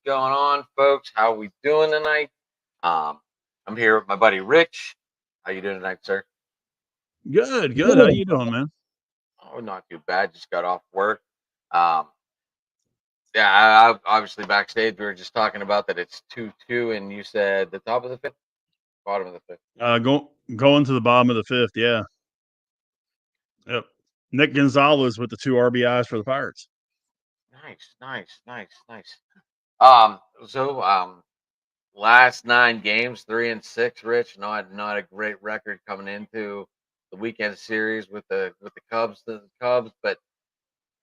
going on, folks? How we doing tonight? Um, I'm here with my buddy Rich. How you doing tonight, sir? Good, good. How you doing, man? Oh, not too bad. Just got off work. Um, yeah, obviously backstage we were just talking about that it's 2-2, and you said the top of the fifth, bottom of the fifth. Going to the bottom of the fifth. Yeah. Yep. Nick Gonzalez with the 2 RBIs for the Pirates. Nice. So last 9 games, 3-6. Rich, not a great record coming into the weekend series with the Cubs, but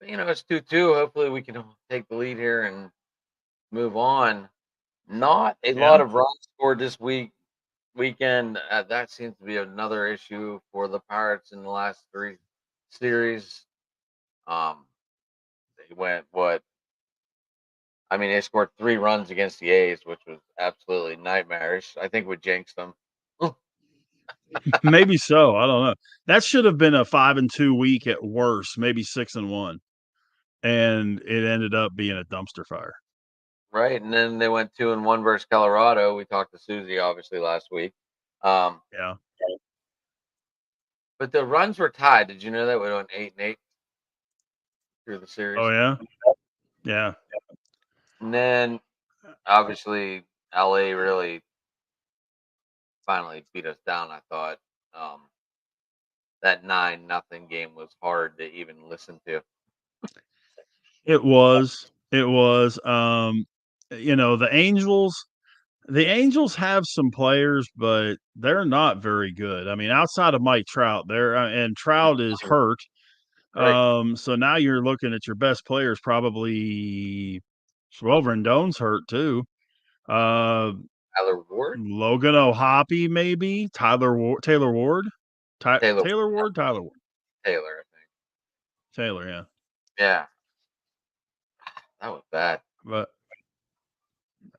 it's 2-2. Hopefully, we can take the lead here and move on. Not a lot Yeah. of runs scored this weekend. That seems to be another issue for the Pirates in the last 3 series. Um, they went what? I mean, they scored 3 runs against the A's, which was absolutely nightmarish. I think we jinxed them. Maybe so. I don't know. That should have been a 5-2 week at worst, maybe 6-1. And it ended up being a dumpster fire. Right, and then they went 2-1 versus Colorado. We talked to Susie obviously last week. Um, Yeah. but the runs were tied. Did you know that we went 8-8 through the series? Oh yeah. Yeah. And then obviously LA really finally beat us down. I thought that 9-0 game was hard to even listen to. It was. It was. The Angels have some players, but they're not very good. I mean, outside of Mike Trout, and Trout is hurt. Right, So now you're looking at your best players probably. Well, Rendon's hurt too. Uh, Tyler Ward, Logan O'Hoppe, maybe Taylor Ward, Taylor Taylor Ward, Tyler Ward, Taylor, I think. Taylor. Yeah, Yeah, that was bad. but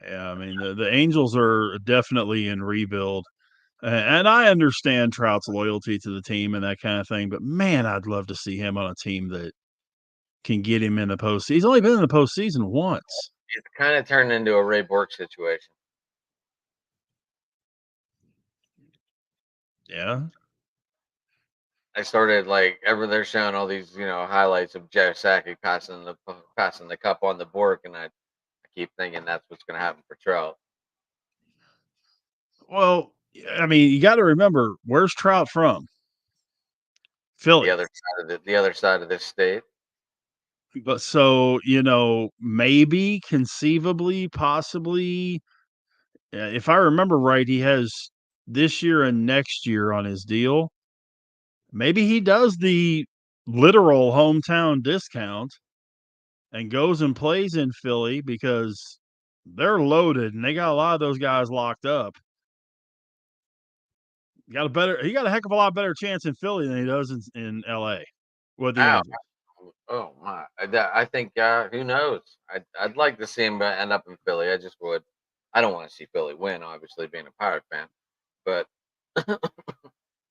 yeah, I mean the Angels are definitely in rebuild. And I understand Trout's loyalty to the team and that kind of thing, but man, I'd love to see him on a team that can get him in the postseason. He's only been in the postseason once. It's kind of turned into a Ray Bork situation. Yeah. I started like ever they're showing all these highlights of Joe Sakic passing the cup on the Bork, and I keep thinking that's what's going to happen for Trout. Well, I mean, you got to remember, where's Trout from? The Philly. other side of the other side of this state. But so, maybe, conceivably, possibly, if I remember right, he has this year and next year on his deal. Maybe he does the literal hometown discount and goes and plays in Philly because they're loaded and they got a lot of those guys locked up. He got a heck of a lot better chance in Philly than he does in LA with the Wow. Angels. Oh my! I think who knows? I'd like to see him end up in Philly. I just would. I don't want to see Philly win, obviously, being a Pirate fan, but but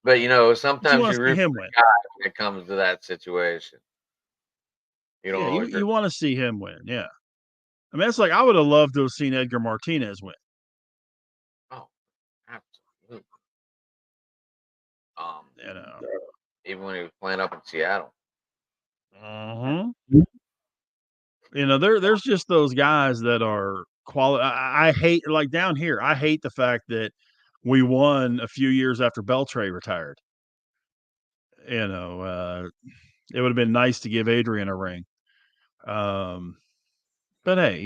But you sometimes want you to see root for him the win. guy when it comes to that situation. You don't Yeah, always you root. want to see him win. Yeah. I mean, it's like I would have loved to have seen Edgar Martinez win. Oh, absolutely. You know. Even when he was playing up in Seattle. Uh-huh. There's just those guys that are quality. I hate, like, down here, I hate the fact that we won a few years after Beltre retired. You know, it would have been nice to give Adrian a ring. Um, but hey,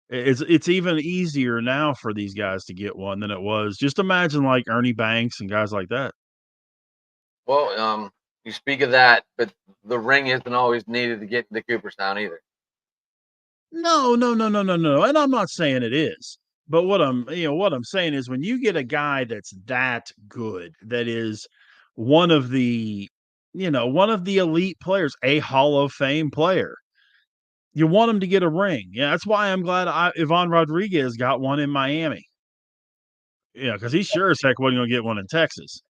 it's even easier now for these guys to get one than it was. Just imagine like Ernie Banks and guys like that. Well, you speak of that, but the ring isn't always needed to get into Cooperstown either. No, no, no, no, no, no. And I'm not saying it is. But what I'm saying is when you get a guy that's that good, that is one of the, one of the elite players, a Hall of Fame player, you want him to get a ring. Yeah, that's why I'm glad Ivan Rodriguez got one in Miami. Yeah, because he sure as heck wasn't going to get one in Texas.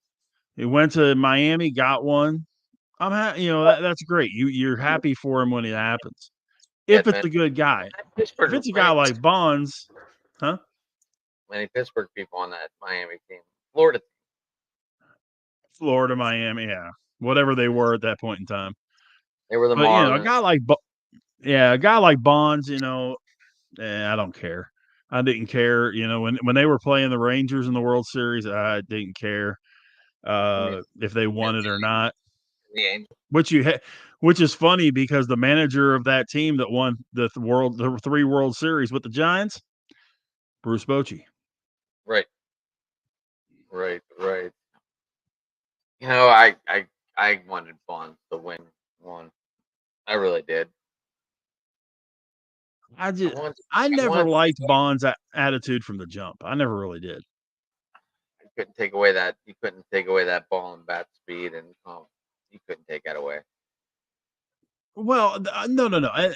He went to Miami, got one. I'm happy. That's great. You're happy for him when it happens. if it's man. a good guy. If Pittsburgh, it's a guy like Bonds, huh? many Pittsburgh people on that Miami team. Florida. Florida, Miami, yeah, whatever they were at that point in time. They were the But you know, Marlins. a guy like Bonds, you know, I don't care. I didn't care, you know, when they were playing the Rangers in the World Series, I didn't care I mean, if they won it or not. the Angels. Which is funny because the manager of that team that won the 3 World Series with the Giants, Bruce Bochy. Right. Right. You know, I wanted Bonds to win one. I really did. I I just want. I I never want. liked Bonds' attitude from the jump. I never really did. You couldn't take away that. You couldn't take away that ball and bat speed, and you couldn't take that away. Well, no,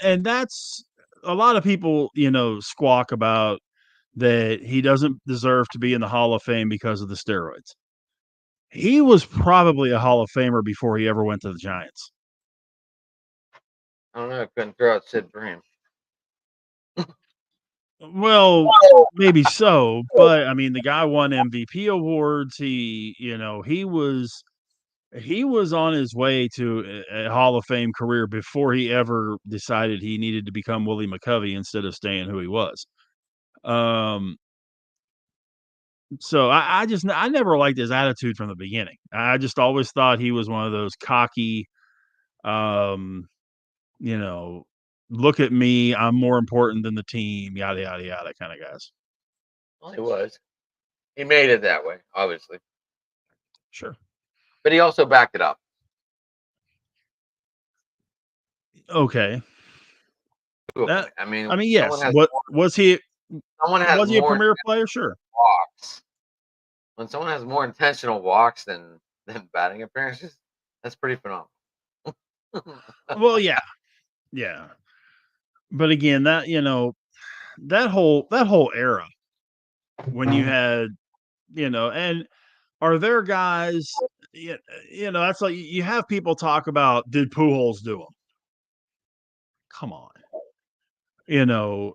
and that's a lot of people, you know, squawk about that he doesn't deserve to be in the Hall of Fame because of the steroids. He was probably a Hall of Famer before he ever went to the Giants. I don't know. I couldn't throw out Sid Bream. Well, maybe so, but I mean, the guy won MVP awards. You know, he was on his way to a Hall of Fame career before he ever decided he needed to become Willie McCovey instead of staying who he was. Um, so I never liked his attitude from the beginning. I just always thought he was one of those cocky, um, you know, look at me, I'm more important than the team, yada yada yada kind of guys. Well, he was. He made it that way, obviously, Sure. but he also backed it up. Okay. To a That point. I mean, I mean, someone yes. has someone has Was he a more premier player? Sure. walks. When someone has more intentional walks than batting appearances, that's pretty phenomenal. Well, yeah. Yeah. But again, that, you know, that whole era when you had, you know, and are there guys, you know, that's like you have people talk about did Pujols do them? Come on. You know,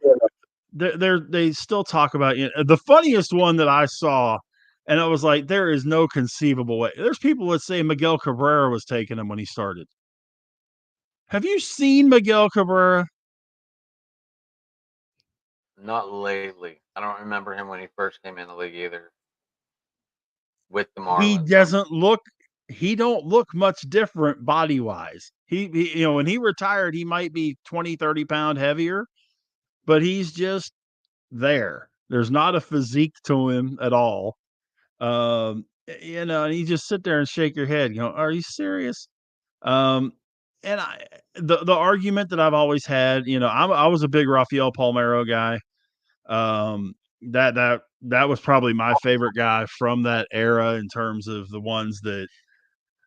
they still talk about, you know, the funniest one that I saw, and I was like, there is no conceivable way. There's people that say Miguel Cabrera was taking him when he started. Have you seen Miguel Cabrera? Not lately. I don't remember him when he first came in the league either with the He Marlins. doesn't look he don't look much different body-wise. You know, when he retired, he might be 20, 30 pound heavier, but he's just there. There's not a physique to him at all. You know, and you just sit there and shake your head, you know, "Are you serious?" Um, and the argument that I've always had, you know, I was a big Rafael Palmeiro guy. That was probably my favorite guy from that era in terms of the ones that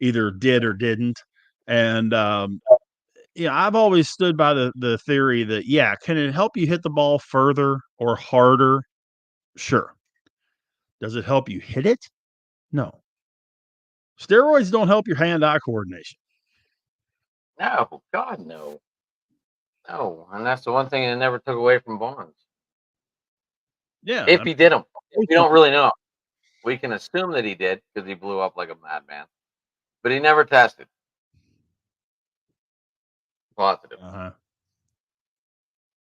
either did or didn't. And yeah, I've always stood by the theory that yeah, can it help you hit the ball further or harder? Sure. Does it help you hit it? No. Steroids don't help your hand-eye coordination. No, God, no. No. And that's the one thing that never took away from Bonds. Yeah, If he did them. I We don't really know. We can assume that he did because he blew up like a madman. But he never tested positive. uh-huh.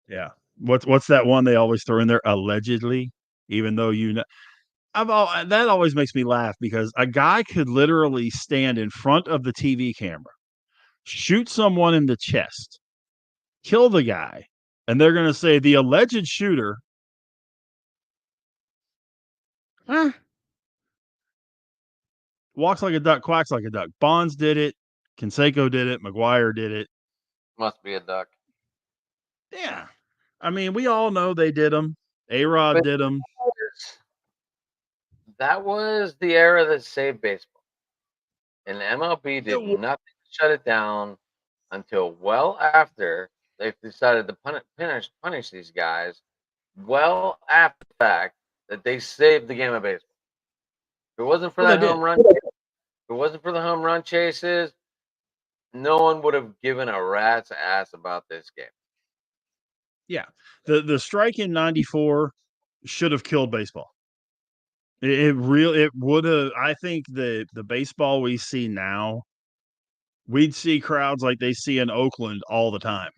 Yeah. What's that one they always throw in there? Allegedly, even though you know that always makes me laugh because a guy could literally stand in front of the TV camera, shoot someone in the chest, kill the guy, and they're gonna say the alleged shooter. Eh, walks like a duck, quacks like a duck. Bonds did it. Canseco did it. McGuire did it. Must be a duck. Yeah. I mean, we all know they did them. A-Rod But did them. that was the era that saved baseball. And the MLB Yeah, did nothing to shut it down until well after they decided to punish these guys. Well after the fact that they saved the game of baseball. If it wasn't for well, they that did. home run, if it wasn't for the home run chases, no one would have given a rat's ass about this game. Yeah. The strike in 94 should have killed baseball. It would have. I think the baseball we see now, we'd see crowds like they see in Oakland all the time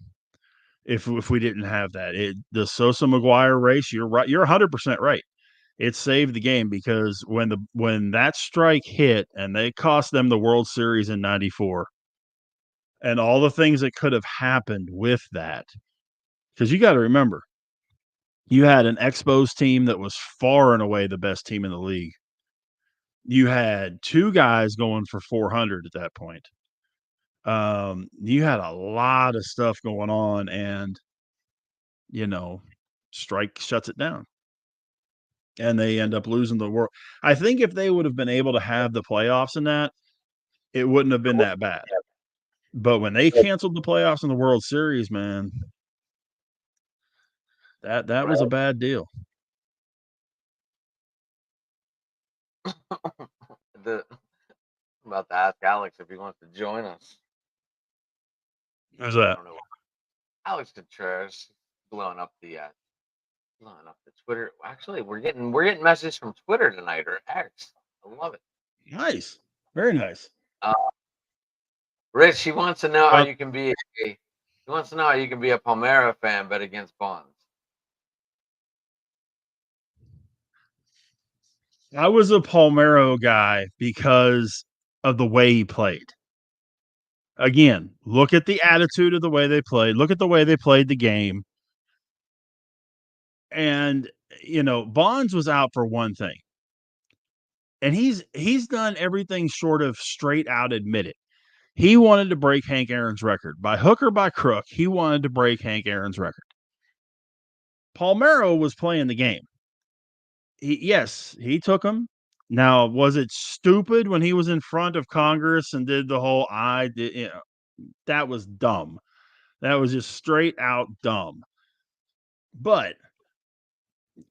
if we didn't have that. The Sosa McGuire race, you're right. You're 100% right. It saved the game because when that strike hit and they cost them the World Series in 94 and all the things that could have happened with that. Because you got to remember, you had an Expos team that was far and away the best team in the league. You had two guys going for 400 at that point. You had a lot of stuff going on, and strike shuts it down, and they end up losing the world. I think if they would have been able to have the playoffs in that, it wouldn't have been that bad. But when they canceled the playoffs in the World Series, man, that was a bad deal. I'm about to ask Alex if he wants to join us. Who's I that? don't know. Alex Contreras blowing up the Twitter. Actually, we're getting messages from Twitter tonight or X. I love it. Nice, very nice. Rich, he wants to know how you can be a Palmero fan but against Bonds. I was a Palmero guy because of the way he played. Again, look at the attitude of the way they played. Look at the way they played the game. And Bonds was out for one thing. And he's done everything short of straight out admit it. He wanted to break Hank Aaron's record. By hook or by crook, he wanted to break Hank Aaron's record. Palmero was playing the game. He took him. Now, was it stupid when he was in front of Congress and did the whole that was dumb. That was just straight out dumb. But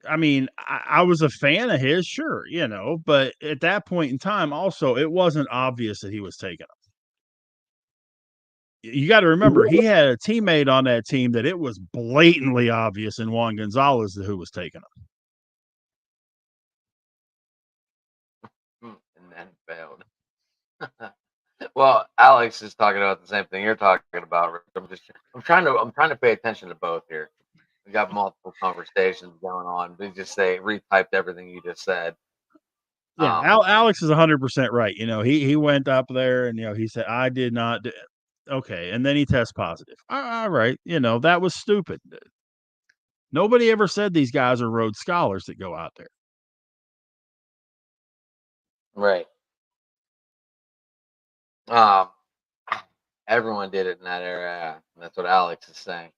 I mean, I was a fan of his, sure, but at that point in time, also, it wasn't obvious that he was taking him. You got to remember, he had a teammate on that team that it was blatantly obvious in Juan Gonzalez who was taking And then failed. Well, Alex is talking about the same thing you're talking about. I'm trying to pay attention to both here. We got multiple conversations going on. We just retyped everything you just said. Yeah, Alex is 100% right. He went up there and he said, "I did not do." Okay, and then he tests positive. All right, that was stupid. Nobody ever said these guys are Rhodes Scholars that go out there. Right. Everyone did it in that era. That's what Alex is saying.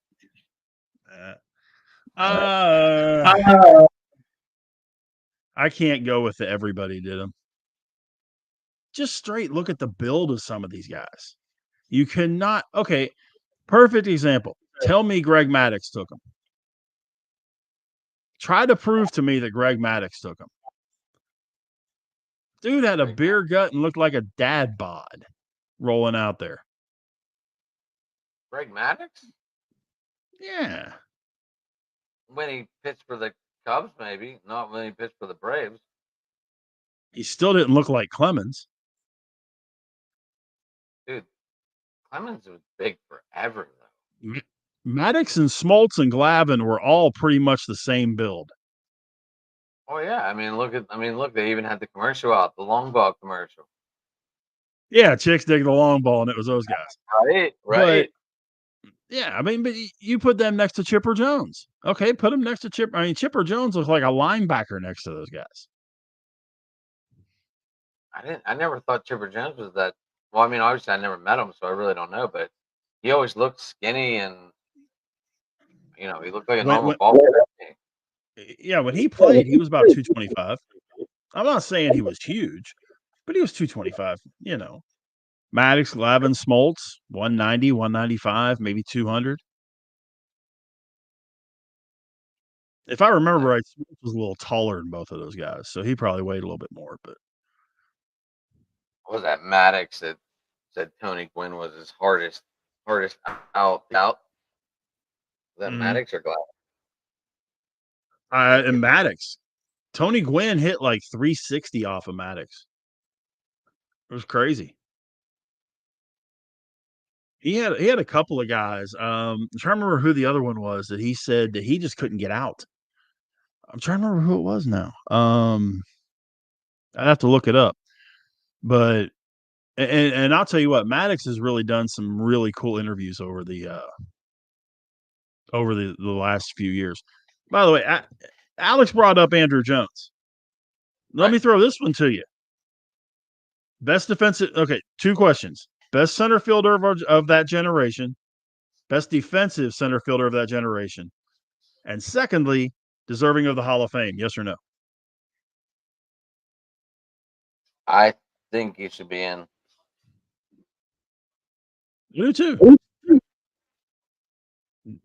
I can't go with the everybody did them. Just straight look at the build of some of these guys. You cannot. Okay, perfect example. Tell me Greg Maddux took him. Try to prove to me that Greg Maddux took him. Dude had a beer gut and looked like a dad bod rolling out there. Greg Maddux? Yeah. When he pitched for the Cubs, maybe. Not when he pitched for the Braves. He still didn't look like Clemens. Dude, Clemens was big forever, though. Maddux and Smoltz and Glavine were all pretty much the same build. Oh yeah, look, they even had the commercial out, the long ball commercial. Yeah, chicks dig the long ball, and it was those guys. Right. But yeah, but you put them next to Chipper Jones. Okay, put them next to Chipper. Chipper Jones looks like a linebacker next to those guys. I never thought Chipper Jones was that. Well, obviously I never met him, so I really don't know. But he always looked skinny, and he looked like a normal ball player. Yeah, when he played, he was about 225. I'm not saying he was huge, but he was 225. Maddux, Glavine, Smoltz, 190, 195, maybe 200. If I remember right, Smoltz was a little taller than both of those guys, so he probably weighed a little bit more. But what was that Maddux that said Tony Gwynn was his hardest out? Is that Mhm. Maddox or Glass? And Maddox. Tony Gwynn hit like 360 off of Maddox. It was crazy. He had a couple of guys. I'm trying to remember who the other one was that he said that he just couldn't get out. I'm trying to remember who it was now. I'd have to look it up. But and I'll tell you what, Maddox has really done some really cool interviews over the last few years. By the way, Alex brought up Andrew Jones. Let Right. me throw this one to you. Best defensive. Okay, two questions. Best center fielder of that generation. Best defensive center fielder of that generation. And secondly, deserving of the Hall of Fame. Yes or no? I think he should be in. You do too.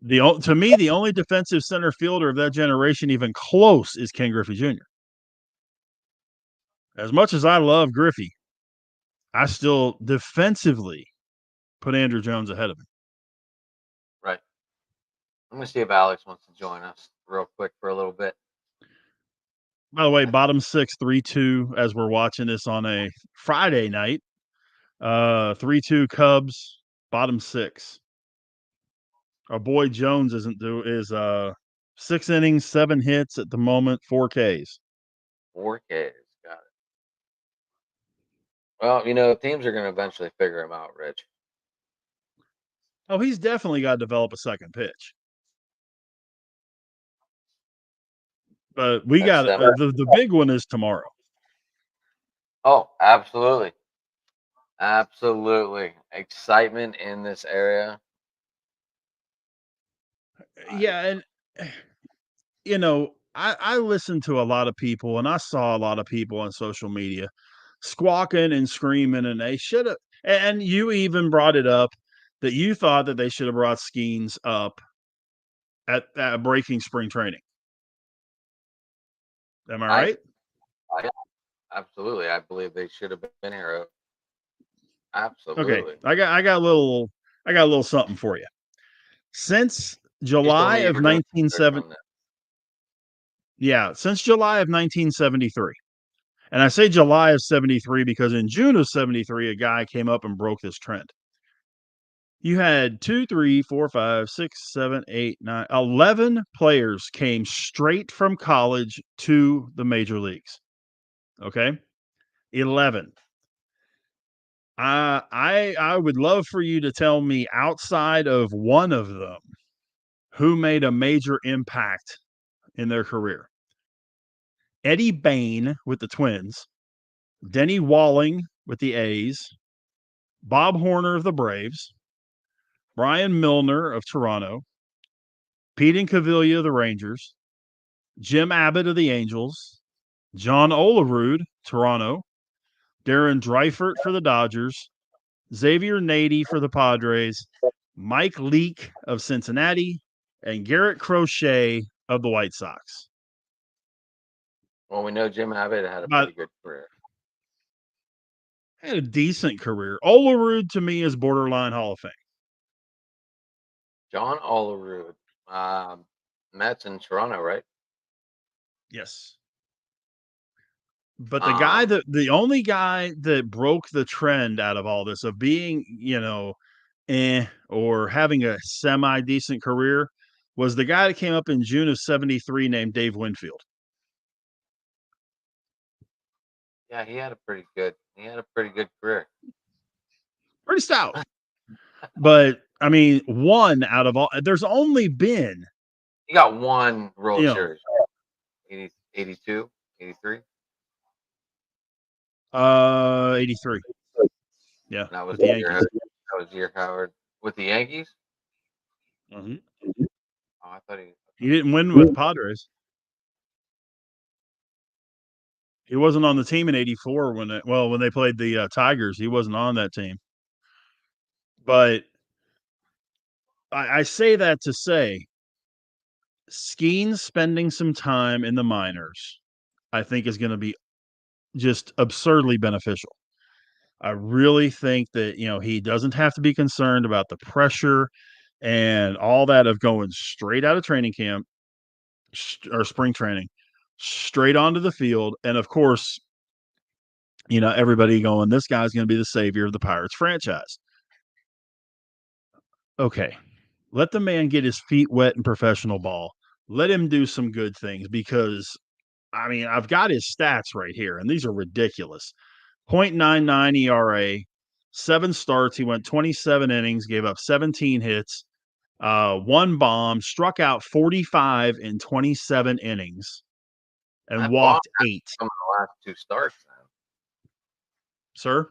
To me, the only defensive center fielder of that generation even close is Ken Griffey Jr. As much as I love Griffey, I still defensively put Andrew Jones ahead of him. Right. I'm gonna see if Alex wants to join us real quick for a little bit. By the way, bottom six, 3-2 as we're watching this on a Friday night. 3-2 Cubs, bottom six. Our boy Jones is 6 innings, 7 hits at the moment, 4 Ks. 4Ks. Got it. Well, teams are gonna eventually figure him out, Rich. Oh, he's definitely got to develop a second pitch. But we got the big one is tomorrow. Oh, absolutely. Absolutely. Excitement in this area. Yeah, and I listened to a lot of people and I saw a lot of people on social media squawking and screaming, and they should have. And you even brought it up that you thought that they should have brought Skeens up at breaking spring training. Am I right? Absolutely. I believe they should have been here. Okay, Absolutely. I got a little something for you. Since July You of were doing 1970, since July of 1973. And I say July of 73 because in June of 73, a guy came up and broke this trend. You had 2, 3, 4, 5, 6, 7, 8, 9, 11 players came straight from college to the major leagues. Okay. 11. I would love for you to tell me outside of one of them who made a major impact in their career. Eddie Bain with the Twins, Denny Walling with the A's, Bob Horner of the Braves, Brian Milner of Toronto, Pete Incaviglia of the Rangers, Jim Abbott of the Angels, John Olerud, Toronto, Darren Dreifert for the Dodgers, Xavier Nady for the Padres, Mike Leake of Cincinnati, and Garrett Crochet of the White Sox. Well, we know Jim Abbott had a pretty good career. Had a decent career. Olerud to me is borderline Hall of Fame. John Olerud, Mets in Toronto, right? Yes. But the only guy that broke the trend out of all this of being, or having a semi decent career was the guy that came up in June of 73 named Dave Winfield. Yeah, he had a pretty good career. Pretty stout. But I mean, one out of all, there's only been. He got one World Series. 82, 83. 83. Yeah. That was the Yankees. That was year Howard with the Yankees. Mm-hmm. Oh, I thought he didn't win with the Padres. He wasn't on the team in 84 when they played the Tigers. He wasn't on that team. But I say that to say Skeens spending some time in the minors, I think is going to be just absurdly beneficial. I really think that, he doesn't have to be concerned about the pressure and all that of going straight out of training camp or spring training, straight onto the field. And of course, everybody going, this guy's going to be the savior of the Pirates franchise. Okay. Let the man get his feet wet in professional ball. Let him do some good things because, I've got his stats right here, and these are ridiculous. 0.99 ERA, 7 starts. He went 27 innings, gave up 17 hits, 1 bomb, struck out 45 in 27 innings, and That bomb walked 8. came in the last 2 starts. Then. Sir?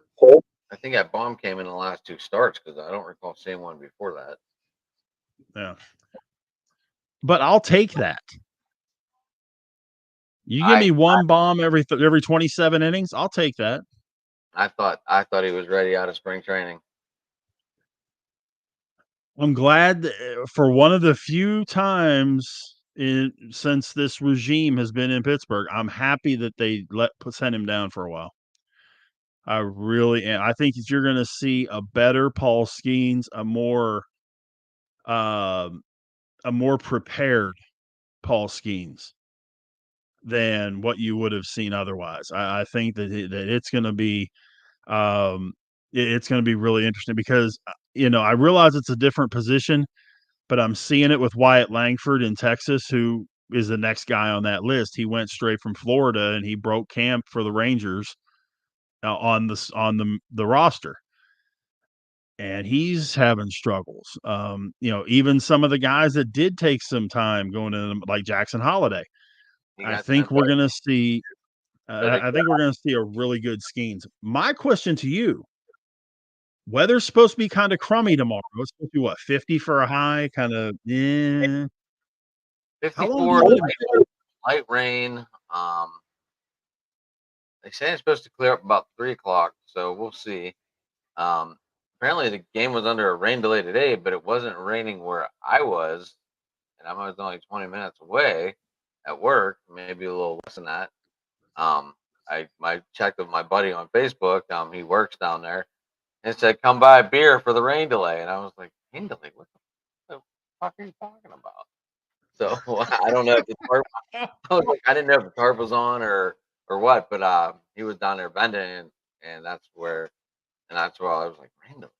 I think that bomb came in the last 2 starts because I don't recall seeing one before that. Yeah. But I'll take that. You give me 1 bomb every 27 innings, I'll take that. I thought he was ready out of spring training. I'm glad for one of the few times since this regime has been in Pittsburgh, I'm happy that they sent him down for a while. I really am. I think that you're going to see a better Paul Skeens, a more prepared Paul Skeens than what you would have seen otherwise. I think that it's going to be it's going to be really interesting because I realize it's a different position, but I'm seeing it with Wyatt Langford in Texas, who is the next guy on that list. He went straight from Florida and he broke camp for the Rangers on the roster, and he's having struggles. Even some of the guys that did take some time going in, like Jackson Holiday. I think we're going to see. I think we're going to see a really good Skeens. My question to you: weather's supposed to be kind of crummy tomorrow. It's supposed to be what, 50 for a high, kind of. 54, light rain. They say it's supposed to clear up about 3:00, so we'll see. Apparently the game was under a rain delay today, but it wasn't raining where I was, and I was only 20 minutes away at work, maybe a little less than that. I checked with my buddy on Facebook. He works down there, and said, "Come buy a beer for the rain delay." And I was like, "Rain delay? What the fuck are you talking about?" So I don't know if the tarp. I didn't know if the tarp was on or what, but he was down there vending, and that's where I was like, rain delay.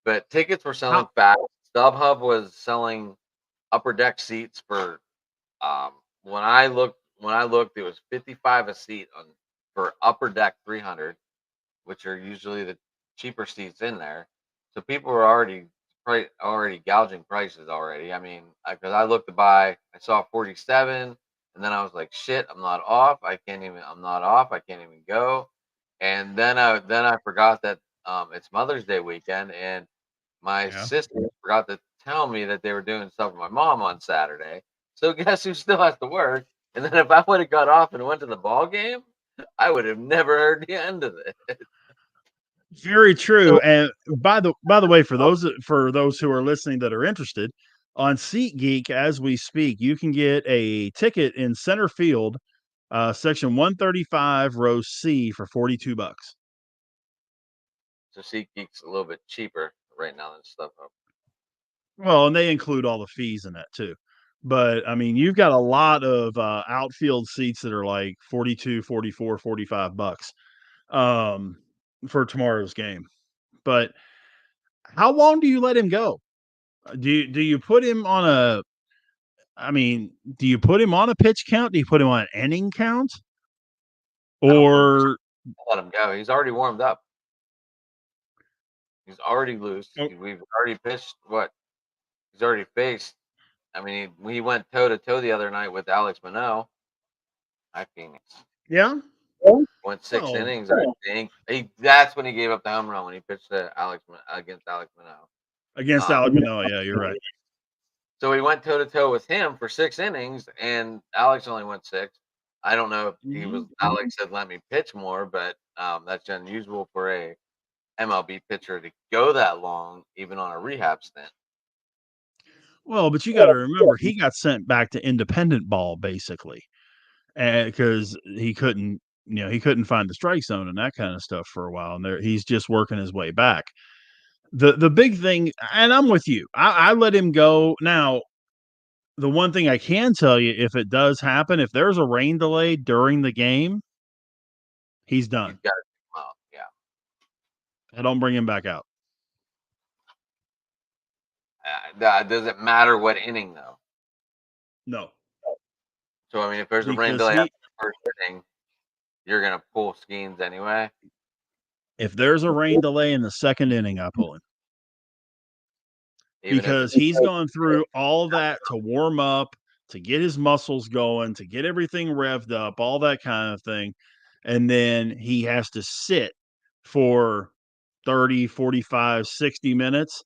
But tickets were selling fast. StubHub was selling upper deck seats for when I looked, it was 55 a seat for upper deck 300, which are usually the cheaper seats in there. So people were already gouging prices already. I mean, because I looked to buy, I saw 47, and then I was like, shit, I'm not off. I'm not off. I can't even go. And then I forgot that it's Mother's Day weekend, and my sister forgot to tell me that they were doing stuff with my mom on Saturday. So guess who still has to work? And then if I would have got off and went to the ball game, I would have never heard the end of it. Very true. And by the way, for those who are listening that are interested, on SeatGeek as we speak, you can get a ticket in center field, section 135, row C, for $42. So SeatGeek's a little bit cheaper right now than StubHub. Well, and they include all the fees in that too. But you've got a lot of outfield seats that are like 42, 44, $45 for tomorrow's game. But how long do you let him go? Do you put him on a do you put him on a pitch count? Do you put him on an inning count? Or let him go. He's already warmed up. He's already loose. Oh. We've already pitched what? He's already faced. He went toe to toe the other night with Alex Manoah. At Phoenix. Yeah. Went 6 innings, I think. That's when he gave up the home run when he pitched to against Alex Manoah. Against Alex Manoah, yeah, you're right. So he went toe to toe with him for 6 innings, and Alex only went 6. I don't know if he was. Alex said, "Let me pitch more," but that's unusual for a MLB pitcher to go that long, even on a rehab stint. Well, but you got to remember, he got sent back to independent ball basically, because he couldn't find the strike zone and that kind of stuff for a while, and he's just working his way back. The big thing, and I'm with you. I let him go. Now, the one thing I can tell you, if it does happen, if there's a rain delay during the game, he's done. You've got to come out. Yeah. I don't bring him back out. Does it matter what inning though? No, So I mean, if there's a rain because delay after the first inning, you're gonna pull Skeens anyway. if there's a rain delay in the second inning, I pull him. Even if Because it's he's gone through all that to warm up, to get his muscles going, to get everything revved up, all that kind of thing. And then he has to sit for 30, 45, 60 minutes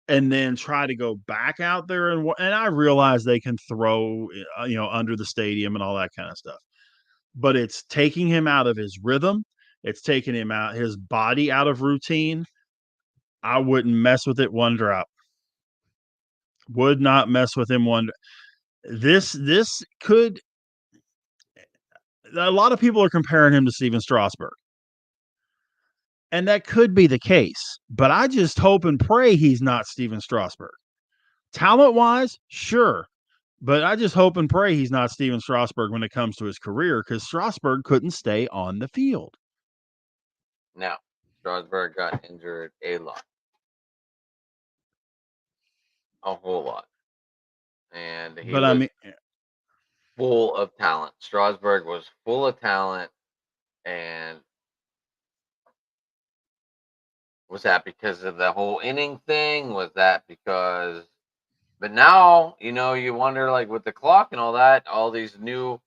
and then try to go back out there. And I realize they can throw, under the stadium and all that kind of stuff. But it's taking him out of his rhythm. It's taking his body out of routine. I wouldn't mess with it one drop. Would not mess with him one. This could. A lot of people are comparing him to Steven Strasburg, and that could be the case. But I just hope and pray he's not Steven Strasburg. Talent wise, sure, but I just hope and pray he's not Steven Strasburg when it comes to his career, because Strasburg couldn't stay on the field. now, Strasburg got injured a lot, a whole lot, and he But I was mean, full of talent. Strasburg was full of talent, and was that because of the whole inning thing? Was that because? But now, you wonder, like with the clock and all that, all these new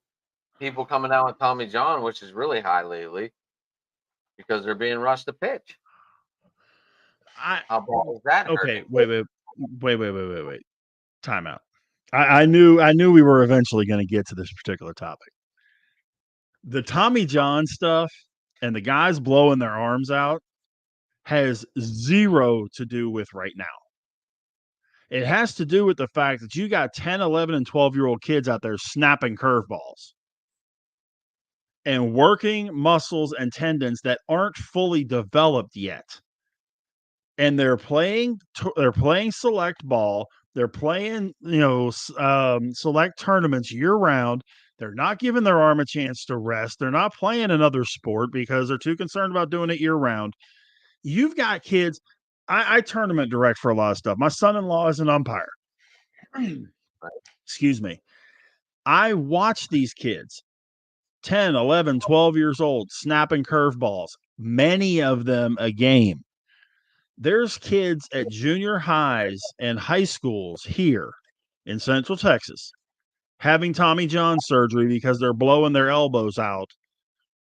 people coming out with Tommy John, which is really high lately, because they're being rushed to pitch. I How bad is that okay. hurting? Wait. Time out. I knew we were eventually going to get to this particular topic. The Tommy John stuff and the guys blowing their arms out has zero to do with right now. It has to do with the fact that you got 10, 11, and 12-year-old kids out there snapping curveballs and working muscles and tendons that aren't fully developed yet. And they're playing select ball. They're playing, select tournaments year round. They're not giving their arm a chance to rest. They're not playing another sport because they're too concerned about doing it year round. You've got kids. I tournament direct for a lot of stuff. My son-in-law is an umpire. Excuse me. I watch these kids, 10, 11, 12 years old, snapping curveballs, many of them a game. There's kids at junior highs and high schools here in Central Texas having Tommy John surgery because they're blowing their elbows out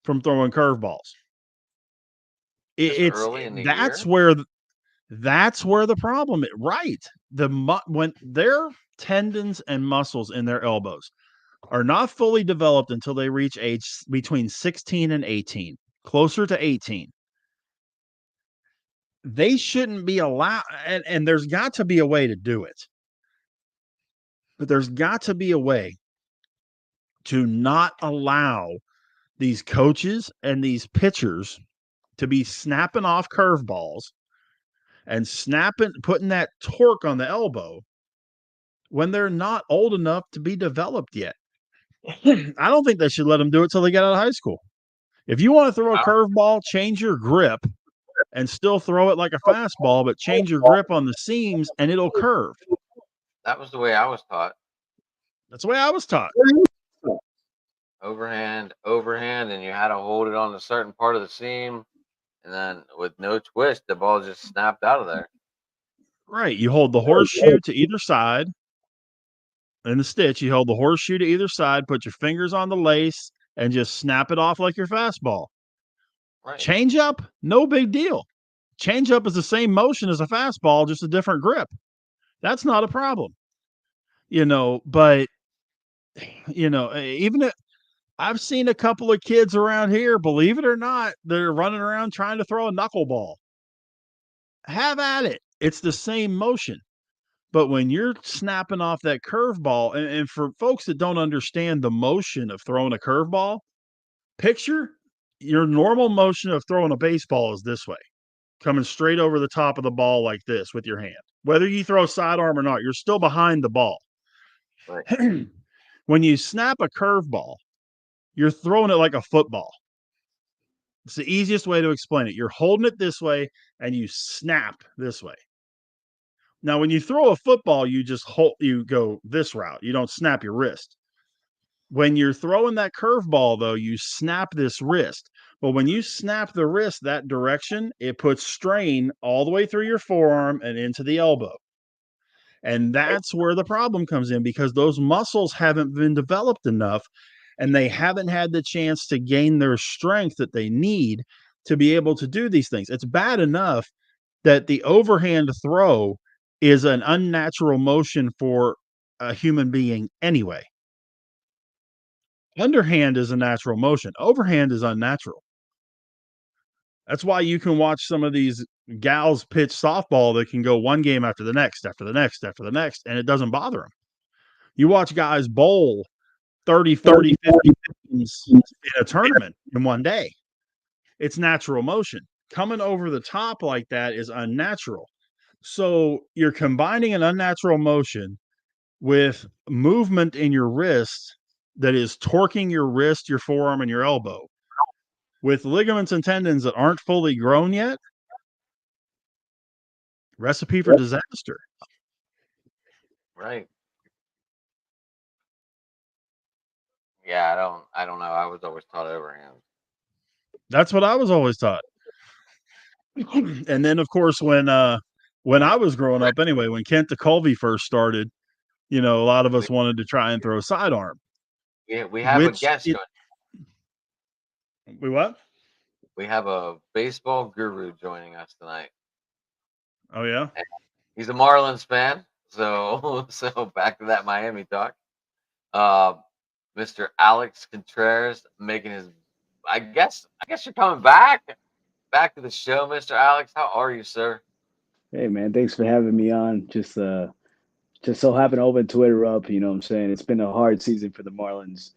from throwing curveballs. This early in the year? That's where the problem is. Right. When their tendons and muscles in their elbows are not fully developed until they reach age between 16 and 18, closer to 18. They shouldn't be allowed, and there's got to be a way to do it. But there's got to be a way to not allow these coaches and these pitchers to be snapping off curveballs and putting that torque on the elbow when they're not old enough to be developed yet. I don't think they should let them do it till they get out of high school. If you want to throw a curveball, change your grip and still throw it like a fastball, but change your grip on the seams and it'll curve. That was the way I was taught. That's the way I was taught. Overhand, and you had to hold it on a certain part of the seam, and then with no twist, the ball just snapped out of there. Right. You hold the horseshoe to either side. In the stitch, you hold the horseshoe to either side, put your fingers on the lace, and just snap it off like your fastball. Right. Change up, no big deal. Change up is the same motion as a fastball, just a different grip. That's not a problem. But even if I've seen a couple of kids around here, believe it or not, they're running around trying to throw a knuckleball. Have at it. It's the same motion. But when you're snapping off that curveball, and for folks that don't understand the motion of throwing a curveball, picture your normal motion of throwing a baseball is this way. coming straight over the top of the ball like this with your hand. Whether you throw sidearm or not, you're still behind the ball. Right. When you snap a curveball, you're throwing it like a football. It's the easiest way to explain it. You're holding it this way and you snap this way. Now, when you throw a football, you go this route. You don't snap your wrist. When you're throwing that curveball, though, you snap this wrist. But when you snap the wrist that direction, it puts strain all the way through your forearm and into the elbow. And that's where the problem comes in, because those muscles haven't been developed enough and they haven't had the chance to gain their strength that they need to be able to do these things. It's bad enough that the overhand throw is an unnatural motion for a human being anyway. Underhand is a natural motion. Overhand is unnatural. That's why you can watch some of these gals pitch softball that can go one game after the next, after the next, after the next, and it doesn't bother them. You watch guys bowl 30, 40, 50 games in a tournament in one day. It's natural motion. Coming over the top like that is unnatural. So you're combining an unnatural motion with movement in your wrist that is torquing your wrist, your forearm, and your elbow with ligaments and tendons that aren't fully grown yet. Recipe for disaster. Right. Yeah, I don't know. I was always taught overhand. That's what I was always taught. And then, of course, when I was growing up anyway, when Kent DeColvey first started, a lot of us wanted to try and throw sidearm. Yeah, we have a guest. We what? We have a baseball guru joining us tonight. Oh yeah, he's a Marlins fan. So back to that Miami talk. Mr. Alex Contreras making his. I guess you're coming back to the show, Mr. Alex. How are you, sir? Hey man, thanks for having me on. Just so happened to open Twitter up, you know what I'm saying? It's been a hard season for the Marlins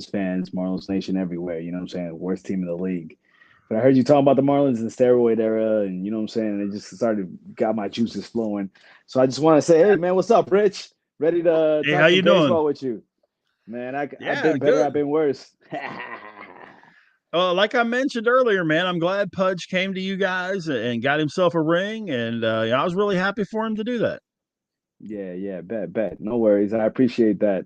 fans, Marlins Nation everywhere, you know what I'm saying? Worst team in the league. But I heard you talking about the Marlins in the steroid era, and you know what I'm saying? It just got my juices flowing. So I just want to say, hey man, what's up, Rich? Ready to hey, talk how some you baseball doing? with you. Man, I've Yeah, been better, good. I've been worse. Like I mentioned earlier, man, I'm glad Pudge came to you guys and got himself a ring, and I was really happy for him to do that. Yeah, bet. No worries. I appreciate that.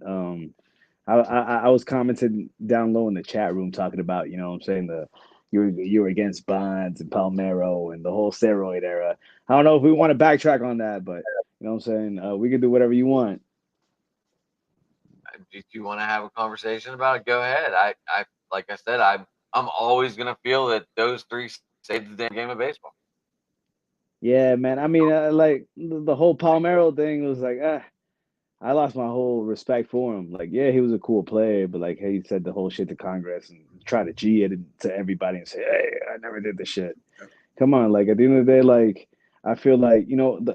I was commenting down low in the chat room talking about, you know what I'm saying, you were against Bonds and Palmero and the whole steroid era. I don't know if we want to backtrack on that, but you know what I'm saying, we can do whatever you want. If you want to have a conversation about it, go ahead. I like I said, I'm always gonna feel that those three saved the damn game of baseball. Yeah, man. I mean, like the whole Palmero thing was like, I lost my whole respect for him. Like, yeah, he was a cool player, but like, hey, he said the whole shit to Congress and tried to G it to everybody and say, hey, I never did the shit. Come on, like at the end of the day, like I feel like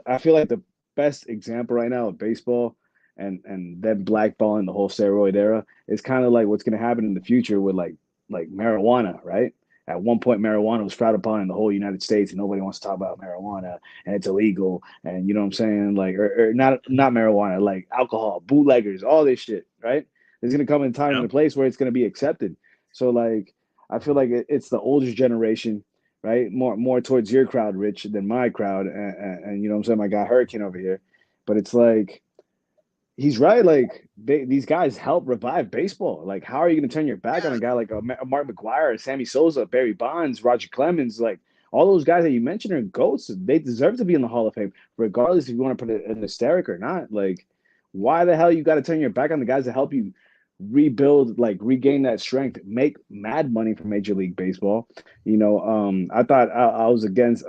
I feel like the best example right now of baseball and them blackballing the whole steroid era is kind of like what's going to happen in the future with like marijuana, right? At one point, marijuana was frowned upon in the whole United States, and nobody wants to talk about marijuana, and it's illegal. And you know what I'm saying, like, or not marijuana, like alcohol, bootleggers, all this shit, right? There's gonna come a time and a place where it's gonna be accepted. So, like, I feel like it's the older generation, right? More towards your crowd, Rich, than my crowd, and you know what I'm saying, my guy Hurricane over here. But it's like he's right. Like these guys help revive baseball. Like, how are you going to turn your back on a guy like a Mark McGuire, Sammy Sosa, Barry Bonds, Roger Clemens? Like all those guys that you mentioned are goats. They deserve to be in the Hall of Fame, regardless if you want to put it an hysteric or not. Like, why the hell you got to turn your back on the guys that help you rebuild, like regain that strength, make mad money for Major League Baseball? I thought I was against.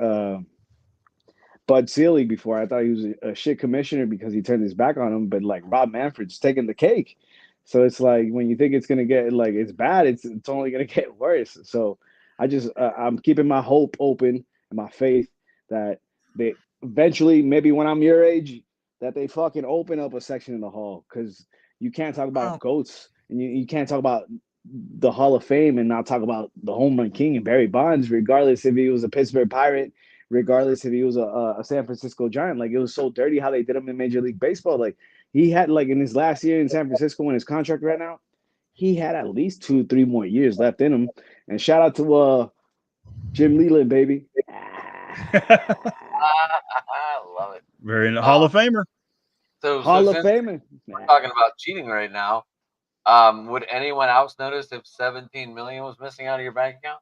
Bud Selig before. I thought he was a shit commissioner because he turned his back on him, but like Rob Manfred's taking the cake. So it's like when you think it's gonna get like it's bad, it's only gonna get worse. So I'm keeping my hope open and my faith that they eventually, maybe when I'm your age, that they fucking open up a section in the hall, because you can't talk about goats and you can't talk about the Hall of Fame and not talk about the home run king and Barry Bonds, regardless if he was a Pittsburgh Pirate regardless if he was a San Francisco Giant. Like, it was so dirty how they did him in Major League Baseball. Like, he had, like, in his last year in San Francisco, in his contract right now, he had at least 2-3 more years left in him. And shout out to Jim Leland, baby. I love it. Very Hall of Famer. So Hall of since Famer. we're talking about cheating right now, would anyone else notice if 17 million was missing out of your bank account?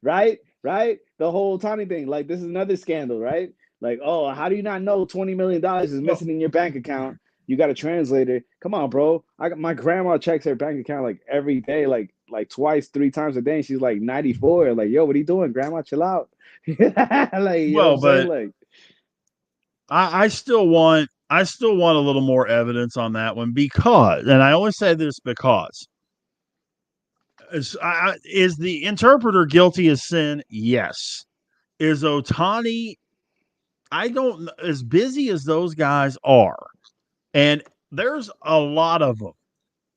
Right? The whole Tony thing. Like, this is another scandal, right? Like, oh, how do you not know $20 million is missing in your bank account? You got a translator. Come on, bro. My grandma checks her bank account like every day, like twice, 3 times a day. And she's like 94. Like, yo, what are you doing, grandma? Chill out. Like, you know what I'm saying? Like, I still want a little more evidence on that one, because, and I always say this because, is the interpreter guilty as sin? Yes. Is Ohtani? I don't, as busy as those guys are, and there's a lot of them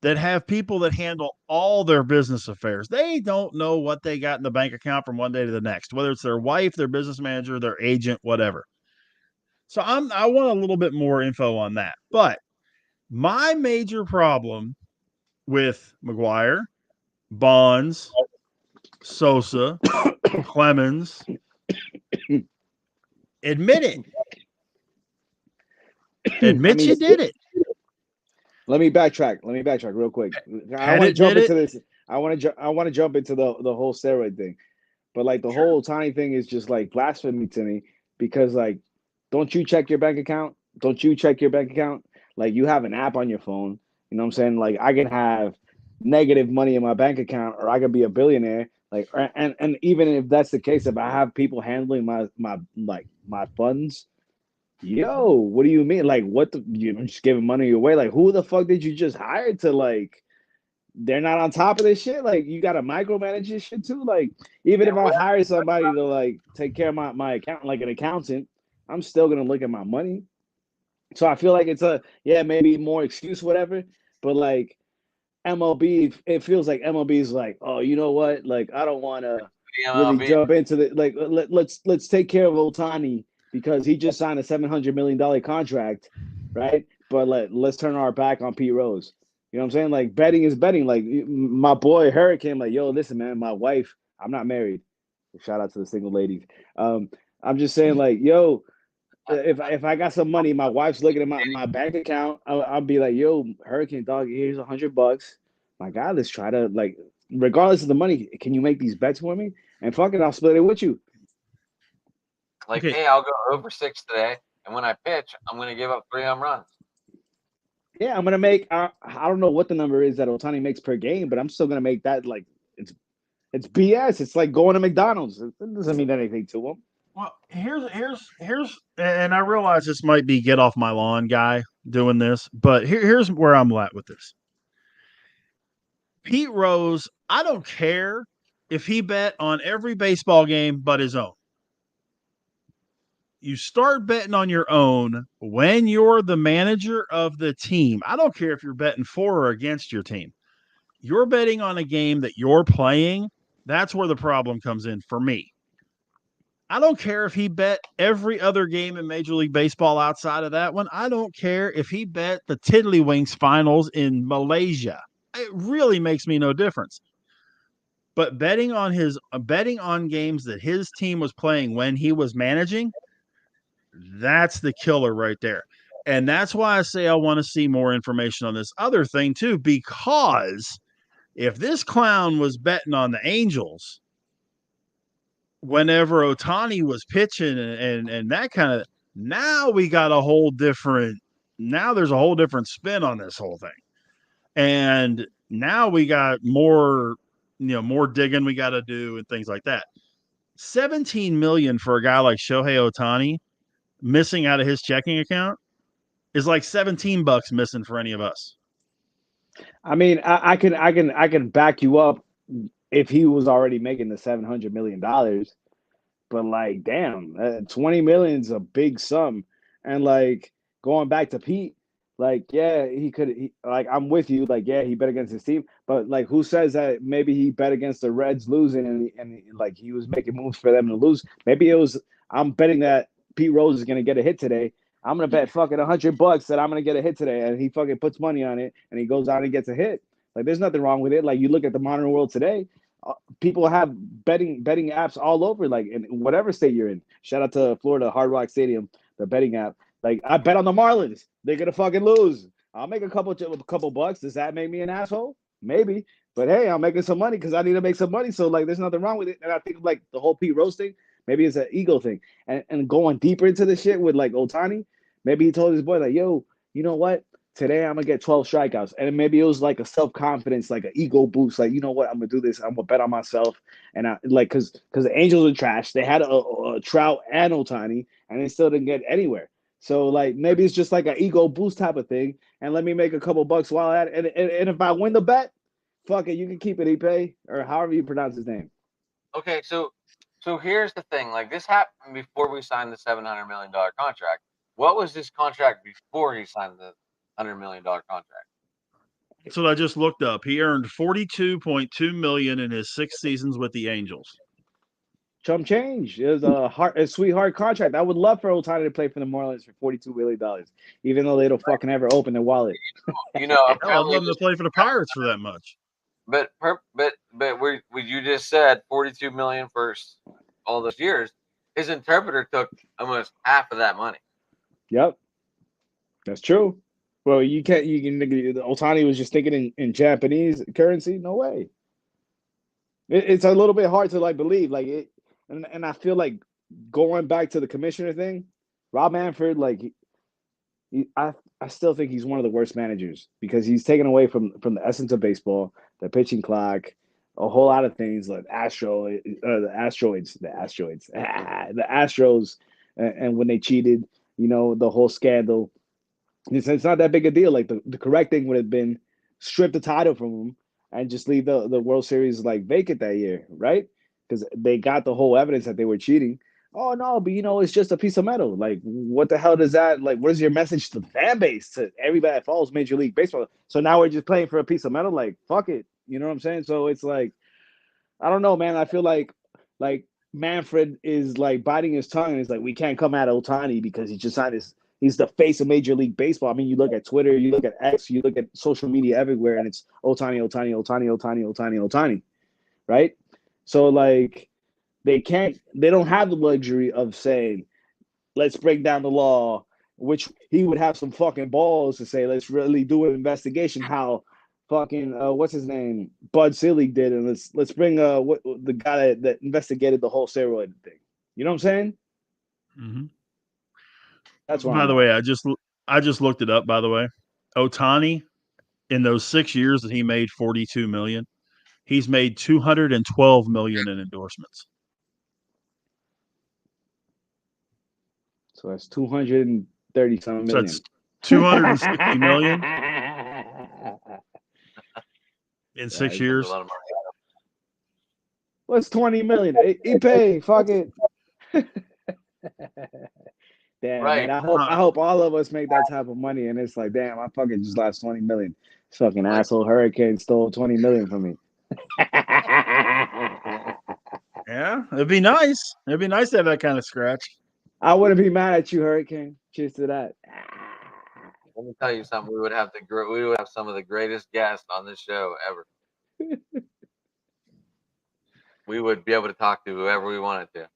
that have people that handle all their business affairs. They don't know what they got in the bank account from one day to the next, whether it's their wife, their business manager, their agent, whatever. So I want a little bit more info on that. But my major problem with McGwire, Bonds, Sosa, Clemens, admit it. Admit you did it. Let me backtrack real quick. I want to jump into this. I want to jump into the whole steroid thing. But like the whole Ohtani thing is just like blasphemy to me, because like, don't you check your bank account? Don't you check your bank account? Like, you have an app on your phone. You know what I'm saying? Like, I can have negative money in my bank account, or I could be a billionaire. Like, and even if that's the case, if I have people handling my funds, yo, what do you mean? Like, you're just giving money away? Like, who the fuck did you just hire to, like, they're not on top of this shit? Like, you got to micromanage this shit too? Like, even if I hire somebody to, like, take care of my account, like an accountant, I'm still going to look at my money. So I feel like it's maybe more excuse, whatever. But, like, MLB, it feels like MLB is like, oh, you know what? Like, I don't want to really jump into the, like, let's take care of Ohtani because he just signed a $700 million contract, right? But let's turn our back on Pete Rose. You know what I'm saying? Like, betting is betting. Like, my boy Hurricane, like, yo, listen, man, my wife, I'm not married. Shout out to the single ladies. I'm just saying, like, yo, if I got some money, my wife's looking at my bank account, I'll be like, yo, Hurricane dog, here's $100. My God, let's try to, like, regardless of the money, can you make these bets for me? And fuck it, I'll split it with you. Like, hey, I'll go over 6 today, and when I pitch, I'm going to give up 3 home runs. Yeah, I'm going to make, I don't know what the number is that Ohtani makes per game, but I'm still going to make that, like, it's BS. It's like going to McDonald's. It doesn't mean anything to him. Well, here's, and I realize this might be get off my lawn guy doing this, but here's where I'm at with this. Pete Rose, I don't care if he bet on every baseball game but his own. You start betting on your own when you're the manager of the team. I don't care if you're betting for or against your team. You're betting on a game that you're playing. That's where the problem comes in for me. I don't care if he bet every other game in Major League Baseball outside of that one. I don't care if he bet the Tiddlywinks finals in Malaysia. It really makes me no difference. But betting on games that his team was playing when he was managing, that's the killer right there. And that's why I say I want to see more information on this other thing too, because if this clown was betting on the Angels whenever Ohtani was pitching and that kind of, now we got a whole different, now there's a whole different spin on this whole thing. And now we got more, more digging we got to do and things like that. 17 million for a guy like Shohei Ohtani missing out of his checking account is like $17 missing for any of us. I mean, I can back you up if he was already making the $700 million, but like, damn, 20 million is a big sum. And like, going back to Pete, Like, yeah, he could. Like, I'm with you. Like, yeah, he bet against his team, but like, who says that maybe he bet against the Reds losing and like he was making moves for them to lose? Maybe it was. I'm betting that Pete Rose is gonna get a hit today. I'm gonna bet fucking $100 that I'm gonna get a hit today, and he fucking puts money on it, and he goes out and gets a hit. Like, there's nothing wrong with it. Like, you look at the modern world today, people have betting apps all over, like in whatever state you're in. Shout out to Florida Hard Rock Stadium, the betting app. Like, I bet on the Marlins. They're gonna fucking lose. I'll make a couple bucks. Does that make me an asshole? Maybe. But hey, I'm making some money because I need to make some money. So like, there's nothing wrong with it. And I think like the whole Pete Rose thing, maybe it's an ego thing. And going deeper into the shit with like Otani, maybe he told his boy like, yo, you know what? Today I'm gonna get 12 strikeouts. And maybe it was like a self-confidence, like an ego boost. Like, you know what? I'm gonna do this. I'm gonna bet on myself. And I like because the Angels are trash. They had a Trout and Otani, and they still didn't get anywhere. So like maybe it's just like an ego boost type of thing, and let me make a couple bucks while at it. And if I win the bet, fuck it, you can keep it, Ipe, or however you pronounce his name. Okay, so here's the thing. Like, this happened before we signed the $700 million contract. What was his contract before he signed the $100 million contract? So I just looked up. He earned $42.2 million in his 6 seasons with the Angels. Chump change. It was a sweetheart contract. I would love for Otani to play for the Marlins for $42 million, even though they don't fucking ever open their wallet. You know, Hell, I'd apparently love him to play for the Pirates for that much. But you just said 42 million for all those years. His interpreter took almost half of that money. Yep, that's true. Well, you can't. Otani was just thinking in Japanese currency. No way. It's a little bit hard to like believe, like it, and I feel like going back to the commissioner thing, Rob Manfred, like I still think he's one of the worst managers because he's taken away from the essence of baseball, the pitching clock, a whole lot of things like the asteroids, the Astros, and when they cheated, the whole scandal. It's not that big a deal. Like the correct thing would have been strip the title from him and just leave the World Series like vacant that year, right? Because they got the whole evidence that they were cheating. Oh no, but it's just a piece of metal. Like, what the hell does that like? What is your message to the fan base, to everybody that follows Major League Baseball? So now we're just playing for a piece of metal. Like, fuck it, you know what I'm saying? So it's like, I don't know, man. I feel like Manfred is like biting his tongue and it's like we can't come at Otani because he just signed his. He's the face of Major League Baseball. I mean, you look at Twitter, you look at X, you look at social media everywhere, and it's Otani, Otani, Otani, Otani, Otani, Otani, right? So like they don't have the luxury of saying, let's break down the law, which he would have some fucking balls to say, let's really do an investigation how fucking what's his name, Bud Selig did, and let's bring the guy that investigated the whole steroid thing. You know what I'm saying? Mm-hmm. That's why. By the way, I just looked it up. By the way, Otani, in those 6 years that he made 42 million, he's made 212 million in endorsements. So that's 230 something So million. that's 260 million in 6 years. What's 20 million? Ipe, fuck it. Damn, right. Man, I hope all of us make that type of money, and it's like, damn, I fucking just lost 20 million. This fucking asshole hurricane stole 20 million from me. Yeah, it'd be nice. It'd be nice to have that kind of scratch. I wouldn't be mad at you, Hurricane. Cheers to that. Let me tell you something. We would have some of the greatest guests on this show ever. We would be able to talk to whoever we wanted to.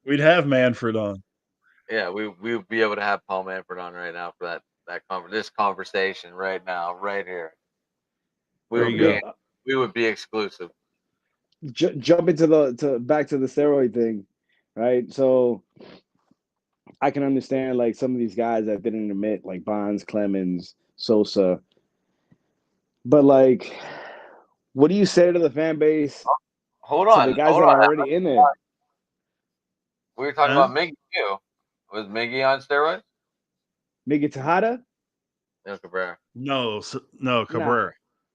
We'd have Manfred on. Yeah, we would be able to have Paul Manfred on right now for this conversation right now, right here. We would be exclusive. Jump into back to the steroid thing, right? So I can understand like some of these guys that didn't admit, like Bonds, Clemens, Sosa. But like, what do you say to the fan base? Hold on, the guys that are already in there. We were talking about Miggy too. Was Miggy on steroids? Miggy Tejada? No, Cabrera. No, Cabrera.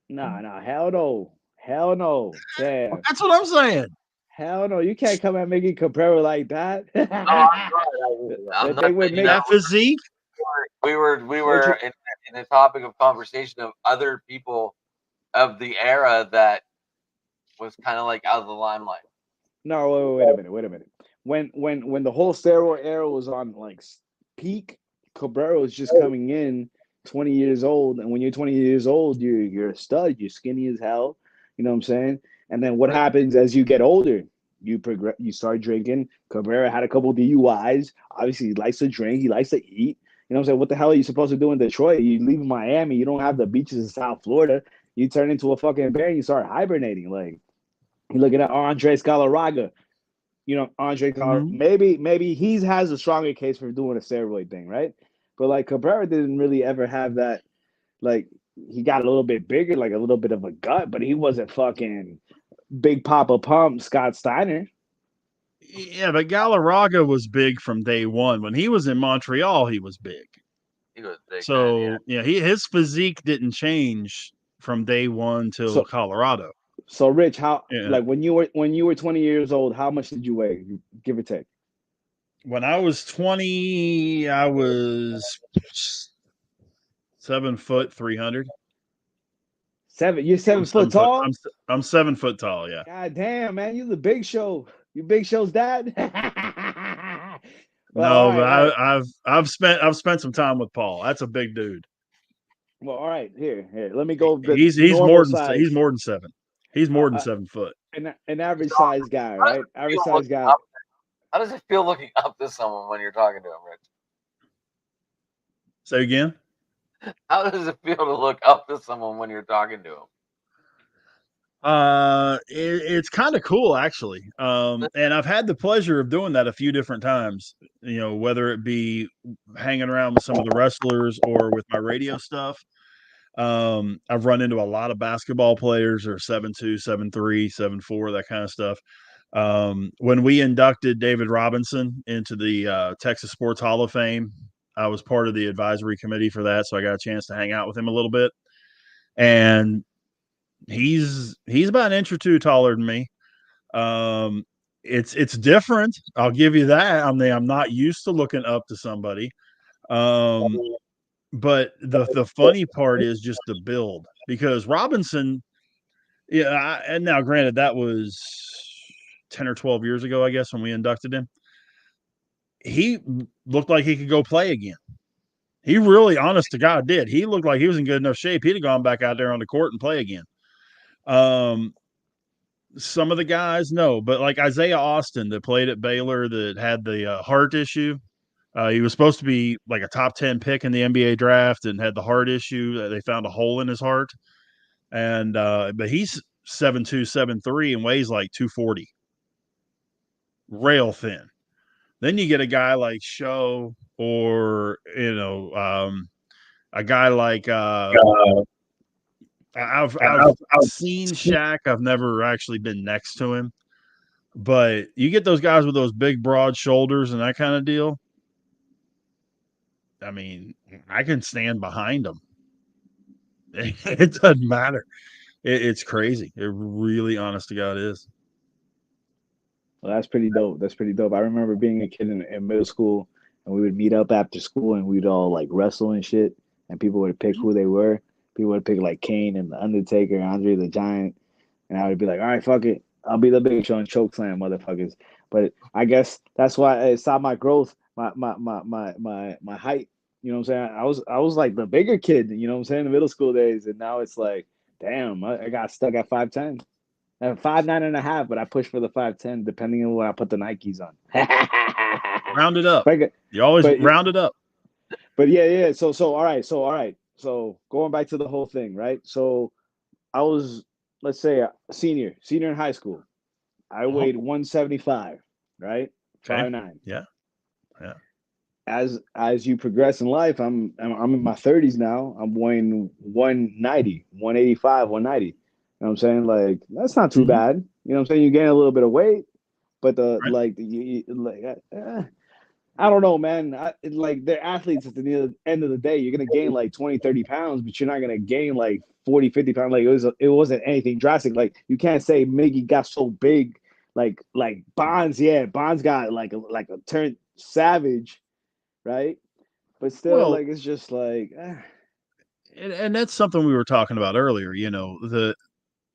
No, hell no. Damn. That's what I'm saying. Hell no, you can't come at Miggy Cabrera like that. I'm not that physique. We were in the topic of conversation of other people of the era that was kind of like out of the limelight. No, wait a minute. When the whole steroid era was on like peak, Cabrera was just coming in 20 years old, and when you're 20 years old, you're a stud, you're skinny as hell. You know what I'm saying? And then what happens as you get older? You start drinking. Cabrera had a couple DUIs. Obviously, he likes to drink, he likes to eat. You know what I'm saying? What the hell are you supposed to do in Detroit? You leave Miami, you don't have the beaches in South Florida. You turn into a fucking bear and you start hibernating. Like, you're looking at Andres Galarraga. You know, Andre Galarraga. Maybe he has a stronger case for doing a steroid thing, right? But like Cabrera didn't really ever have that. Like, he got a little bit bigger, like a little bit of a gut, but he wasn't fucking Big Papa Pump Scott Steiner. Yeah, but Galarraga was big from day one. When he was in Montreal, he was big. He was big. So his physique didn't change from day one till Colorado. So Rich, how like when you were 20 years old, how much did you weigh, give or take? When I was 20, I was 7 foot 300. You're 7 foot tall? I'm 7 foot tall, yeah. God damn, man, you the Big Show. You Big Show's dad? Well, no, but I've spent some time with Paul. That's a big dude. Well, all right, here. Let me go. He's more than size. He's more than 7. He's more than 7 foot. An average size guy, right? Average size guy. How does it feel looking up to someone when you're talking to him, Rich? Say again? How does it feel to look up to someone when you're talking to him? It's kind of cool, actually. And I've had the pleasure of doing that a few different times, you know, whether it be hanging around with some of the wrestlers or with my radio stuff. I've run into a lot of basketball players or 7'2", 7'3", 7'4", that kind of stuff. When we inducted David Robinson into the Texas Sports Hall of Fame, I was part of the advisory committee for that, so I got a chance to hang out with him a little bit. And he's about an inch or two taller than me. It's different. I'll give you that. I mean, I'm not used to looking up to somebody. But the funny part is just the build, because Robinson, and now granted that was 10 or 12 years ago, I guess, when we inducted him. He looked like he could go play again. He really, honest to God, did. He looked like he was in good enough shape. He'd have gone back out there on the court and play again. Some of the guys, no, but like Isaiah Austin that played at Baylor that had the heart issue. He was supposed to be like a top 10 pick in the NBA draft and had the heart issue. They found a hole in his heart. And but he's 7'2", 7'3", and weighs like 240. Rail thin. Then you get a guy like Show, or a guy like I've seen Shaq. I've never actually been next to him, but you get those guys with those big, broad shoulders and that kind of deal. I mean, I can stand behind them. It doesn't matter. It's crazy. It really, honest to God, is. Well, that's pretty dope. That's pretty dope. I remember being a kid in middle school, and we would meet up after school, and we'd all like wrestle and shit, and people would pick who they were. People would pick like Kane and the Undertaker, Andre the Giant, and I would be like, all right, fuck it, I'll be the Big Show and chokeslam motherfuckers. But I guess that's why it stopped my growth, my height. You know what I'm saying? I was like the bigger kid, you know what I'm saying, in the middle school days, and now it's like, damn, I got stuck at 5'10". I'm 5'9.5", but I push for the 5'10", depending on what I put the Nikes on. Round it up. You always round it up. But yeah. So all right. So going back to the whole thing, right? So I was, let's say, a senior in high school. I weighed 175, right? Okay. 5'9". Yeah. As you progress in life, I'm in my 30s now. I'm weighing 190, 185, 190. You know what I'm saying? Like, that's not too bad. You know what I'm saying? You gain a little bit of weight, but I don't know, man. Like, they're athletes at the end of the day. You're going to gain like 20, 30 pounds, but you're not going to gain like 40, 50 pounds. Like, it wasn't anything drastic. Like, you can't say Miggy got so big. Like Bonds, yeah. Bonds got like a turned savage, right? But still, like, it's just like... and that's something we were talking about earlier.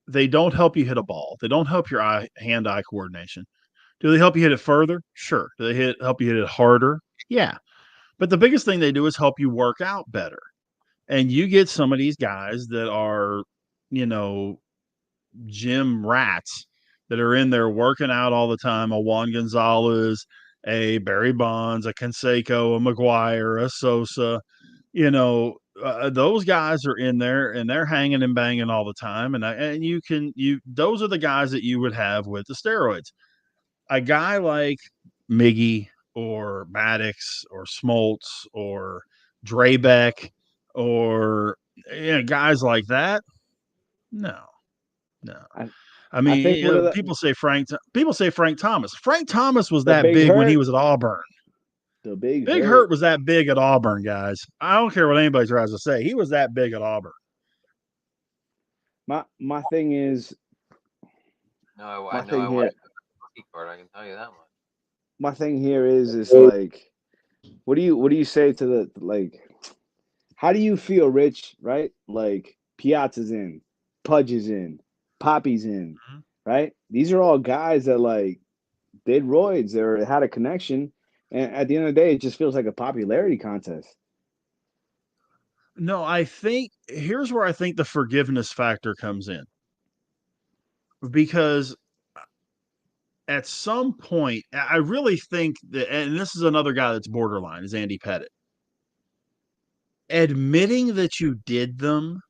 They don't help you hit a ball. They don't help your hand-eye coordination. Do they help you hit it further? Sure. Do they help you hit it harder? Yeah. But the biggest thing they do is help you work out better. And you get some of these guys that are, you know, gym rats that are in there working out all the time. A Juan Gonzalez, a Barry Bonds, a Canseco, a McGuire, a Sosa. Those guys are in there and they're hanging and banging all the time. And those are the guys that you would have with the steroids. A guy like Miggy or Maddox or Smoltz or Draybeck or guys like that. No. I I think mean, people say Frank Thomas. Frank Thomas was the that Big big when he Hurt. was at Auburn. The Big Big Hurt was that big at Auburn, guys. I don't care what anybody tries to say. He was that big at Auburn. My thing is, No, my I know thing I here, watched the rookie card. I can tell you that much. my thing here is like, what do you say to the like? How do you feel, Rich? Right? Like Piazza's in, Pudge is in, Poppy's in, right? These are all guys that like did roids or had a connection, and at the end of the day, it just feels like a popularity contest. No, here's where I think the forgiveness factor comes in. Because at some point, I really think that, and this is another guy that's borderline, is Andy Pettitte. Admitting that you did them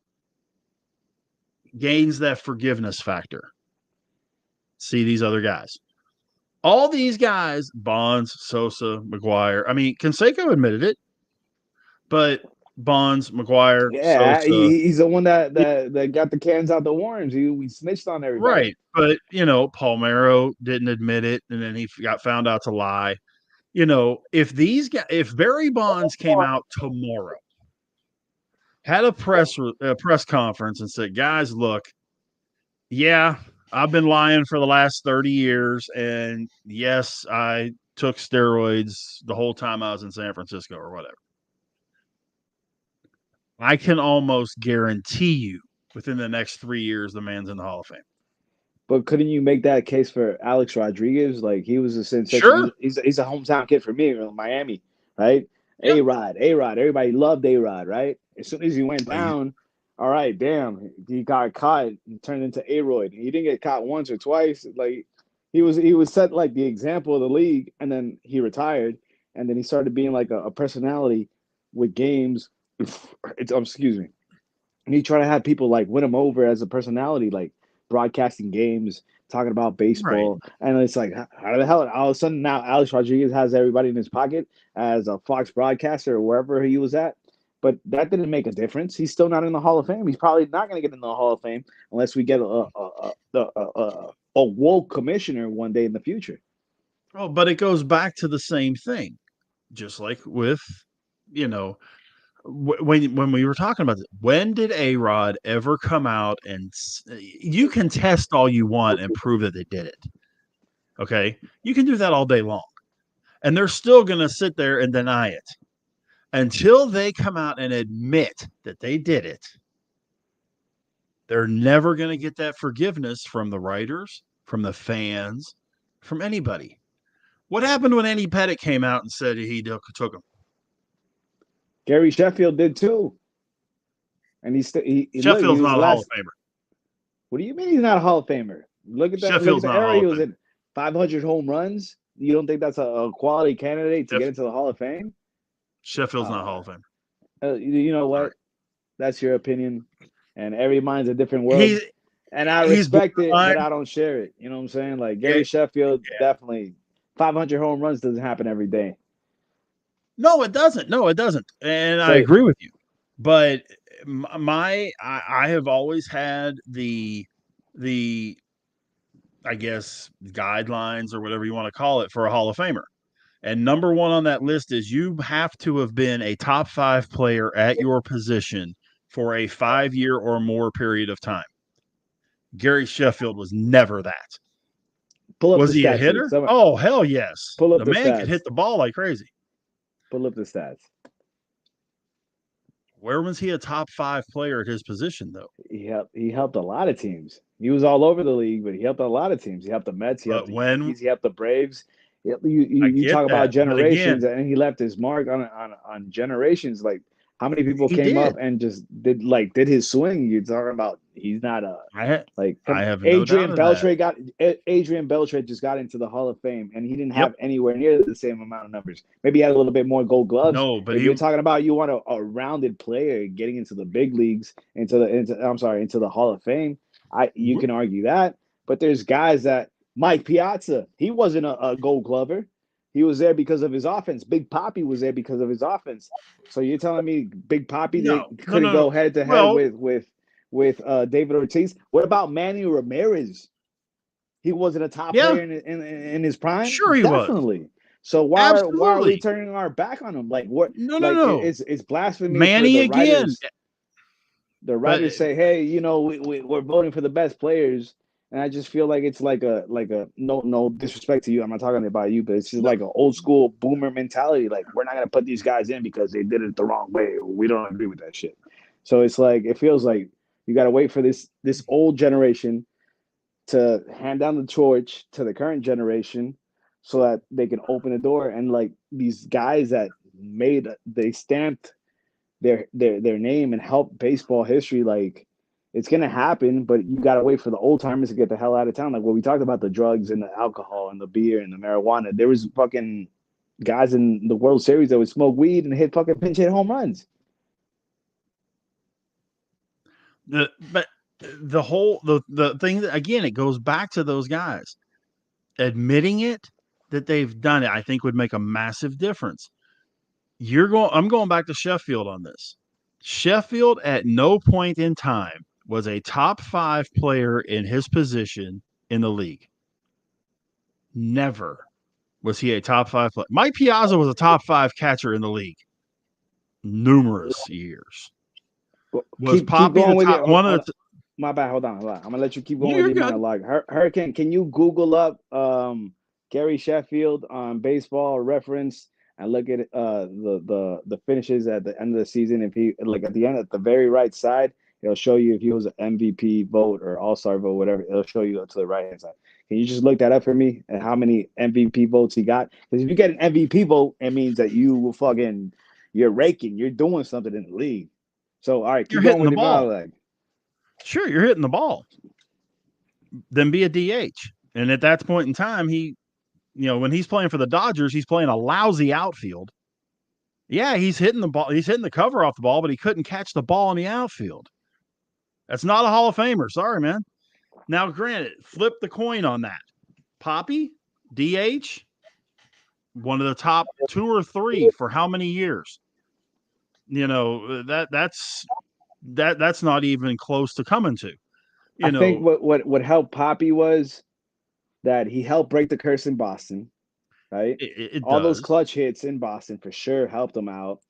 gains that forgiveness factor. See these other guys. All these guys, Bonds, Sosa, McGuire. I mean, Canseco admitted it, but Bonds, McGuire, Yeah, Sosa. he's the one that got the cans out the worms. We snitched on everybody. Right. But, Palmeiro didn't admit it, and then he got found out to lie. If Barry Bonds came out tomorrow, had a press conference and said, guys, look, yeah, I've been lying for the last 30 years. And yes, I took steroids the whole time I was in San Francisco or whatever. I can almost guarantee you within the next 3 years, the man's in the Hall of Fame. But couldn't you make that case for Alex Rodriguez? Like he was a sensation. Sure. He's a hometown kid for me in Miami, right? Yeah. A-Rod. Everybody loved A-Rod, right? As soon as he went down, all right, damn, he got caught and turned into A-Royd. He didn't get caught once or twice. Like he was set like the example of the league, and then he retired, and then he started being like a personality with games. Excuse me. And he tried to have people like win him over as a personality, like broadcasting games, talking about baseball, and it's like, how the hell? All of a sudden, now Alex Rodriguez has everybody in his pocket as a Fox broadcaster or wherever he was at. But that didn't make a difference. He's still not in the Hall of Fame. He's probably not going to get in the Hall of Fame unless we get a woke commissioner one day in the future. Oh, but it goes back to the same thing, just like with, when we were talking about this, when did A-Rod ever come out and you can test all you want and prove that they did it. Okay. You can do that all day long and they're still going to sit there and deny it until they come out and admit that they did it. They're never going to get that forgiveness from the writers, from the fans, from anybody. What happened when Andy Pettitte came out and said he took him? Gary Sheffield did too, and Sheffield's not a Hall of Famer. What do you mean he's not a Hall of Famer? Look at that. Sheffield's not era he was in. 500 home runs. You don't think that's a quality candidate to get into the Hall of Fame? Sheffield's not Hall of Fame. You know what? Right. That's your opinion, and every mind's a different world. And I respect it, but I don't share it. You know what I'm saying? Like Gary Sheffield, definitely 500 home runs doesn't happen every day. No, it doesn't. And I agree with you. But I have always had the I guess guidelines or whatever you want to call it for a Hall of Famer. And number one on that list is you have to have been a top 5 player at your position for a 5-year or more period of time. Gary Sheffield was never that. Was he a hitter? Oh, hell yes. The man could hit the ball like crazy. Pull up the stats. Where was he a top 5 player at his position though? He helped a lot of teams. He was all over the league, but he helped a lot of teams. He helped the Mets, he helped But the when Yankees, he helped the Braves. I You get talk about that, but again, generations, and he left his mark on generations. Like how many people he came up did. and just did his swing? You're talking about he's not a I like I have no doubt of that. Adrian Beltre just got into the Hall of Fame, and he didn't Yep. have anywhere near the same amount of numbers. Maybe he had a little bit more Gold Gloves. No, but If you're talking about you want a rounded player getting into the big leagues, into the Hall of Fame, you can argue that. But there's guys that Mike Piazza, he wasn't a Gold Glover. He was there because of his offense. Big Poppy was there because of his offense. So you're telling me Big Poppy no, couldn't no. go head to head Well, with David Ortiz? What about Manny Ramirez? He wasn't a top yeah, player in his prime, sure he was. definitely. So why are we Absolutely. turning our back on him? Like what? No, no, Like no. it's blasphemy for Manny the again. writers. The But writers say, "Hey, we're voting for the best players," and I just feel like it's like a no disrespect to you. I'm not talking about you, but it's just no, like an old school boomer mentality. Like we're not gonna put these guys in because they did it the wrong way. Or we don't agree with that shit. So it's like it feels like you got to wait for this old generation to hand down the torch to the current generation so that they can open the door, and like these guys that they stamped their name and helped baseball history, like it's gonna happen, but you gotta wait for the old timers to get the hell out of town. Like when we talked about the drugs and the alcohol and the beer and the marijuana, there was fucking guys in the World Series that would smoke weed and hit fucking pinch hit home runs. but the thing that again, it goes back to those guys admitting it that they've done it. I think would make a massive difference. I'm going back to Sheffield on this. Sheffield at no point in time was a top 5 player in his position in the league. Never was he a top 5 player. Mike Piazza was a top 5 catcher in the league numerous years. Was Keep Poppy the going with top your one of the my bad. Hold on. I'm gonna let you keep going with You're your good. monologue. Hurricane, can you Google up Gary Sheffield on Baseball Reference and look at the finishes at the end of the season? If he like at the end at the very right side, it'll show you if he was an MVP vote or All Star vote, whatever. It'll show you to the right hand side. Can you just look that up for me and how many MVP votes he got? Because if you get an MVP vote, it means that you're raking, you're doing something in the league. So all right, You're keep going hitting with the your ball. monologue. Sure, you're hitting the ball. Then be a DH. And at that point in time, when he's playing for the Dodgers, he's playing a lousy outfield. Yeah, he's hitting the ball. He's hitting the cover off the ball, but he couldn't catch the ball in the outfield. That's not a Hall of Famer. Sorry, man. Now, granted, flip the coin on that. Poppy, DH, one of the top 2 or 3 for how many years? That's not even close to coming to. I think what helped Poppy was that he helped break the curse in Boston, right? it All those does. clutch hits in Boston for sure helped him out.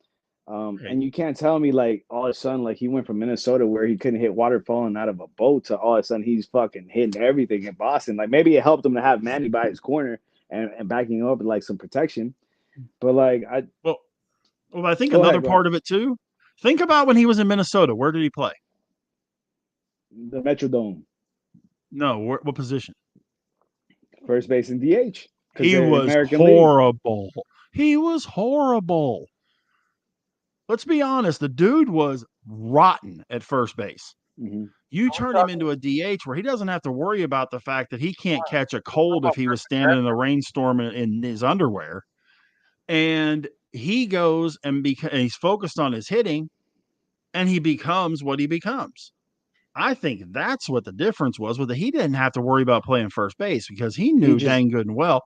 Hey, And you can't tell me like all of a sudden like he went from Minnesota where he couldn't hit water falling out of a boat to all of a sudden he's fucking hitting everything in Boston. Like maybe it helped him to have Manny by his corner and backing him up with like some protection. But like well, I think go another ahead, go part ahead. of it too. Think about when he was in Minnesota. Where did he play? The Metrodome, No, what position? first base and DH because He they're in was American League. horrible. He was horrible. Let's be honest. The dude was rotten at first base. Mm-hmm. You turn him into a DH where he doesn't have to worry about the fact that he can't catch a cold if he was standing in a rainstorm in his underwear. And he goes and he's focused on his hitting, and he becomes what he becomes. I think that's what the difference was with it. He didn't have to worry about playing first base because he knew dang good and well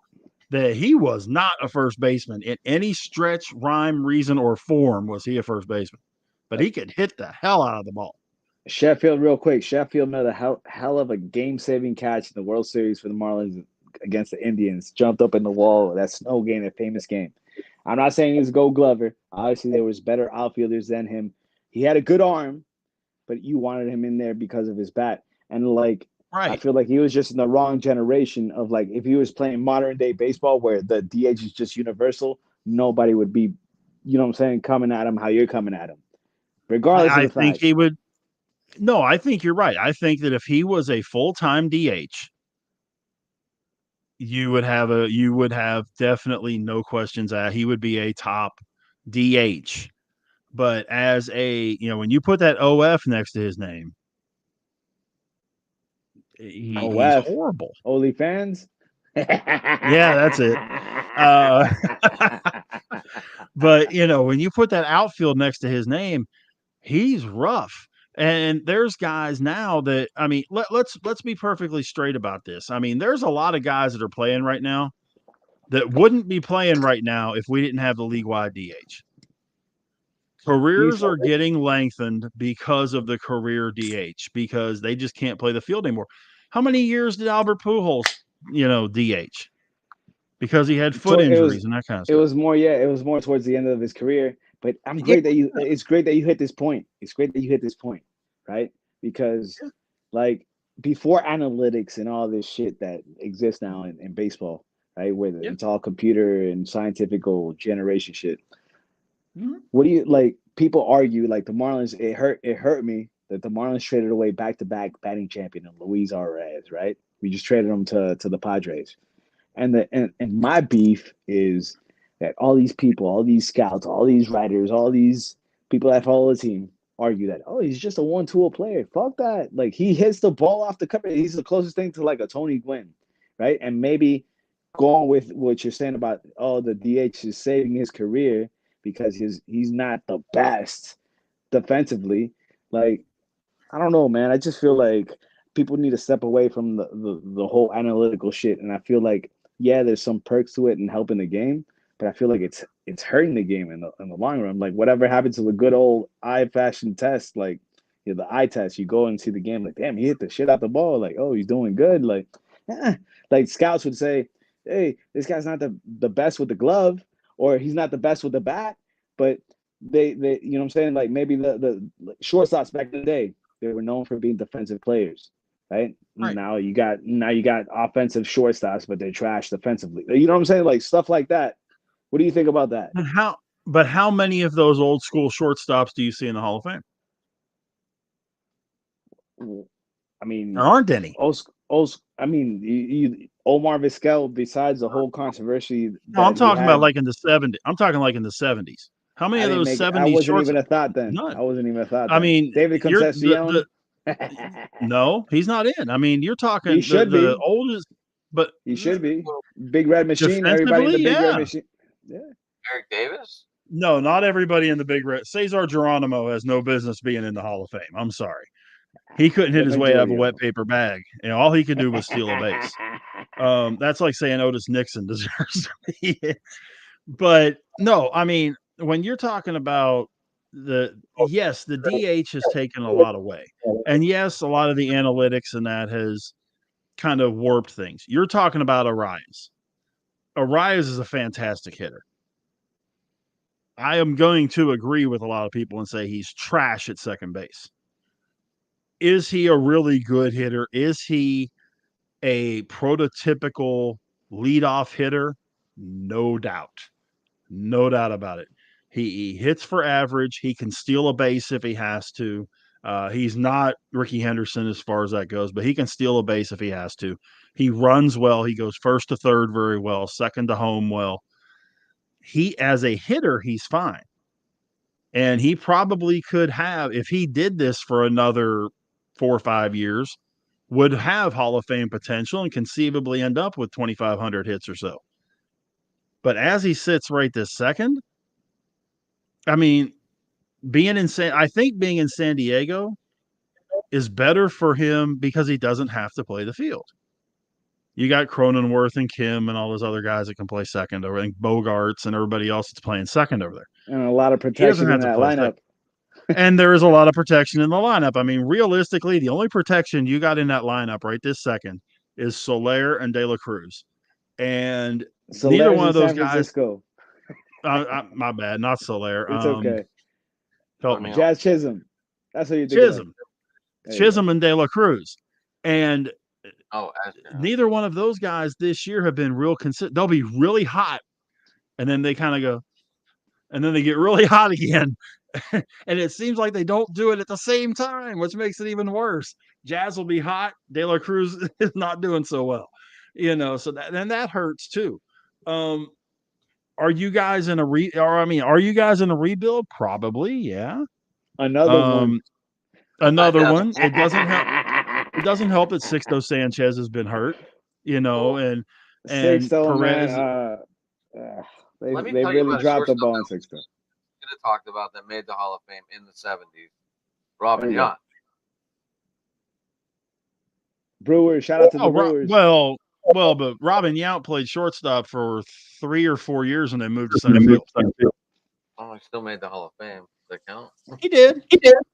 that he was not a first baseman in any stretch, rhyme, reason, or form was he a first baseman. But he could hit the hell out of the ball. Sheffield, real quick. Sheffield made a hell of a game-saving catch in the World Series for the Marlins against the Indians. Jumped up in the wall. That snow game, that famous game. I'm not saying he's Gold Glover. Obviously, there was better outfielders than him. He had a good arm, but you wanted him in there because of his bat. And like, I Right. feel like he was just in the wrong generation of like, if he was playing modern day baseball where the DH is just universal, nobody would be, you know what I'm saying, coming at him how you're coming at him. regardless I of the think fact. he would. No, I think you're right. I think that if he was a full-time DH, you would have definitely no questions asked. He would be a top DH. But as when you put that OF next to his name, he's OF, horrible. OnlyFans. Yeah, that's it. But when you put that outfield next to his name, he's rough. And there's guys now that let's be perfectly straight about this. I mean, there's a lot of guys that are playing right now that wouldn't be playing right now if we didn't have the league-wide DH. Careers are getting lengthened because of the career DH because they just can't play the field anymore. How many years did Albert Pujols, DH? Because he had foot injuries and that kind of It stuff. was more, it was more towards the end of his career. But it's great that you hit this point. It's great that you hit this point, right? Because like before analytics and all this shit that exists now in baseball, right? Where it's all computer and scientific generation shit. Mhm. What do you like? People argue like the Marlins. It hurt me that the Marlins traded away back-to-back batting champion Luis Arraez, right? We just traded him to the Padres. And my beef is that all these people, all these scouts, all these writers, all these people that follow the team argue that, oh, he's just a one-tool player. Fuck that. Like he hits the ball off the cover. He's the closest thing to like a Tony Gwynn, right? And maybe going with what you're saying about the DH is saving his career because he's not the best defensively. Like, I don't know, man. I just feel like people need to step away from the whole analytical shit. And I feel like, there's some perks to it and helping the game, but I feel like it's hurting the game in the long run. Like whatever happens to the good old eye-fashioned test, like the eye test, you go and see the game, like, damn, he hit the shit out the ball. Like, oh, he's doing good. Like, like scouts would say, hey, this guy's not the best with the glove, or he's not the best with the bat, but they you know what I'm saying? Like maybe the shortstops back in the day, they were known for being defensive players, right? Now you got offensive shortstops, but they're trash defensively. You know what I'm saying? Like stuff like that. What do you think about that? But how many of those old school shortstops do you see in the Hall of Fame? I mean, there aren't any. I mean, Omar Vizquel. Besides the whole controversy, No, I'm talking about like in the 70s. I'm talking like in the 70s. How many of those 70s? I wasn't even a thought then. None. I wasn't even a thought. I mean, David Concepcion. No, he's not in. I mean, you're talking he should the be oldest, but he should be Big Red Machine. Everybody in the Big Red Machine. Yeah. Eric Davis? No, not everybody in the Big Red. Cesar Geronimo has no business being in the Hall of Fame. I'm sorry. He couldn't hit his way out of a wet paper bag. All he could do was steal a base. That's like saying Otis Nixon deserves to be. But no, I mean, when you're talking about the DH has taken a lot away. And yes, a lot of the analytics and that has kind of warped things. You're talking about Arraez. Arraez is a fantastic hitter. I am going to agree with a lot of people and say he's trash at second base. Is he a really good hitter? Is he a prototypical leadoff hitter? No doubt. No doubt about it. He hits for average. He can steal a base if he has to. He's not Ricky Henderson as far as that goes, but he can steal a base if he has to. He runs well. He goes first to third very well, second to home well. As a hitter, he's fine. And he probably could have, if he did this for another 4 or 5 years, would have Hall of Fame potential and conceivably end up with 2,500 hits or so. But as he sits right this second, I mean, I think being in San Diego is better for him because he doesn't have to play the field. You got Cronenworth and Kim and all those other guys that can play second over, and Bogarts and everybody else that's playing second over there. And a lot of protection in that lineup. And there is a lot of protection in the lineup. I mean, realistically, the only protection you got in that lineup right this second is Soler and De La Cruz. And neither one of those guys. My bad, not Soler. It's okay. Help me. Jazz Chisholm. That's what you think. Chisholm and De La Cruz. And neither one of those guys this year have been real consistent. They'll be really hot, and then they kind of go, and then they get really hot again. And it seems like they don't do it at the same time, which makes it even worse. Jazz will be hot. De La Cruz is not doing so well, so that hurts too. Are you guys in a are you guys in a rebuild? Probably, yeah. Another one. Another Yeah. one. It doesn't help. It doesn't help that Sixto Sanchez has been hurt, and Sixto, man. Perez. They Let me they tell you really about a dropped the shortstop ball that on we Sixto. could have talked about that made the Hall of Fame in the 70s. There Robin you go. Yount. Brewers. Shout out to the Brewers. Well, but Robin Yount played shortstop for 3 or 4 years and then moved to center field. Oh, he still made the Hall of Fame. Does that count? He did.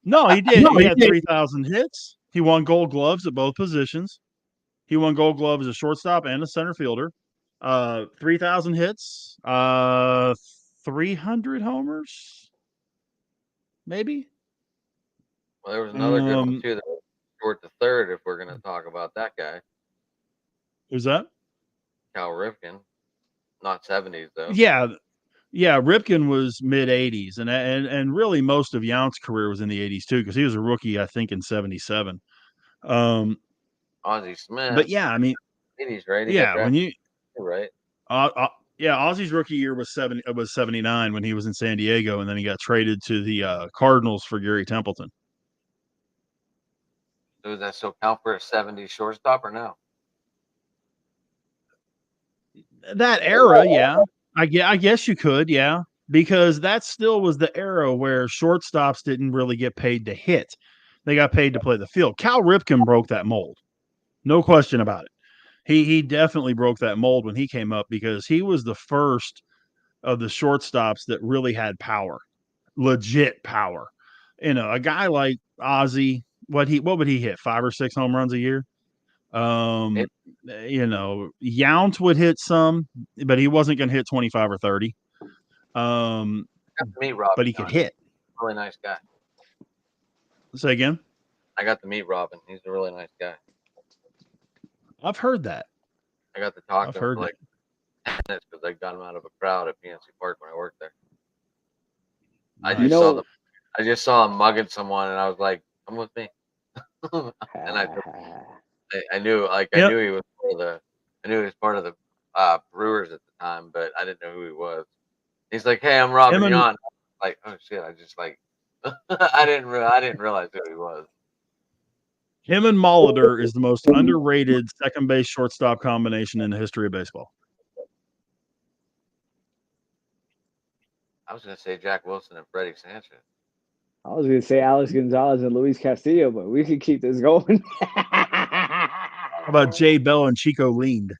No, he did. He had 3,000 hits. He won Gold Gloves at both positions. He won Gold Glove as a shortstop and a center fielder. 3,000 hits. 300 homers. Maybe. Well, there was another good one too that was short to third. If we're going to talk about that guy, Who's that? Cal Ripken, not 70s though. Yeah, Ripken was mid 80s, and really most of Yount's career was in the 80s too, because he was a rookie, I think, in 77. Ozzie Smith. But yeah, I mean, 80s, right? yeah, when you right. Ozzie's rookie year was 79 when he was in San Diego, and then he got traded to the Cardinals for Gary Templeton. So is that so count for a 70s shortstop or no? That era, yeah. I guess you could, yeah, because that still was the era where shortstops didn't really get paid to hit. They got paid to play the field. Cal Ripken broke that mold. No question about it. He definitely broke that mold when he came up because he was the first of the shortstops that really had power, legit power. A guy like Ozzie, what would he hit? 5 or 6 home runs a year? Yount would hit some, but he wasn't going to hit 25 or 30. Meet Robin, but he could hit. Really nice guy. Say again? I got to meet Robin. He's a really nice guy. I've heard that. I got to talk to him heard for like 10 minutes because I got him out of a crowd at PNC Park when I worked there. Nice. I just saw him mugging someone, and I was like, "Come with me." And I knew, I knew he was part of the Brewers at the time, but I didn't know who he was. He's like, "Hey, I'm Robin Yount." Like, oh shit! I just like, I didn't realize who he was. Him and Molitor is the most underrated second base shortstop combination in the history of baseball. I was going to say Jack Wilson and Freddie Sanchez. I was going to say Alex Gonzalez and Luis Castillo, but we can keep this going. How about Jay Bell and Chico Lind?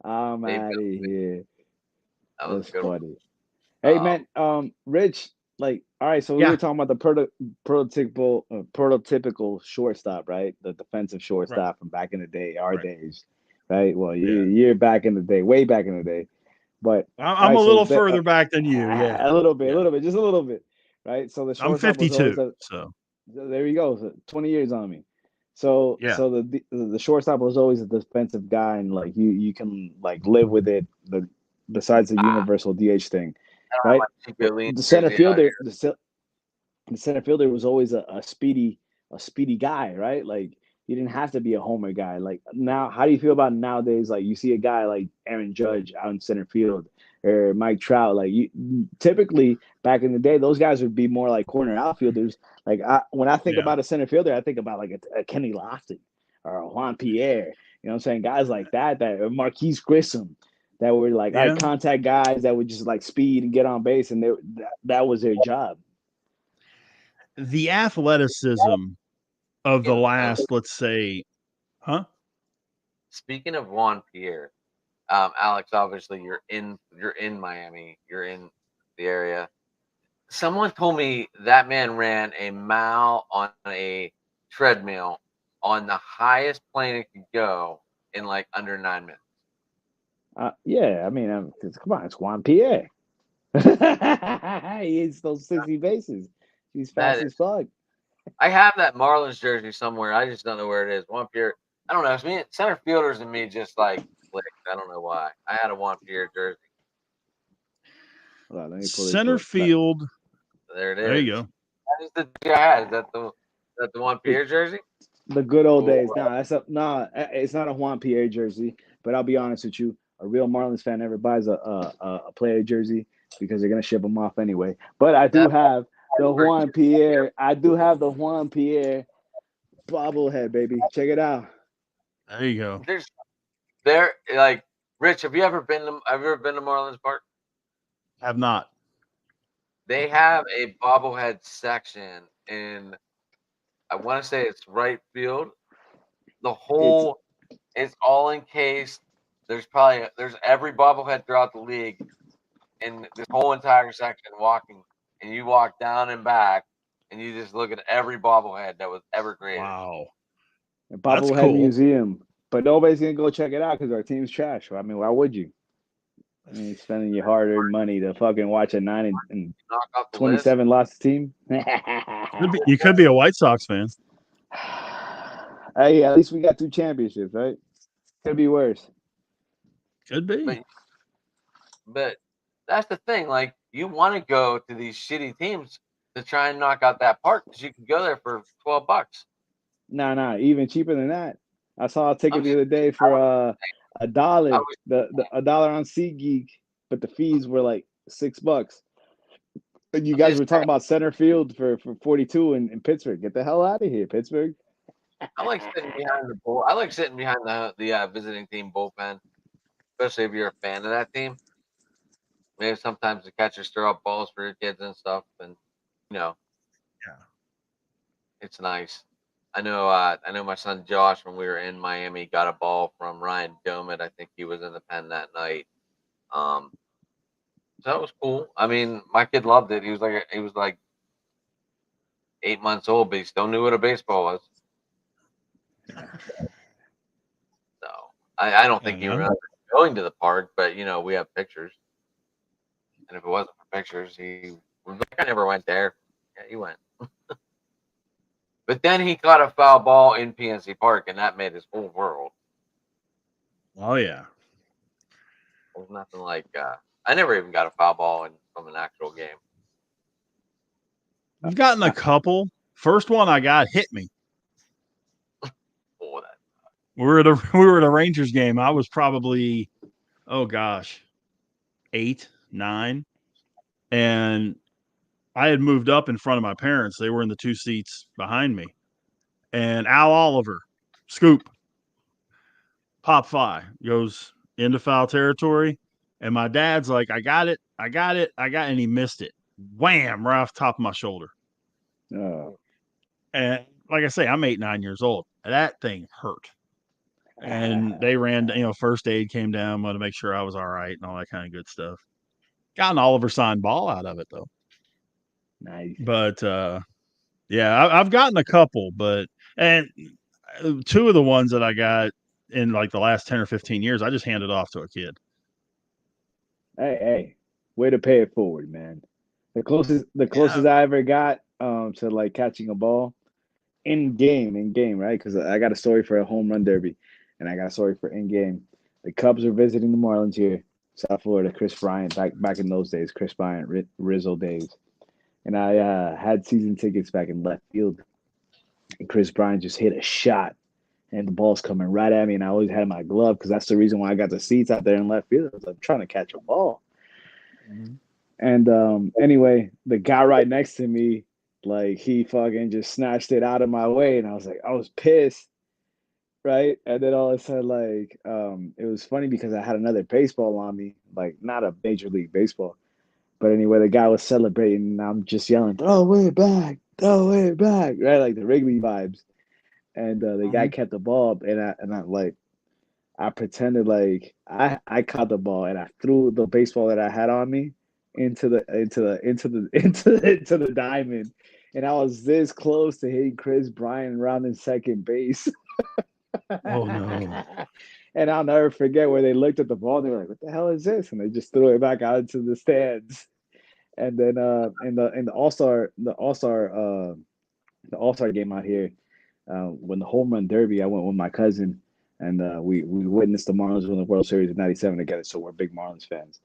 I'm out of here. That was funny. Hey, man, Rich, like, all right, so we were talking about the prototypical shortstop, right? The defensive shortstop from back in the day, our days, right? Well, you're back in the day, way back in the day. But I'm a little further back than you, a little bit, just a little bit, right? So the shortstop I'm 52, so there you go, so 20 years on me. So the shortstop was always a defensive guy, and like you can like live with it. Besides the universal DH thing, right? The center fielder was always a speedy guy, right? Like you didn't have to be a homer guy. Like now, how do you feel about nowadays? Like you see a guy like Aaron Judge out in center field or Mike Trout. Like you typically back in the day, those guys would be more like corner outfielders. Like when I think about a center fielder, I think about like a Kenny Lofton or a Juan Pierre. You know what I'm saying? Guys like that Marquise Grissom. That were like eye contact guys that would just like speed and get on base, and that was their job. The athleticism of the last, let's say, Speaking of Juan Pierre, Alex, obviously you're in Miami, you're in the area. Someone told me that man ran a mile on a treadmill on the highest plane it could go in like under 9 minutes. Yeah, I mean, come on, it's Juan Pierre. He hits those 60 bases. He's fast as fuck. I have that Marlins jersey somewhere. I just don't know where it is. Juan Pierre. I don't know. It's me, center fielders and me just like clicked. I don't know why. I had a Juan Pierre jersey. Hold on, let me pull this Center up. field. There it is. There you go. That is the guy. Is that the Juan Pierre jersey? The good old days. Oh, Nah, it's not a Juan Pierre jersey. But I'll be honest with you, a real Marlins fan never buys a player jersey because they're gonna ship them off anyway. But I do That- have the Juan Pierre. I do have the Juan Pierre bobblehead, baby. Check it out. There you go. There, like Rich. Have you ever been to Marlins Park? Have not. They have a bobblehead section in. I want to say it's right field. The whole it's all encased. There's every bobblehead throughout the league in this whole entire section walking, and you walk down and back, and you just look at every bobblehead that was ever created. Wow. A That's bobblehead cool. museum. But nobody's gonna go check it out because our team's trash. I mean, why would you? I mean, spending your hard-earned money to fucking watch a 9 and Knock off the 27 lost team. You could be a White Sox fan. Hey, at least we got 2 championships, right? Could be worse. Could be. But that's the thing. Like, you want to go to these shitty teams to try and knock out that park because you can go there for $12. Nah, even cheaper than that. I saw a ticket I'm the other day for $1. I was- The $1 on SeatGeek, but the fees were like $6. And you guys were talking about center field for 42 in Pittsburgh. Get the hell out of here, Pittsburgh. I like sitting behind the bull. I like sitting behind the visiting team bullpen, especially if you're a fan of that team. Maybe sometimes the catchers throw up balls for your kids and stuff, and Yeah. it's nice. I know my son Josh, when we were in Miami, got a ball from Ryan Domit. I think he was in the pen that night. So that was cool. I mean, my kid loved it. He was like 8 months old, but he still knew what a baseball was. So I don't think he Yeah. remembers going to the park, but we have pictures. And if it wasn't for pictures, he was like, I never went there. Yeah, he went. But then he caught a foul ball in PNC Park, and that made his whole world. Oh yeah. It was nothing like I never even got a foul ball from an actual game. I've gotten a couple. First one I got hit me. Oh, that We were at a Rangers game. I was probably, oh gosh, 8, 9, and I had moved up in front of my parents. They were in the 2 seats behind me, and Al Oliver, scoop, pop fly goes into foul territory, and my dad's like, I got it, and he missed it. Wham! Right off the top of my shoulder. Oh. And like I say, I'm 8, 9 years old. That thing hurt. And they ran, first aid came down, wanted to make sure I was all right and all that kind of good stuff. Got an Oliver signed ball out of it though. Nice. But yeah, I've gotten a couple, and 2 of the ones that I got in like the last 10 or 15 years, I just handed off to a kid. Hey, way to pay it forward, man. The closest I ever got to like catching a ball in game, right? Because I got a story for a home run derby, and I got a story for in game. The Cubs are visiting the Marlins here, South Florida. Chris Bryant, back in those days, Chris Bryant, Rizzo days, and I had season tickets back in left field, and Chris Bryant just hit a shot, and the ball's coming right at me, and I always had my glove because that's the reason why I got the seats out there in left field. I was like, trying to catch a ball. Mhm. And anyway, the guy right next to me, like he fucking just snatched it out of my way, and I was pissed, right? And then all of a sudden, like, it was funny because I had another baseball on me, like not a major league baseball, but anyway, the guy was celebrating, and I'm just yelling, "Throw it back, right? Like the Wrigley vibes. And the guy kept the ball, and I pretended like I caught the ball, and I threw the baseball that I had on me into the diamond, and I was this close to hitting Chris Bryant around in second base. Oh no. And I'll never forget where they looked at the ball and they were like, "What the hell is this?" And they just threw it back out into the stands. And then in the All-Star game out here, when the home run derby, I went with my cousin, and we witnessed the Marlins win the World Series in '97 together. So we're big Marlins fans.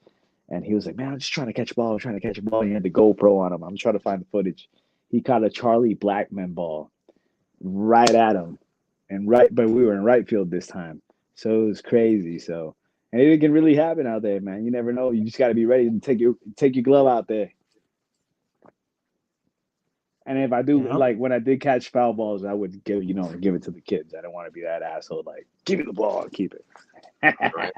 And he was like, "Man, I'm just trying to catch a ball. I'm trying to catch a ball." And he had the GoPro on him. I'm trying to find the footage. He caught a Charlie Blackmon ball right at him, but we were in right field this time, so it was crazy. So, and it can really happen out there, man. You never know. You just got to be ready to take your glove out there. And if I do, Yep. like when I did catch foul balls, I would give it to the kids. I don't want to be that asshole. Like, give me the ball and keep it. Right.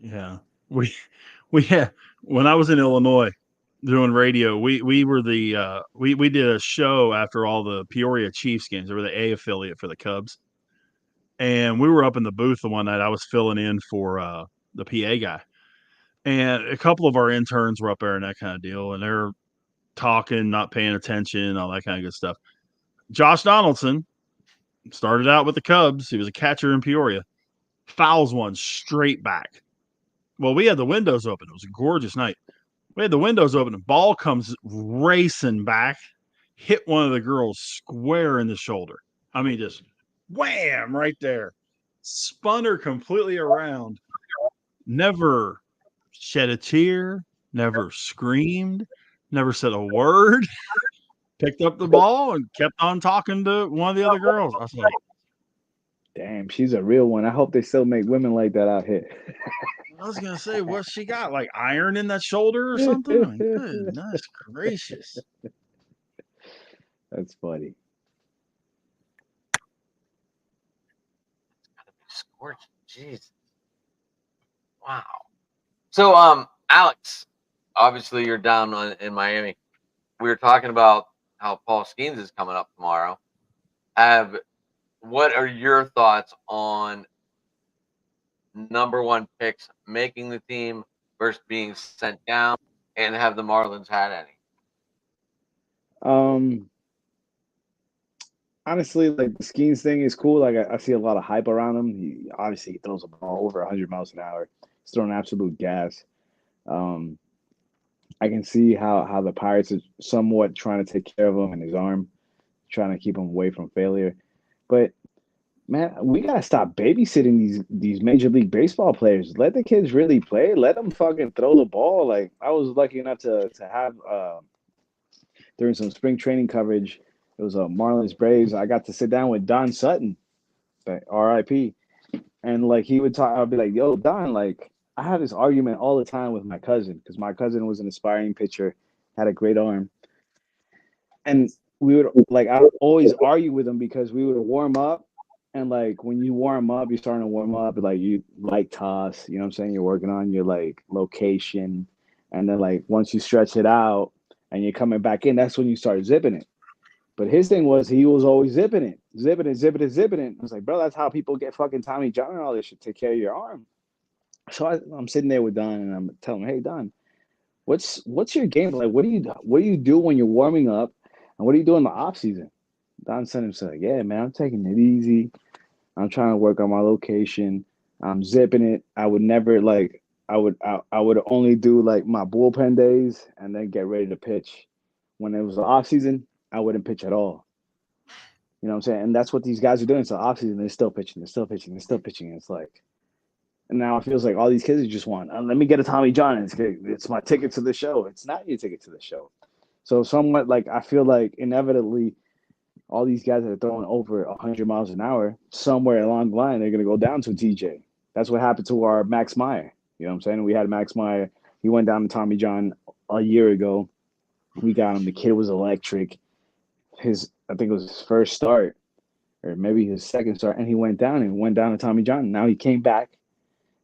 Yeah. We had when I was in Illinois doing radio, we were we did a show after all the Peoria Chiefs games. They were the A affiliate for the Cubs. And we were up in the booth the one night. I was filling in for the PA guy. And a couple of our interns were up there and that kind of deal. And they're talking, not paying attention, all that kind of good stuff. Josh Donaldson started out with the Cubs. He was a catcher in Peoria. Fouls one straight back. Well, we had the windows open. It was a gorgeous night. We had the windows open. The ball comes racing back, hit one of the girls square in the shoulder. I mean, just wham right there. Spun her completely around. Never shed a tear, never screamed, never said a word. Picked up the ball and kept on talking to one of the other girls. I was like, Damn, she's a real one. I hope they still make women like that out here. I was gonna say, what's she got? Like iron in that shoulder or something? I mean, goodness gracious. That's funny. Scorching. Jeez. Wow. So, Alex, obviously you're down in Miami. We were talking about how Paul Skeens is coming up tomorrow. What are your thoughts on number one picks making the team versus being sent down, and have the Marlins had any? Honestly, like the Skeens thing is cool. Like I see a lot of hype around him. He obviously throws a ball over 100 miles an hour. He's throwing absolute gas. Um, I can see how the Pirates are somewhat trying to take care of him and his arm, trying to keep him away from failure. But man, we gotta stop babysitting these Major League Baseball players. Let the kids really play. Let them fucking throw the ball. Like I was lucky enough to have during some spring training coverage. It was a Marlins Braves. I got to sit down with Don Sutton, R.I.P. And like he would talk, I'd be like, "Yo, Don, like I have this argument all the time with my cousin because my cousin was an aspiring pitcher, had a great arm, and we would like I would always argue with him because we would warm up, and like when you warm up, you're starting to warm up, like you like toss, you know what I'm saying? You're working on your like location, and then like once you stretch it out and you're coming back in, that's when you start zipping it. But his thing was he was always zipping it, zipping it, zipping it, zipping it. I was like, bro, that's how people get fucking Tommy John and all this shit. Take care of your arm. So I'm sitting there with Don and I'm telling him, hey Don, what's your game like? What do you do when you're warming up, and what do you do in the off season? Don said himself, yeah, man, I'm taking it easy. I'm trying to work on my location. I'm zipping it. I would never like I would only do like my bullpen days and then get ready to pitch. When it was the off season, I wouldn't pitch at all. You know what I'm saying? And that's what these guys are doing. So off season, they're still pitching, they're still pitching, they're still pitching. It's like, and now it feels like all these kids just want, let me get a Tommy John. It's my ticket to the show. It's not your ticket to the show. So somewhat like I feel like inevitably all these guys that are throwing over 100 miles an hour, somewhere along the line, they're going to go down to TJ. That's what happened to our Max Meyer. You know what I'm saying? We had Max Meyer. He went down to Tommy John a year ago. We got him. The kid was electric. I think it was his first start, or maybe his second start, and he went down to Tommy John. Now he came back,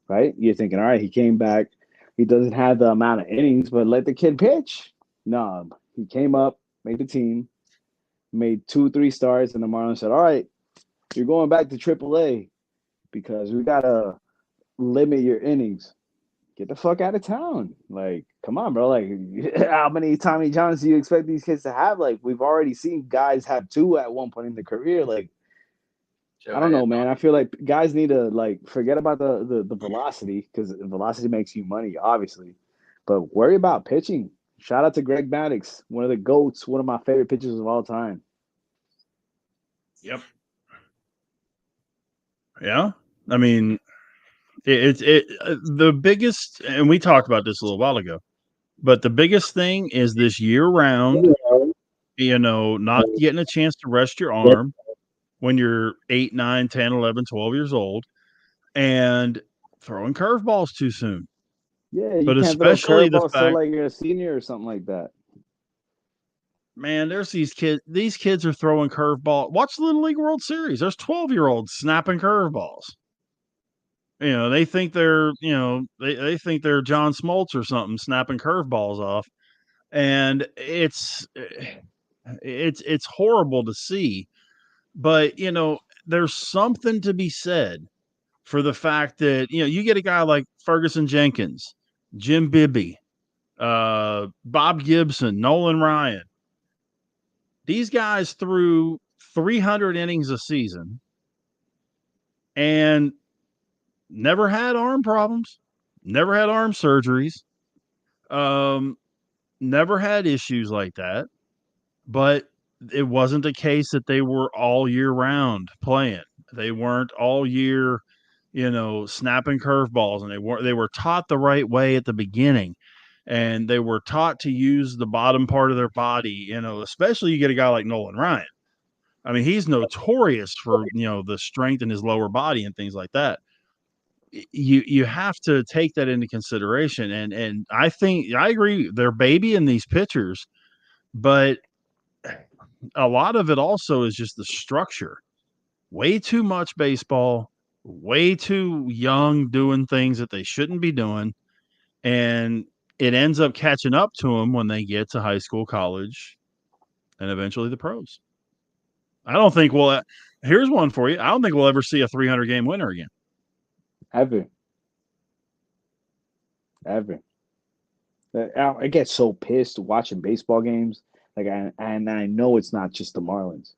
right? You're thinking, all right, he came back. He doesn't have the amount of innings, but let the kid pitch. No, he came up, made the team, made 2-3 starts, and the Marlins said, all right, you're going back to AAA because we got to limit your innings. Get the fuck out of town. Like, come on, bro. Like, how many Tommy Johns do you expect these kids to have? Like, we've already seen guys have 2 at one point in their career. Like, I don't know, man. I feel like guys need to, like, forget about the velocity because velocity makes you money, obviously. But worry about pitching. Shout out to Greg Maddux, one of the GOATs, one of my favorite pitchers of all time. Yep. Yeah. I mean, The biggest, and we talked about this a little while ago, but the biggest thing is this year round, not getting a chance to rest your arm when you're 8, 9, 10, 11, 12 years old, and throwing curveballs too soon. Yeah, you But can't throw especially the curveballs till fact, like you're a senior or something like that. man, there's these kids. These kids are throwing curveball. Watch the Little League World Series. There's 12-year-olds snapping curveballs. They think they think they're John Smoltz or something, snapping curveballs off, and it's horrible to see. But there's something to be said for the fact that you get a guy like Ferguson Jenkins, Jim Bibby, Bob Gibson, Nolan Ryan. These guys threw 300 innings a season and never had arm problems, never had arm surgeries, never had issues like that. But it wasn't the case that they were all year round playing. They weren't all year, snapping curveballs, and they were taught the right way at the beginning. And they were taught to use the bottom part of their body, especially you get a guy like Nolan Ryan. I mean, he's notorious for, the strength in his lower body and things like that. You have to take that into consideration. And I think I agree they're babying these pitchers, but a lot of it also is just the structure. Way too much baseball, way too young doing things that they shouldn't be doing. And it ends up catching up to them when they get to high school, college, and eventually the pros. I don't think here's one for you. I don't think we'll ever see a 300 game winner again. Ever. I get so pissed watching baseball games. Like, and I know it's not just the Marlins.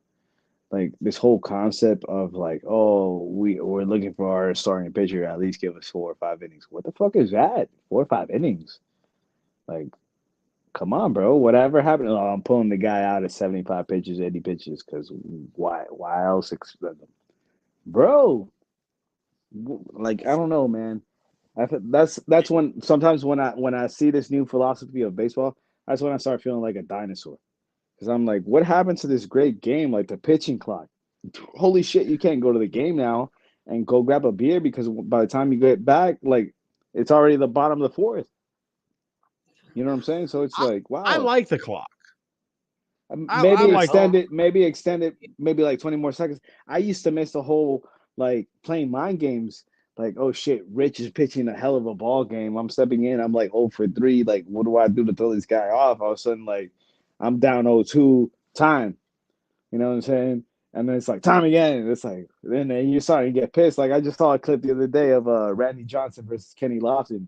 Like this whole concept of like, oh, we're looking for our starting pitcher, at least give us 4 or 5 innings. What the fuck is that? 4 or 5 innings? Like, come on, bro. Whatever happened? Oh, I'm pulling the guy out at 75 pitches, 80 pitches, because why? Why else expect them, bro? Like, I don't know, man. That's when sometimes when I see this new philosophy of baseball, that's when I start feeling like a dinosaur. Because I'm like, what happened to this great game, like the pitching clock? Holy shit, you can't go to the game now and go grab a beer because by the time you get back, like it's already the bottom of the fourth. You know what I'm saying? So it's like, I wow. like the clock. I Maybe like extend it, maybe like 20 more seconds. I used to miss the whole like playing mind games. Like, oh shit, Rich is pitching a hell of a ball game. I'm stepping in. I'm like 0 for 3. Like, what do I do to throw this guy off? All of a sudden, like, I'm down 0-2 time. You know what I'm saying? And then it's like time again. And it's like then you're starting to get pissed. Like I just saw a clip the other day of Randy Johnson versus Kenny Lofton,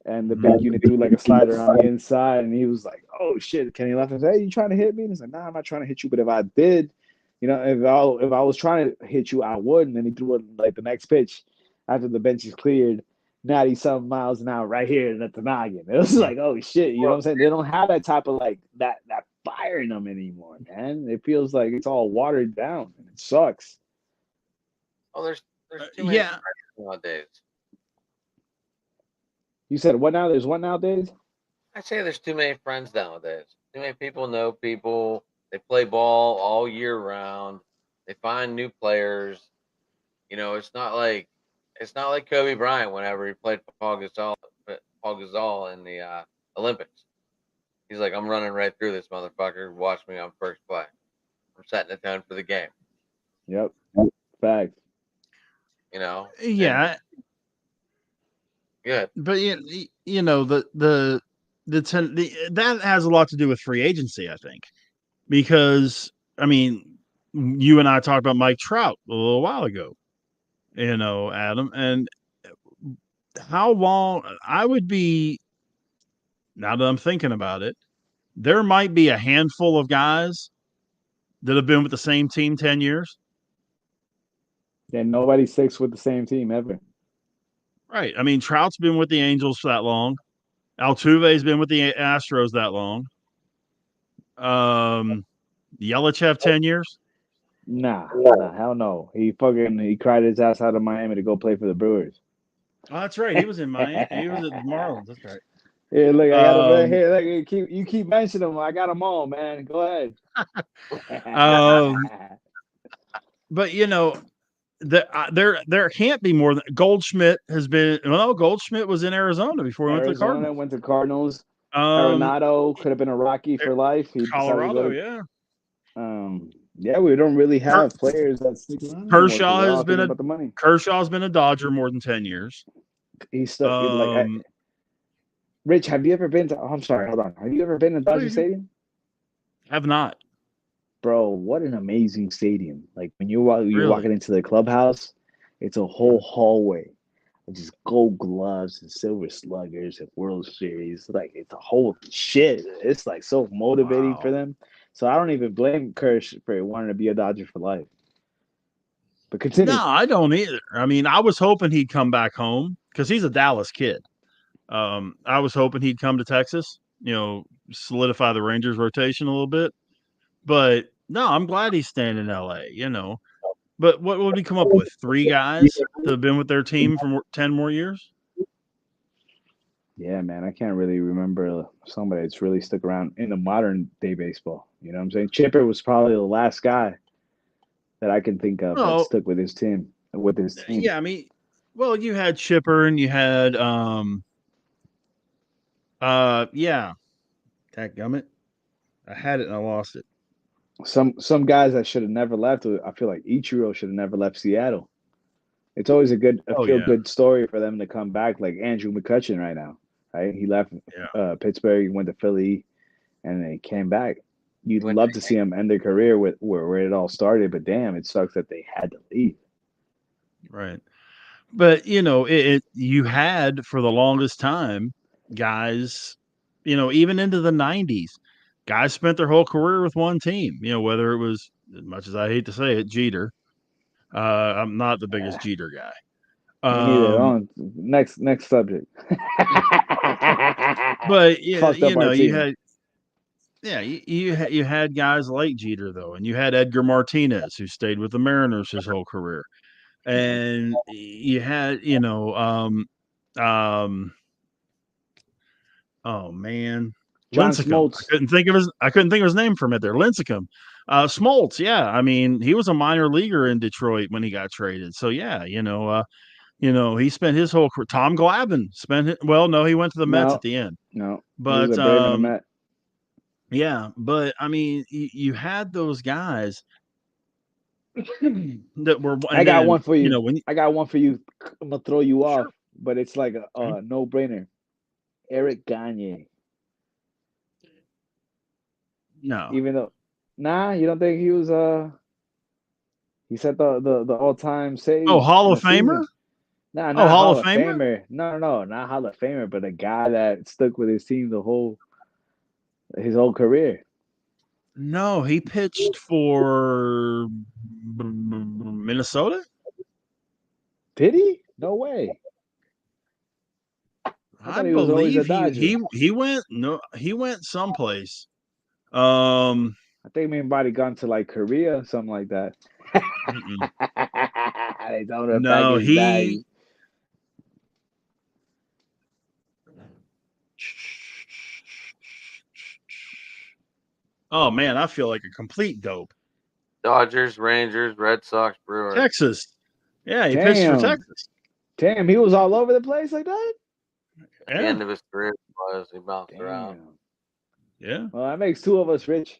and the big unit threw like a slider on the inside, and he was like, "Oh shit!" Kenny Lofton said, "Hey, you trying to hit me?" And he's like, "Nah, I'm not trying to hit you, but if I did, if I was trying to hit you, I would." And then he threw it like the next pitch after the bench is cleared. 90-something miles an hour right here at the noggin. It was like, oh shit, you know what I'm saying? They don't have that type of like that fire in them anymore, man. It feels like it's all watered down and it sucks. Oh, there's too many yeah. nowadays. You said what now? There's what nowadays? I say there's too many friends nowadays. Too many people know people. They play ball all year round. They find new players. It's not like Kobe Bryant whenever he played Paul Gasol in the Olympics. He's like, I'm running right through this motherfucker. Watch me on first play. I'm setting the tone for the game. Yep. Fact. Yeah. Good. But that has a lot to do with free agency, I think, because I mean, you and I talked about Mike Trout a little while ago, Adam, and how long I would be. Now that I'm thinking about it, there might be a handful of guys that have been with the same team 10 years. Yeah, nobody sticks with the same team ever. Right. I mean, Trout's been with the Angels for that long. Altuve's been with the Astros that long. Yelich 10 years? Nah, hell no. He cried his ass out of Miami to go play for the Brewers. Oh, that's right. He was in Miami. He was at the Marlins. That's right. Yeah, look, I got him right Um, here. Look, you keep mentioning them. I got them all, man. Go ahead. but there can't be more than Goldschmidt has been. Well, Goldschmidt was in Arizona before he went to the Arizona Cardinals. went to Cardinals. Um, Arenado could have been a Rocky for life. He decided to go Colorado, to. yeah. Yeah, we don't really have players that stick around anymore because they're all thinking about the money. Kershaw's been a Dodger more than 10 years. He's stuck. Rich, have you ever been to? Oh, I'm sorry, hold on. Have you ever been to Dodger Stadium? Have not. Bro, what an amazing stadium! Like when you're Really? walking into the clubhouse, it's a whole hallway of just Gold Gloves and Silver Sluggers and World Series. Like it's a whole shit. It's like so motivating for them. So I don't even blame Kirsch for wanting to be a Dodger for life. But continue. No, I don't either. I mean, I was hoping he'd come back home because he's a Dallas kid. I was hoping he'd come to Texas, solidify the Rangers rotation a little bit. But no, I'm glad he's staying in LA, But what would he come up with? 3 guys that have been with their team for 10 more years? Yeah, man, I can't really remember somebody that's really stuck around in the modern day baseball. You know what I'm saying? Chipper was probably the last guy that I can think of that stuck with his team. Yeah, I mean, well, you had Chipper and you had Dadgummit. I had it and I lost it. Some guys that should have never left. I feel like Ichiro should have never left Seattle. It's always a good story for them to come back, like Andrew McCutchen right now. Right, he left Pittsburgh, he went to Philly, and then he came back. You'd love to see him end their career with where it all started, but damn, it sucks that they had to leave. Right, but you had for the longest time guys, even into the 90s, guys spent their whole career with one team. Whether it was, as much as I hate to say it, Jeter. I'm not the biggest Jeter guy. Me neither. Next subject. But you had guys like Jeter though, and you had Edgar Martinez who stayed with the Mariners his whole career, and you had oh man, John Lincecum. Smoltz. I couldn't think of his name for a minute there. Lincecum. Smoltz, yeah. I mean, he was a minor leaguer in Detroit when he got traded. So yeah, he spent his whole career. Tom Glavine he went to the Mets at the end. No, but he was a Brave and a Met. Yeah, but I mean, you had those guys that were. I got one for you. I got one for you. I'm gonna throw you off, but it's like a no-brainer. Eric Gagne. No, even though, you don't think he was he set the all-time save. Oh, Hall of Famer. Nah, not Hall of Famer. No, not Hall of Famer, but a guy that stuck with his team his whole career. No, he pitched for Minnesota. Did he? No way. I believe he went. No, he went someplace. I think maybe gone to like Korea, something like that. They don't unpack his bag. Oh man, I feel like a complete dope. Dodgers, Rangers, Red Sox, Brewers. Texas. Yeah, he pitched for Texas. Damn, he was all over the place like that? At the end of his career, he bounced around. Yeah. Well, that makes 2 of us, Rich.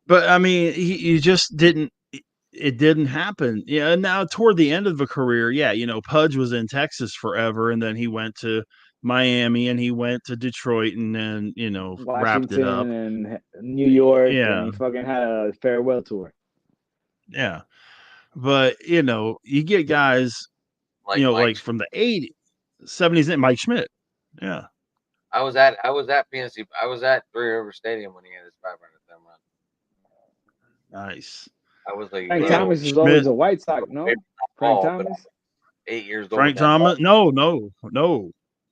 But I mean, you just didn't. It didn't happen. Yeah. And now toward the end of the career, Pudge was in Texas forever, and then he went to Miami, and he went to Detroit, and then Washington wrapped it up and New York. Yeah. And he fucking had a farewell tour. Yeah. But you get guys, like from the 80s, 70s, Mike Schmidt. Yeah. I was at PNC. I was at Three River Stadium when he had his 500th home run. Nice. I was like, Frank Thomas is always a White Sox, no? Frank Thomas. 8 years old. Frank Thomas? No.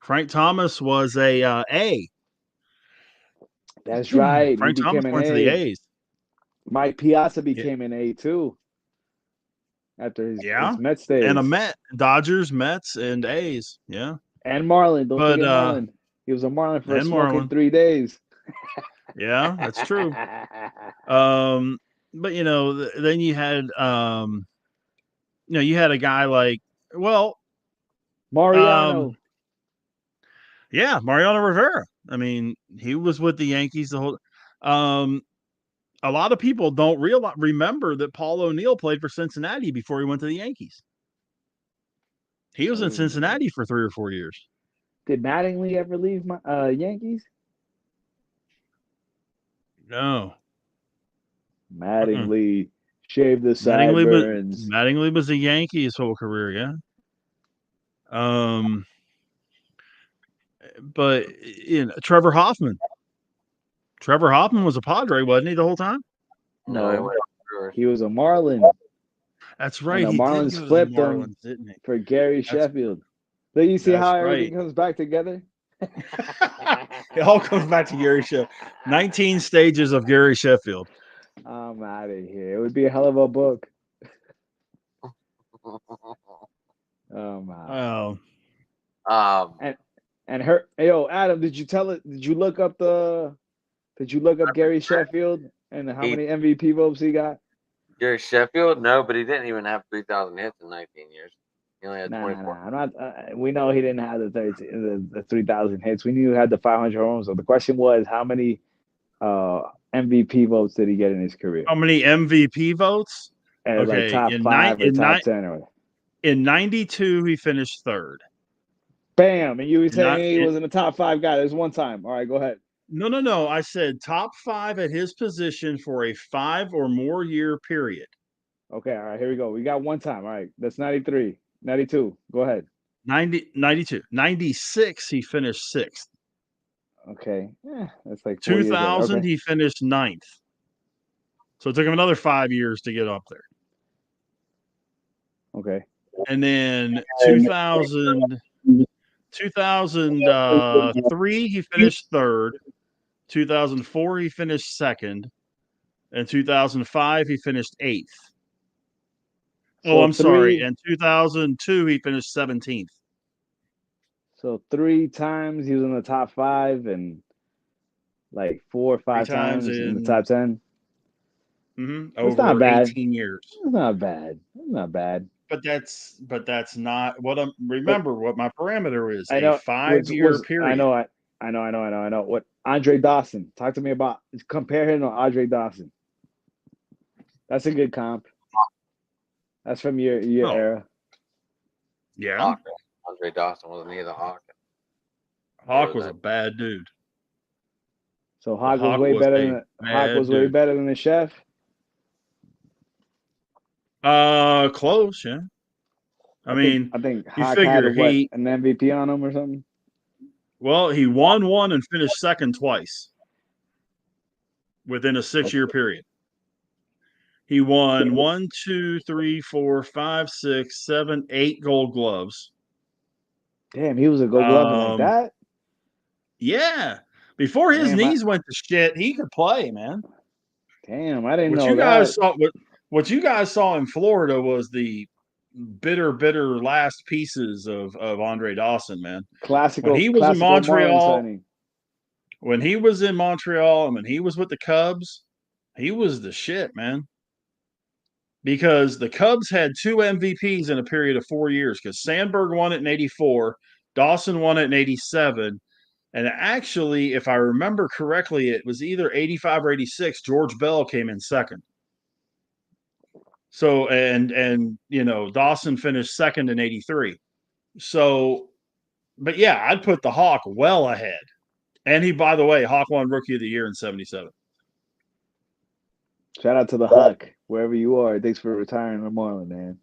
Frank Thomas was a A. That's right. Frank Thomas went to the A's. Mike Piazza became an A too. after his Yeah. Mets days. And a Met, Dodgers, Mets, and A's. Yeah. And Marlin. Don't But forget Marlin. He was a Marlin for a and smoking Marlin. 3 days. Yeah, that's true. But then you had you had a guy like, well, Mariano. yeah, Mariano Rivera. I mean, he was with the Yankees the whole. A lot of people don't remember that Paul O'Neill played for Cincinnati before he went to the Yankees. He was in Cincinnati for 3 or 4 years. Did Mattingly ever leave my Yankees? No. Mattingly shaved the sideburns. Mattingly was a Yankee his whole career, yeah. But Trevor Hoffman. Trevor Hoffman was a Padre, wasn't he, the whole time? No, he was a Marlin. That's right. And the Marlins flipped him for Gary Sheffield. Do you see how everything comes back together? It all comes back to Gary Sheffield. 19 stages of Gary Sheffield. I'm out of here. It would be a hell of a book. Oh my. And her, Adam, did you look up Gary Sheffield and how many MVP votes he got? Gary Sheffield? No, but he didn't even have 3,000 hits in 19 years. He only had 24. I'm not. We know he didn't have the 3,000 hits. We knew he had the 500 home runs. So the question was, how many MVP votes did he get in his career? How many MVP votes? Okay, like top 5 or top 10 or. In 92, he finished third. Bam! And you were saying he was in the top 5 guy. There's one time. All right, go ahead. No. I said top 5 at his position for a 5 or more year period. Okay, all right, here we go. We got one time. All right, that's 93. 92. Go ahead. 92. 96, he finished 6th. Okay. That's like 2000, he finished 9th. So it took him another 5 years to get up there. Okay. And then 2003, he finished 3rd. 2004, he finished 2nd. And 2005, he finished 8th. Oh, I'm sorry. In 2002, he finished 17th. So 3 times he was in the top 5 and like 4 or 5 times in the top 10. Over not bad. 18 years. It's not bad. It's not bad. But that's not what I'm. Remember what my parameter is. I know, a 5-year period. I know. What Andre Dawson? Talk to me about. Compare him to Andre Dawson. That's a good comp. That's from your era. Yeah. Hawk. Andre Dawson wasn't he the Hawk? Hawk was a bad dude. So Hawk was way better than the Chef. Close, yeah. I think Hawk had an MVP on him or something. Well, he won one and finished 2nd twice within a 6-year period. He won 1, 2, 3, 4, 5, 6, 7, 8 Gold Gloves. Damn, he was a Gold Glove like that. Yeah, before his knees went to shit, he could play, man. Damn, I didn't know that. What you guys saw in Florida was the bitter last pieces of Andre Dawson, man. When he was in Montreal, and when he was with the Cubs, he was the shit, man. Because the Cubs had 2 MVPs in a period of 4 years. Because Sandberg won it in 84, Dawson won it in 87, and actually, if I remember correctly, it was either 85 or 86. George Bell came in 2nd. So and Dawson finished 2nd in 83. So, but yeah, I'd put the Hawk well ahead. And he, by the way, Hawk won Rookie of the Year in 77. Shout out to the Huck, wherever you are. Thanks for retiring the Marlin, man.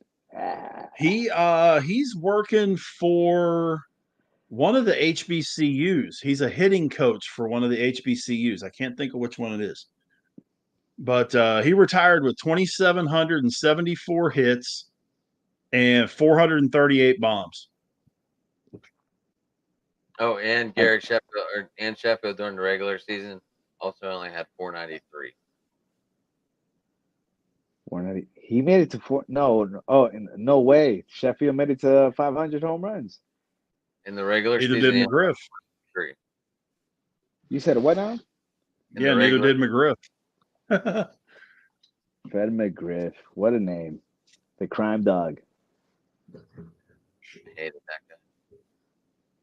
He's working for one of the HBCUs. He's a hitting coach for one of the HBCUs. I can't think of which one it is. But he retired with 2,774 hits and 438 bombs. Oh, and Gary Sheffield during the regular season also only had 493. He made it to four. No, oh, no way. Sheffield made it to 500 home runs. In the regular Neither season, did McGriff. three. You said what now? In Yeah, the neither regular, did McGriff. Fred McGriff. What a name. The crime dog. hated that guy.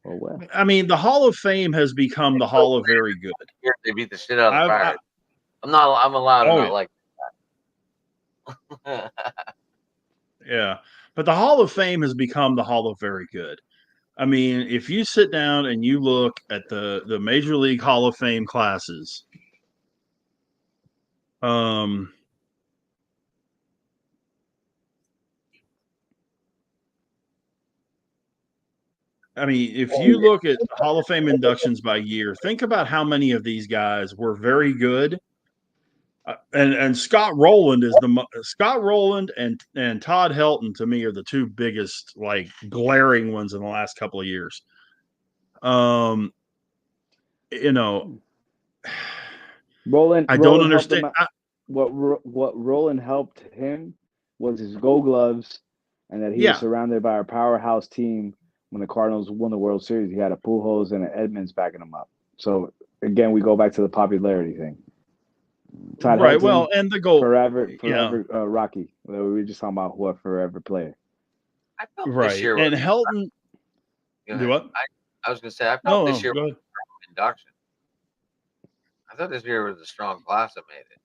Oh well. I mean, the Hall of Fame has become the Hall of Very Good. Here they beat the shit out of the I've- I- Pirates. I'm allowed to Oh, not yeah. like that. Yeah, but the Hall of Fame has become the Hall of Very Good. I mean, if you sit down and you look at the Major League Hall of Fame classes, I mean, if you look at Hall of Fame inductions by year, think about how many of these guys were very good. And Scott Rowland is Scott Rowland and Todd Helton to me are the two biggest like glaring ones in the last couple of years. You know, Roland. I don't Roland helped him understand. out. What Roland helped him was his Gold Gloves, and that he Yeah. was surrounded by a powerhouse team. When the Cardinals won the World Series, he had a Pujols and an Edmonds backing him up. So again, we go back to the popularity thing. Todd Right. Helton, Well, and the goal. forever, Yeah. Rocky. We were just talking about who a forever player. I felt this Right. year And was, Helton. go Do ahead. what? I was going to say, I felt No, this year go was ahead. an induction. I thought this year was a strong class that made it.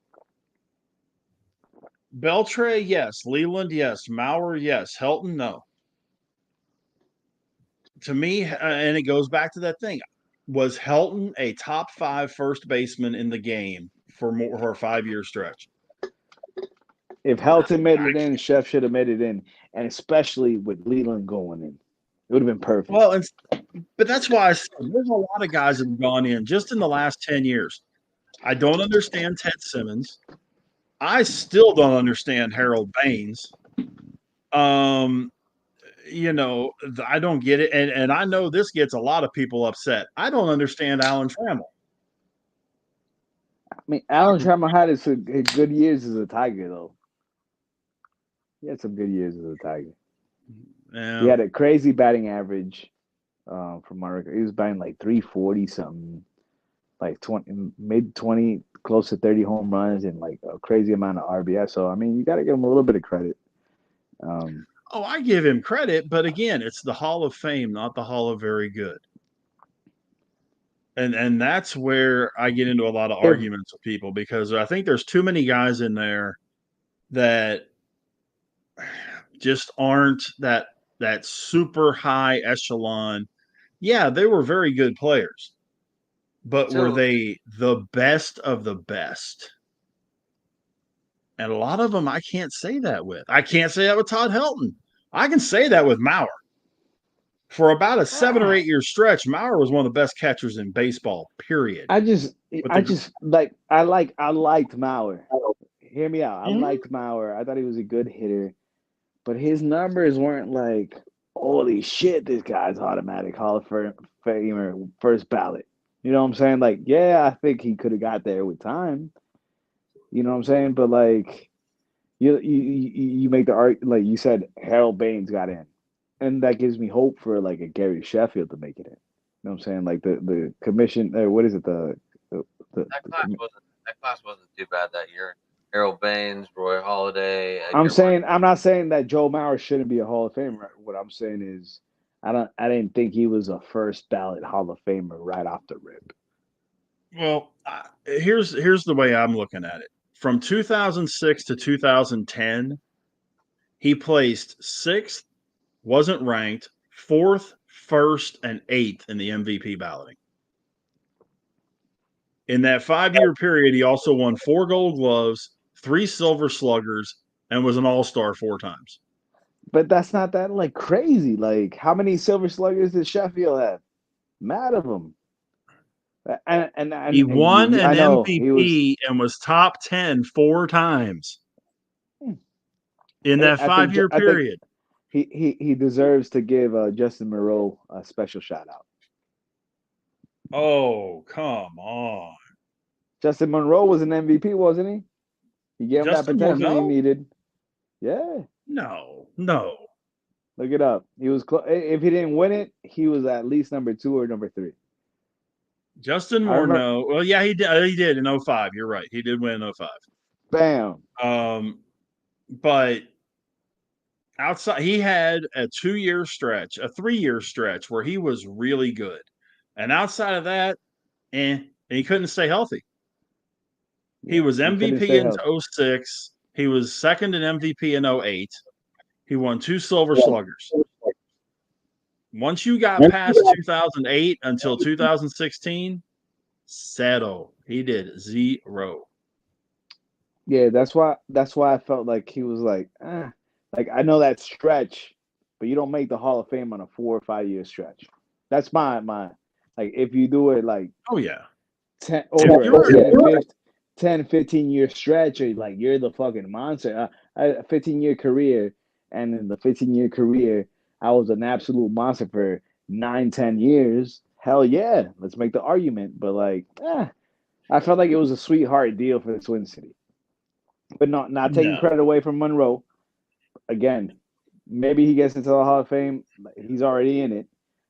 Beltre, yes. Leland, yes. Maurer, yes. Helton, no. To me, and it goes back to that thing. Was Helton a top 5 first baseman in the game for a 5-year stretch? If Helton made it in, Chef should have made it in, and especially with Leland going in, it would have been perfect. Well, but that's why I said there's a lot of guys that have gone in just in the last 10 years. I don't understand Ted Simmons. I still don't understand Harold Baines. I don't get it. And I know this gets a lot of people upset. I don't understand Alan Trammell. I mean, Alan Trammell had his good years as a Tiger, though. He had some good years as a Tiger. Yeah. He had a crazy batting average from my record. He was batting like 340 something, like 20, mid 20, close to 30 home runs, and like a crazy amount of RBI. So I mean, you got to give him a little bit of credit. I give him credit, but again, it's the Hall of Fame, not the Hall of Very Good. And that's where I get into a lot of arguments with people because I think there's too many guys in there that just aren't that super high echelon. Yeah, they were very good players, but were they the best of the best? And a lot of them I can't say that with. I can't say that with Todd Helton. I can say that with Maurer. For about a 7 or 8 year stretch, Maurer was one of the best catchers in baseball, period. I liked Maurer. Hear me out. I liked Maurer. I thought he was a good hitter, but his numbers weren't like, holy shit, this guy's automatic Hall of Famer, first ballot. You know what I'm saying? Like, yeah, I think he could have got there with time. You know what I'm saying? But like, you make the argument, like you said, Harold Baines got in, and that gives me hope for like a Gary Sheffield to make it in. You know what I'm saying? Like the commission, what is it? That class wasn't too bad that year. Harold Baines, Roy Halladay. I'm not saying that Joe Mauer shouldn't be a Hall of Famer. What I'm saying is, I didn't think he was a first ballot Hall of Famer right off the rip. Well, here's the way I'm looking at it. From 2006 to 2010, he placed 6th, wasn't ranked, 4th, 1st, and 8th in the MVP balloting. In that 5-year period, he also won 4 Gold Gloves, 3 Silver Sluggers, and was an All-Star 4 times. But that's not that like crazy. Like, how many Silver Sluggers did Sheffield have? Mad of them. And he won an MVP and and was top 10 4 times in that 5-year period. He deserves to give Justin Moreau a special shout out. Oh, come on. Justin Monroe was an MVP, wasn't he? He gave him that protection he needed. Yeah, No. look it up. He was if he didn't win it, he was at least number 2 or number 3. Justin I remember. Morneau. Well, yeah, he did. He did in 05. You're right. He did win in 05. Bam. But outside, he had a 2-year stretch, a 3-year stretch where he was really good, and outside of that, and he couldn't stay healthy. He was He couldn't MVP stay in healthy. 06. He was second in MVP in 08. He won 2 Silver Sluggers. Once you got past 2008 until 2016, settle. He did 0. Yeah, that's why I felt like he was like, like I know that stretch, but you don't make the Hall of Fame on a 4 or 5 year stretch. That's my like if you do it like Oh yeah. 10 If over you're- 10, 15 year stretch, like you're the fucking monster. A 15-year career, and in the 15-year career, I was an absolute monster for 9, 10 years. Hell yeah, let's make the argument. But like, I felt like it was a sweetheart deal for the Twin City. But not taking No. credit away from Monroe. Again, maybe he gets into the Hall of Fame. He's already in it,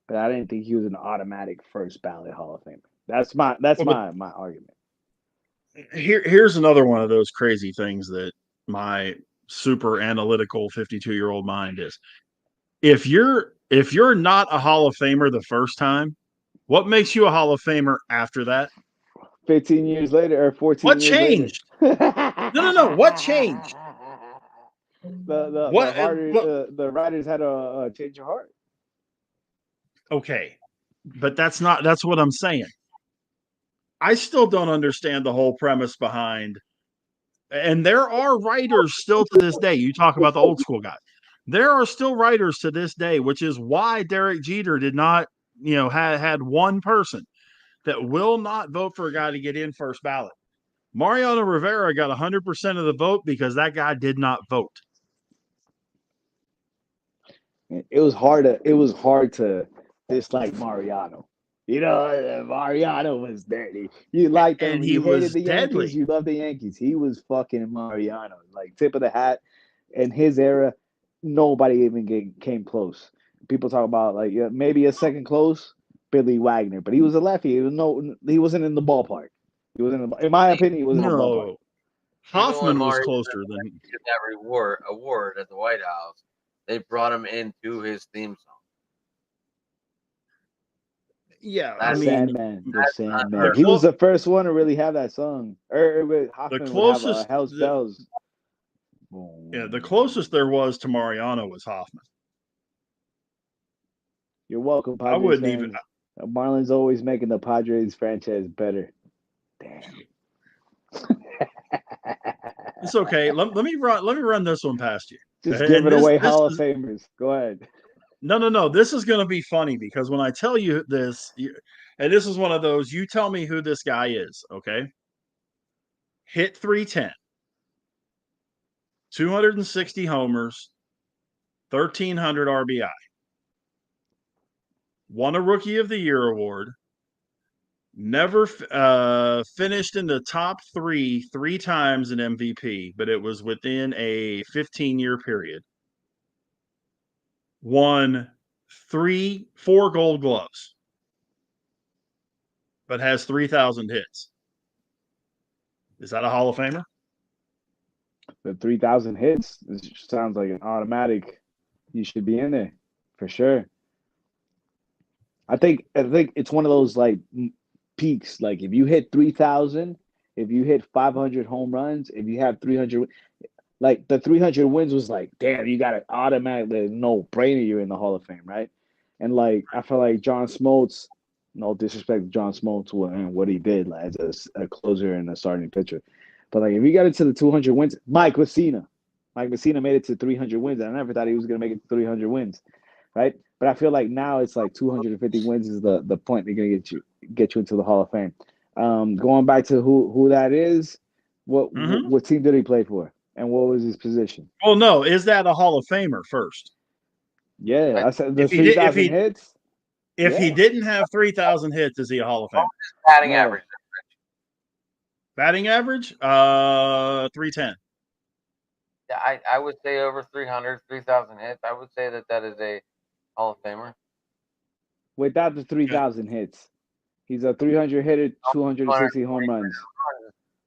but I didn't think he was an automatic first ballot Hall of Famer. That's my argument. Here's another one of those crazy things that my super analytical 52-year-old mind is. If you're not a Hall of Famer the first time, what makes you a Hall of Famer after that? 15 years later or 14 What years changed? later. No. What changed? The writers had a change of heart. Okay, but that's what I'm saying. I still don't understand the whole premise behind, and there are writers still to this day. You talk about the old school guys. There are still writers to this day, which is why Derek Jeter did not, had one person that will not vote for a guy to get in first ballot. Mariano Rivera got 100% of the vote because that guy did not vote. It was hard to dislike Mariano. Mariano was dirty. You liked him. And he You hated was the deadly. Yankees. You loved the Yankees. He was fucking Mariano, like tip of the hat. In his era, nobody even came close. People talk about like maybe a second close, Billy Wagner, but he was a lefty. He wasn't in the ballpark. He wasn't in my opinion. He wasn't in the ballpark. No, Hoffman was closer than that award at the White House. They brought him into his theme song. Yeah, The Sandman. The He was the first one to really have that song. Hoffman closest would have Hell's Bells. Yeah, the closest there was to Mariano was Hoffman. You're welcome, Padres. I wouldn't fans. even. Marlins always making the Padres franchise better. Damn. It's okay. Let me run this one past you. Just giving away Hall of Famers. Go ahead. No. This is going to be funny because when I tell you this, and this is one of those, you tell me who this guy is, okay? Hit 310, 260 homers, 1,300 RBI, won a Rookie of the Year award, never finished in the top three times in MVP, but it was within a 15-year period. Won 4 Gold Gloves, but has 3,000 hits. Is that a Hall of Famer? The 3,000 hits, this sounds like an automatic. You should be in there for sure. I think it's one of those like peaks. Like if you hit 3,000, if you hit 500 home runs, if you have 300, like the 300 wins was like, damn, you got it automatically, no brainer, you're in the Hall of Fame, right? And like I feel like John Smoltz, no disrespect to John Smoltz and what he did like, as a closer and a starting pitcher, but like if you got into the 200 wins, Mike Messina made it to 300 wins. I never thought he was gonna make it to 300 wins, right? But I feel like now it's like 250 wins is the point they're gonna get you into the Hall of Fame. Going back to who that is, what team did he play for, and what was his position? Well, no, is that a Hall of Famer first? Yeah, I said the 3,000 hits. If he didn't have 3,000 hits, is he a Hall of Famer? Batting average. Batting average, 310. I would say over 300, 3,000 hits. I would say that is a Hall of Famer. Without the 3,000 hits, he's a 300 hitter, 260 home runs.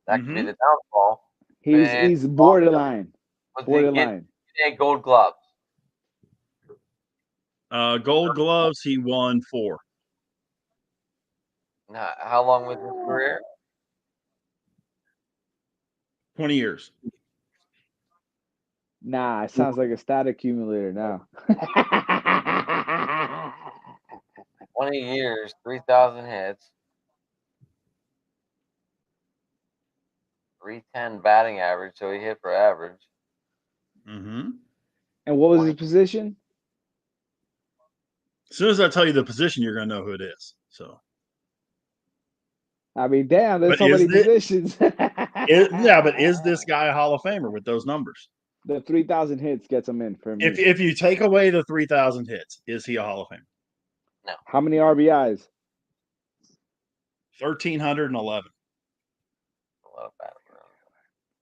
That could be the downfall. He's borderline. Borderline. Gold Gloves. Gold Gloves, he won 4. Now, how long was his career? 20 years. Nah, it sounds like a stat accumulator now. 20 years, 3,000 hits, 310 batting average, so he hit for average. Mm-hmm. And what was his position? As soon as I tell you the position, you're going to know who it is. So, I mean, damn, there's but so many positions. Yeah, but is this guy a Hall of Famer with those numbers? The 3,000 hits gets him in for me. If you take away the 3,000 hits, is he a Hall of Famer? No. How many RBIs? 1,311. A lot of batting.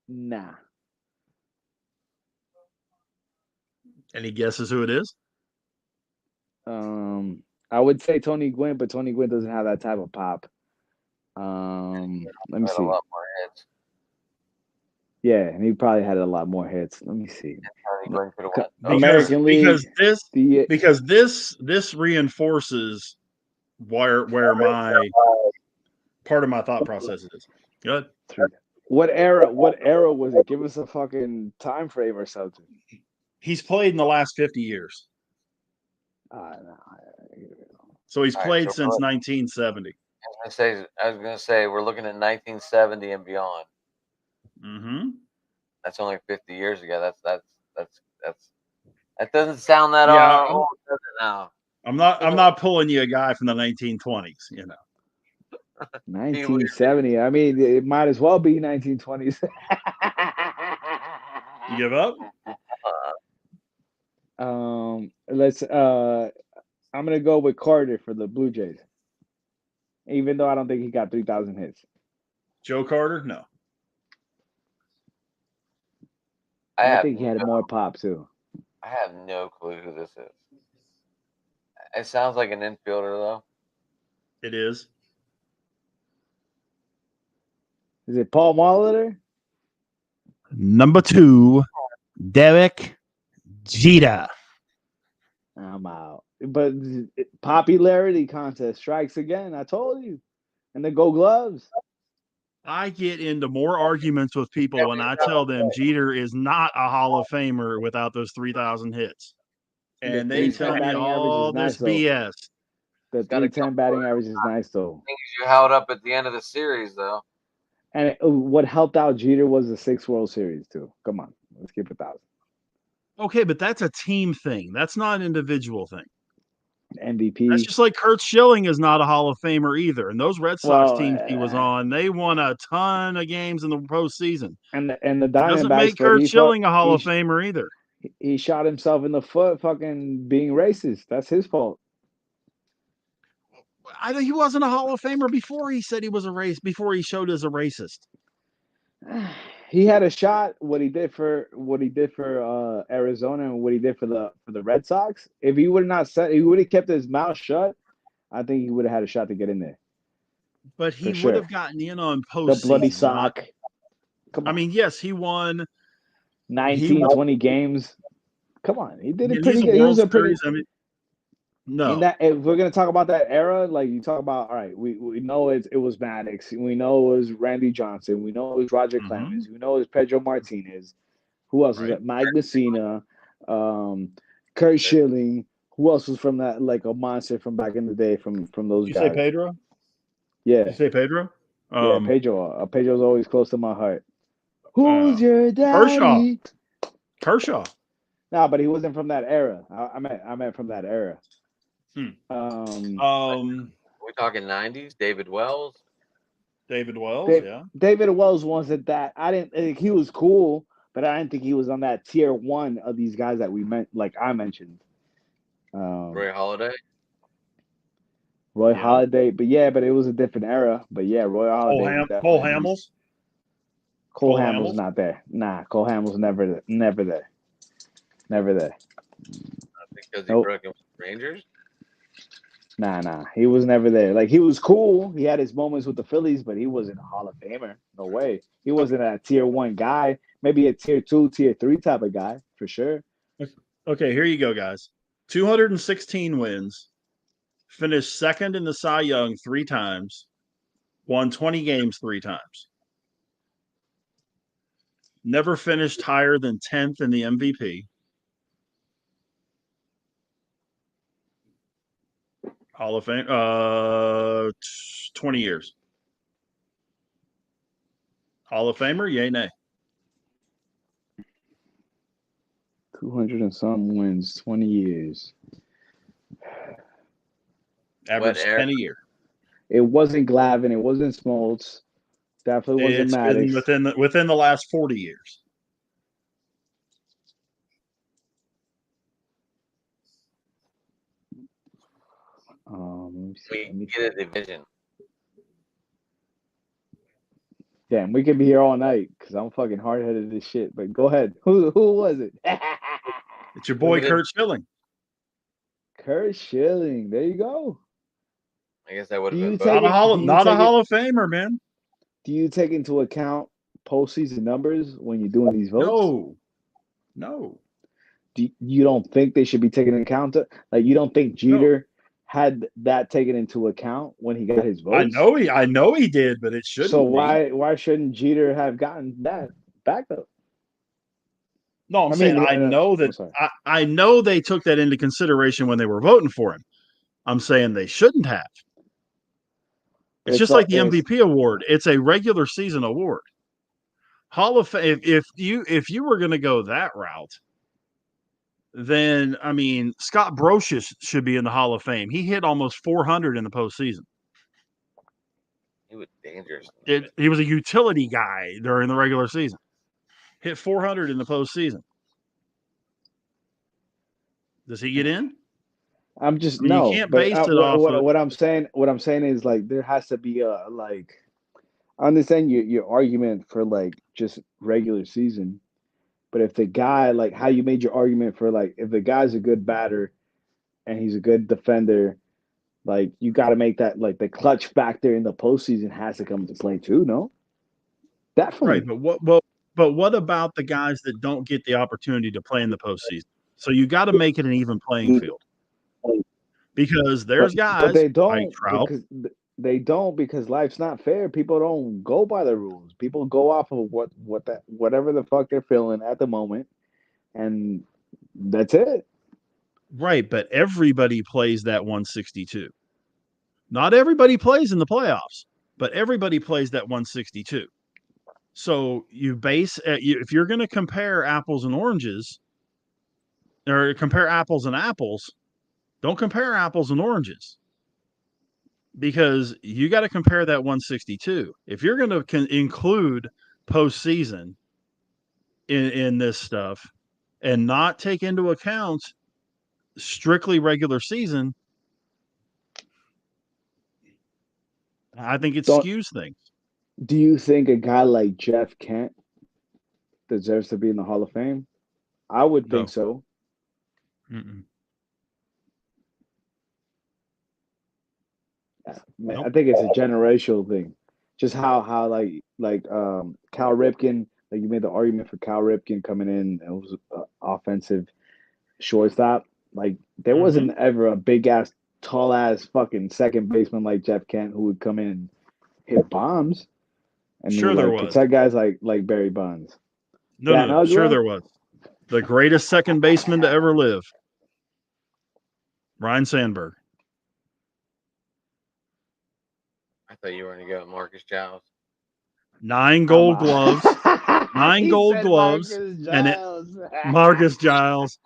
Nah. Any guesses who it is? I would say Tony Gwynn, but Tony Gwynn doesn't have that type of pop. Let me see. A lot more hits. Yeah, and he probably had a lot more hits. Let me see. American League. Because this this reinforces where my part of my thought process is. Good. What era was it? Give us a fucking time frame or something. He's played in the last 50 years. So he's played since 1970. I was gonna say we're looking at 1970 and beyond. Mm-hmm. That's only 50 years ago. That doesn't sound that old, does it now? I'm not pulling you a guy from the 1920s, you know. 1970. I mean, it might as well be 1920s. You give up? I'm gonna go with Carter for the Blue Jays. Even though I don't think he got 3,000 hits. Joe Carter? No. I think he had more pop too. I have no clue who this is. It sounds like an infielder though. It is. Is it Paul Molitor? Number 2, Derek Jeter. I'm out. But popularity contest strikes again. I told you. And the Gold Gloves. I get into more arguments with people when I tell them Jeter is not a Hall of Famer without those 3,000 hits. And they tell me all this BS. The 310 batting average is nice, though. You held up at the end of the series, though. And what helped out Jeter was the 6 World Series, too. Come on. Let's keep it 1,000. Okay, but that's a team thing. That's not an individual thing. MVP. That's just like Curt Schilling is not a Hall of Famer either. And those Red Sox teams he was on, they won a ton of games in the postseason. And the Diamondbacks doesn't make Curt Schilling a Hall of Famer either. He shot himself in the foot fucking being racist. That's his fault. He wasn't a Hall of Famer before he said he was a race, before he showed as a racist. He had a shot. What he did for Arizona and what he did for the Red Sox. If he would not said, he would have kept his mouth shut, I think he would have had a shot to get in there. But he would have gotten in on postseason. The bloody sock. I mean, yes, he won 20 games. Come on, he did it pretty good. He was a pretty. No. If we're gonna talk about that era, like you talk about, all right, we know it was Maddox, we know it was Randy Johnson, we know it was Roger Clemens, we know it was Pedro Martinez. Who else was that? Mike Messina, Curt Schilling. Who else was from that, like a monster from back in the day from those guys? You say Pedro? Yeah. You say Pedro? Yeah, Pedro. Pedro's always close to my heart. Who's your daddy? Kershaw. No, but he wasn't from that era. I meant from that era. We're talking 90s. David Wells. David Wells, yeah. David Wells wasn't that. I didn't think he was cool, but I didn't think he was on that tier 1 of these guys that we meant, like I mentioned. Roy Halladay. Halladay, but it was a different era. But yeah, Roy Halladay. Cole Hamels. Cole Cole Hamels Hamels? not there. Nah, Cole Hamels never there. Never there. Never there. Because he Nope. broke in with the Rangers. Nah. He was never there. Like he was cool. He had his moments with the Phillies, but he wasn't a Hall of Famer. No way. He wasn't a tier 1 guy. Maybe a tier 2, tier 3 type of guy for sure. Okay, here you go, guys. 216 wins, finished second in the Cy Young 3 times, won 20 games 3 times. Never finished higher than 10th in the MVP. Hall of Fame, 20 years. Hall of Famer, yay, nay. 200 and some wins, 20 years. Average era? 10 a year. It wasn't Glavine. It wasn't Smoltz. Definitely wasn't It's been Maddox. within the last 40 years. Let me see. We Let me get a division. Damn, we could be here all night because I'm fucking hard headed as shit. But go ahead. Who was it? It's your boy Limited. Kurt Schilling. Kurt Schilling. There you go. I guess that would have Do you been take both. it- Not a Hall of Famer, man. Do you take into account postseason numbers when you're doing these votes? No. You don't think they should be taken into account? Like you don't think Jeter had that taken into account when he got his votes? I know he did, but it shouldn't. So be. why shouldn't Jeter have gotten that back though? No, I'm saying I know that I know they took that into consideration when they were voting for him. I'm saying they shouldn't have. It's just like the MVP award. It's a regular season award. Hall of Fame. If you were going to go that route, then I mean Scott Brosius should be in the Hall of Fame. He hit almost 400 in the postseason. He was dangerous. He was a utility guy during the regular season. Hit 400 in the postseason. Does he get in? I'm just You can't base it off what I'm saying. What I'm saying is like there has to be a like. I understand your argument for like just regular season, but if the guy like how you made your argument for like if the guy's a good batter and he's a good defender, like you got to make that like the clutch factor in the postseason has to come into play too. No, definitely. Right, but what about the guys that don't get the opportunity to play in the postseason? So you got to make it an even playing field. Because there's guys but they don't like Trout. because they don't because life's not fair. People don't go by the rules. People go off of whatever the fuck they're feeling at the moment, and that's it. Right, but everybody plays that 162. Not everybody plays in the playoffs, but everybody plays that 162. So you base if you're going to compare apples and oranges, or compare apples and apples, don't compare apples and oranges. Because you got to compare that 162. If you're going to include postseason in this stuff and not take into account strictly regular season, I think it skews things. Do you think a guy like Jeff Kent deserves to be in the Hall of Fame? I would think so. Mm-mm. Man, I think it's a generational thing. Just how Cal Ripken, like you made the argument for Cal Ripken coming in and was an offensive shortstop. Like there wasn't ever a big ass, tall ass fucking second baseman like Jeff Kent who would come in and hit bombs and there was. protect guys like Barry Bonds. No, sure there was. The greatest second baseman to ever live, Ryne Sandberg. I thought you were going to go Marcus Giles. 9 gold gloves. 9 gold gloves. And Marcus Giles.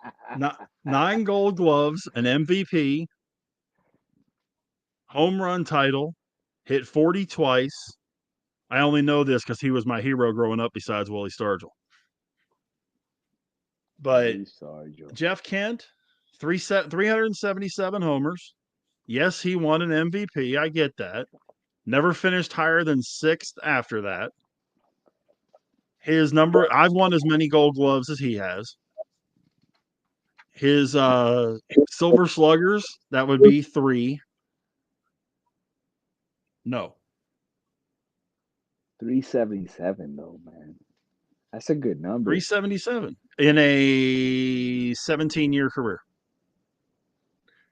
9 gold gloves, an MVP, home run title, hit 40 twice. I only know this because he was my hero growing up besides Willie Stargell. But Jeff Kent, 377 homers. Yes, he won an MVP. I get that. Never finished higher than 6th after that. His number, I've won as many Gold Gloves as he has. His Silver Sluggers, that would be 3. No. 377 though, man. That's a good number. 377 in a 17-year career.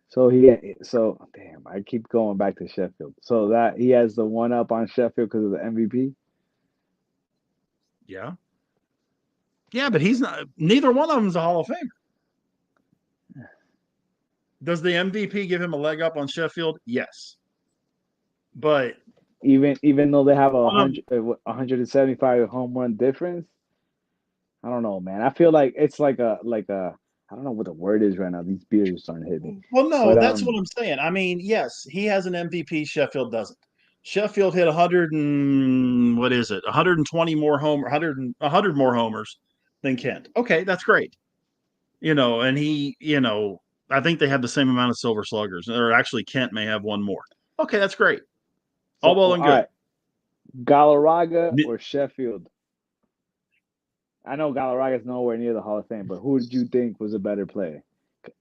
So damn, I keep going back to Sheffield. So that he has the one up on Sheffield because of the MVP. Yeah. Yeah, but he's not. Neither one of them is a Hall of Famer. Does the MVP give him a leg up on Sheffield? Yes. But even though they have 175 home run difference, I don't know, man. I feel like it's like a I don't know what the word is right now. These beers are starting to hit me. Well, no, But, that's what I'm saying. I mean, yes, he has an MVP. Sheffield doesn't. Sheffield hit 100 and what is it? 120 more 100 more homers than Kent. Okay, that's great. And he, I think they have the same amount of Silver Sluggers, or actually Kent may have one more. Okay, that's great. All well and good. Right. Galarraga or Sheffield? I know Galarraga is nowhere near the Hall of Fame, but who did you think was a better player?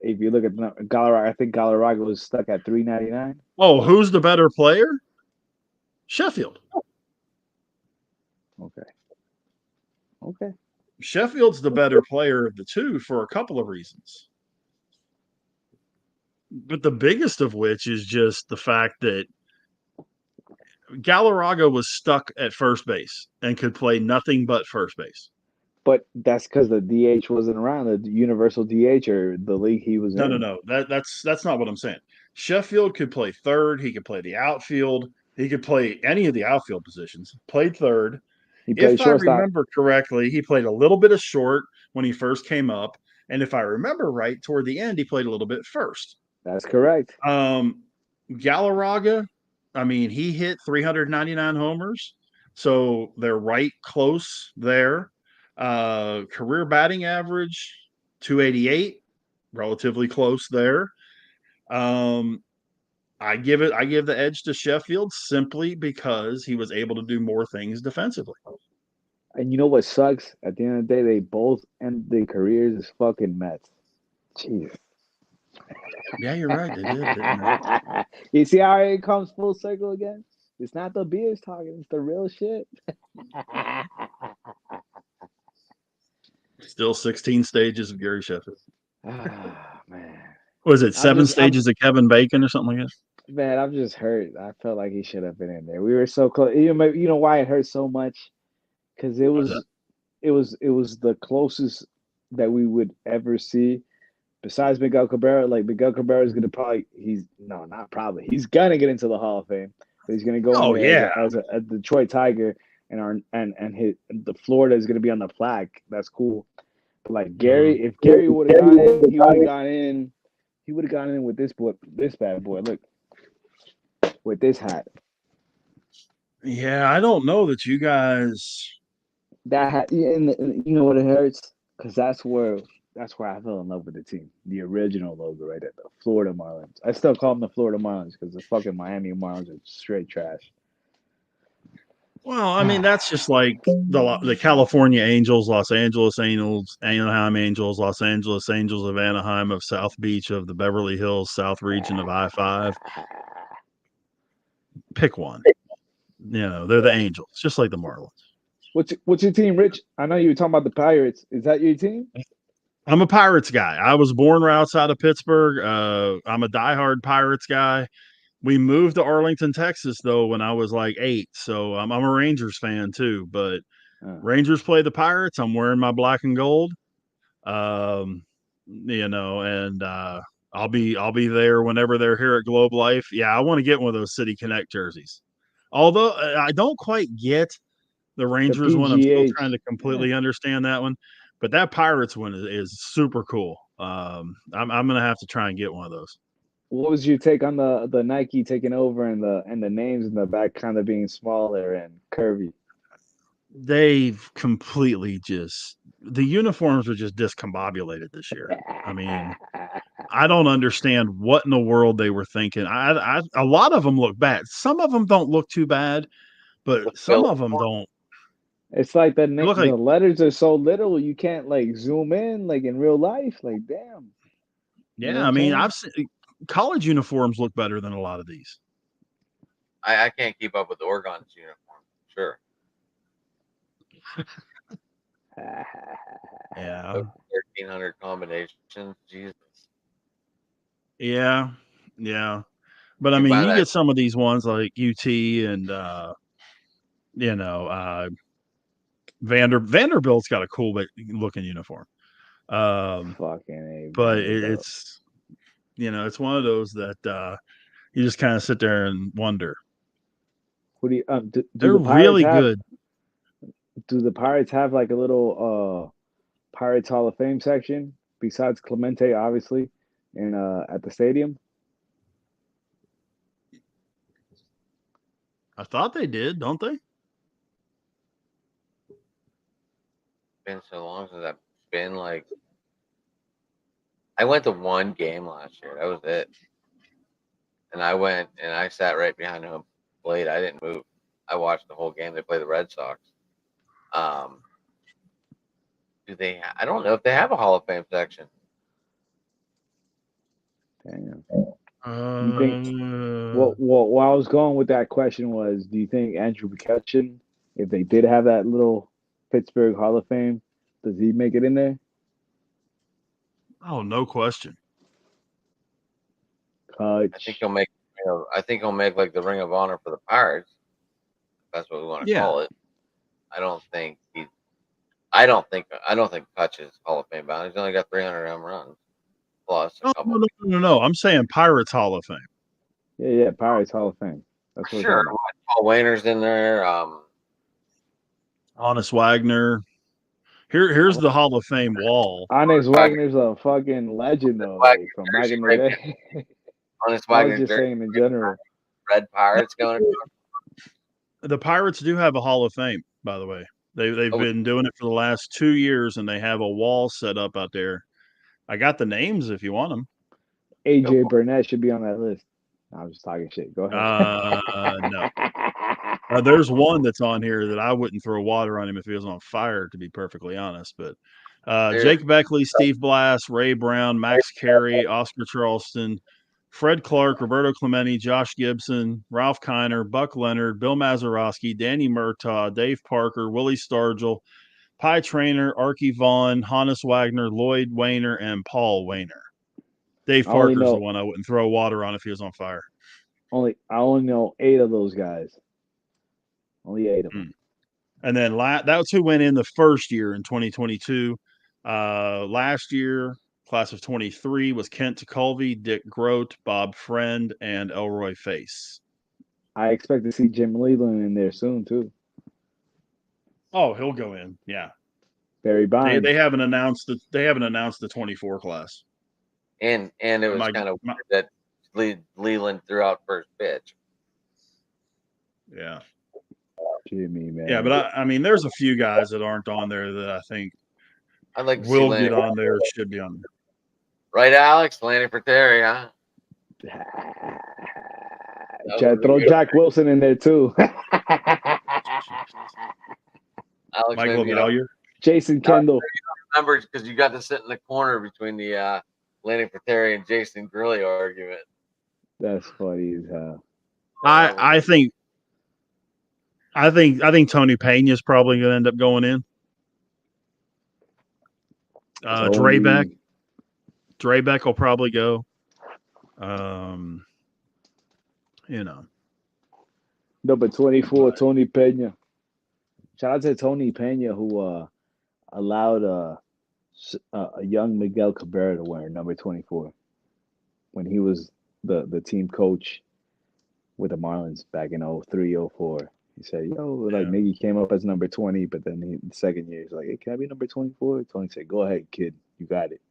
If you look at Galarraga, I think Galarraga was stuck at 399. Oh, who's the better player? Sheffield. Okay. Sheffield's the better player of the two for a couple of reasons. But the biggest of which is just the fact that Galarraga was stuck at first base and could play nothing but first base. But that's because the DH wasn't around, the universal DH or the league he was in. No. That's not what I'm saying. Sheffield could play third. He could play the outfield. He could play any of the outfield positions. Played third. If I remember correctly, he played a little bit of short when he first came up. And if I remember right, toward the end, he played a little bit first. That's correct. Galarraga, I mean, he hit 399 homers. So they're right close there. Career batting average, 288, relatively close there. I give the edge to Sheffield simply because he was able to do more things defensively. And you know what sucks? At the end of the day, they both end their careers as fucking Mets. Jeez. Yeah, you're right. They did, didn't they? You see how it comes full circle again? It's not the beers talking; it's the real shit. Still 16 stages of Gary Sheffield. Ah, man. Was it 7 stages of Kevin Bacon or something like that? Man, I'm just hurt. I felt like he should have been in there. We were so close. You know why it hurt so much? Because it was the closest that we would ever see. Besides Miguel Cabrera, like Miguel Cabrera is gonna he's gonna get into the Hall of Fame. But he's gonna go as a Detroit Tiger, and the Florida is gonna be on the plaque. That's cool. But like Gary, if Gary would have gone in, he would have gone in. He would have gone in with this bad boy. Look, with this hat. Yeah, I don't know that you guys. That hat, and you know what it hurts? Because that's where I fell in love with the team. The original logo right there, the Florida Marlins. I still call them the Florida Marlins because the fucking Miami Marlins are straight trash. Well, I mean, that's just like the California Angels, Los Angeles Angels, Anaheim Angels, Los Angeles Angels of Anaheim, of South Beach, of the Beverly Hills South region of I-5. Pick one. They're the Angels, just like the Marlins. What's your team, Rich? I know you were talking about the Pirates. Is that your team? I'm a Pirates guy. I was born right outside of Pittsburgh. I'm a diehard Pirates guy. We moved to Arlington, Texas, though, when I was like 8. So I'm a Rangers fan, too. But Rangers play the Pirates. I'm wearing my black and gold. And I'll be there whenever they're here at Globe Life. Yeah, I want to get one of those City Connect jerseys. Although I don't quite get the Rangers one. I'm still trying to completely understand that one. But that Pirates one is super cool. I'm going to have to try and get one of those. What was your take on the Nike taking over and the names in the back kind of being smaller and curvy? They've completely the uniforms are just discombobulated this year. I mean, I don't understand what in the world they were thinking. A lot of them look bad. Some of them don't look too bad, but some of them don't. It's like the look like letters are so little you can't like zoom in like in real life. Like damn, you know yeah. what I I'm mean, saying? I've seen college uniforms look better than a lot of these. I can't keep up with Oregon's uniform. Sure. Yeah, 1,300 combinations. Jesus. yeah, yeah. But I You mean, buy you that. get some of these ones like UT and you know Vanderbilt's got a cool looking uniform. Fucking a But Vanderbilt. it's it's one of those that you just kind of sit there and wonder. Who do you, They're really good. do the Pirates have like a little Pirates Hall of Fame section besides Clemente, obviously, and at the stadium? I thought they did, don't they? Been so long since I've been like. I went to one game last year. That was it. And I went and I sat right behind home plate. I didn't move. I watched the whole game. They play the Red Sox. Um, do they? I don't know if they have a Hall of Fame section. Damn. You think Uh, where I was going with that question was, do you think Andrew McCutchen, if they did have that little Pittsburgh Hall of Fame, does he make it in there? oh, no question. I think Kutch. he'll make. I think he'll make like the Ring of Honor for the Pirates. If that's what we want to Yeah. call it. I don't think he. I don't think. Kutch is Hall of Fame bound. He's only got 300 home runs plus a Oh, couple. no. I'm saying Pirates Hall of Fame. Yeah, Pirates Hall of Fame. That's what we're Sure, talking about. Paul Wayner's in there. Honest Wagner. Here's the Hall of Fame wall. Onyx Wagner, Wagner's a fucking legend though, Wagner like from back jersey in the right day. Honest I was Wagner just jersey, saying in general. Red Pirates going. The Pirates do have a Hall of Fame, by the way. They've Oh, been doing it for the last 2 years, and they have a wall set up out there. I got the names if you want them. AJ Burnett should be on that list. I was just talking shit. Go ahead. No. There's one that's on here that I wouldn't throw water on him if he was on fire, to be perfectly honest. But Jake Beckley, Steve Blass, Ray Brown, Max Carey, Oscar Charleston, Fred Clark, Roberto Clemente, Josh Gibson, Ralph Kiner, Buck Leonard, Bill Mazeroski, Danny Murtaugh, Dave Parker, Willie Stargell, Pie Trainer, Archie Vaughn, Hannes Wagner, Lloyd Wayner, and Paul Wayner. Dave I only Parker's the know one I wouldn't throw water on if he was on fire. I only know 8 of those guys. Only 8 of them. And then that's who went in the first year in 2022. Last year, class of 23 was Kent Tekulve, Dick Grote, Bob Friend, and Elroy Face. I expect to see Jim Leland in there soon too. Oh, he'll go in. Yeah. Barry Bonds. They haven't announced the 24 class. And it was kind of weird that Leland threw out first pitch. Yeah. Jimmy, man. Yeah, but I mean, there's a few guys that aren't on there that I think I'd like to will see get on there, should be on there. Right, Alex? Lanny Fratteri, huh? Throw Jack Wilson in there too. Alex, Michael Vallier. Jason Kendall. Remember, because you got to sit in the corner between the Lanny Fratteri and Jason Grilli argument. That's funny as hell. I think Tony Pena is probably going to end up going in. Draybeck will probably go. Number 24, Tony Pena. Shout out to Tony Pena who allowed a young Miguel Cabrera to wear number 24 when he was the team coach with the Marlins back in 03, 04. He said, Miggy came up as number 20, but then the second year, he's like, hey, can I be number 24? Tony said, go ahead, kid. You got it.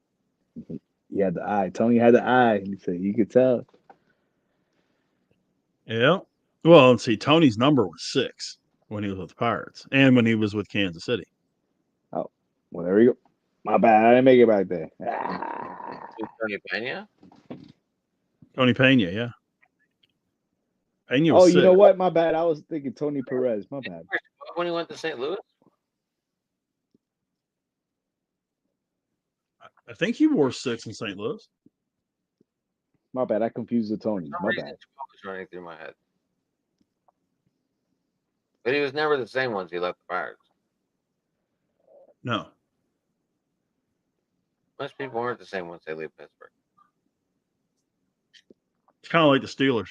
He had the eye. Tony had the eye. He said, you could tell. Yeah. Well, let's see. Tony's number was 6 when he was with the Pirates and when he was with Kansas City. Oh, well, there we go. My bad. I didn't make it back there. Tony Pena? Tony Pena, yeah. Pena was 6. You know what? My bad. I was thinking Tony Perez. My bad. When he went to St. Louis? I think he wore 6 in St. Louis. My bad. I confused the For Tony. some My reason, bad. 12 was running through my head. But he was never the same once he left the Pirates. No. Most people aren't the same once they leave Pittsburgh. It's kind of like the Steelers.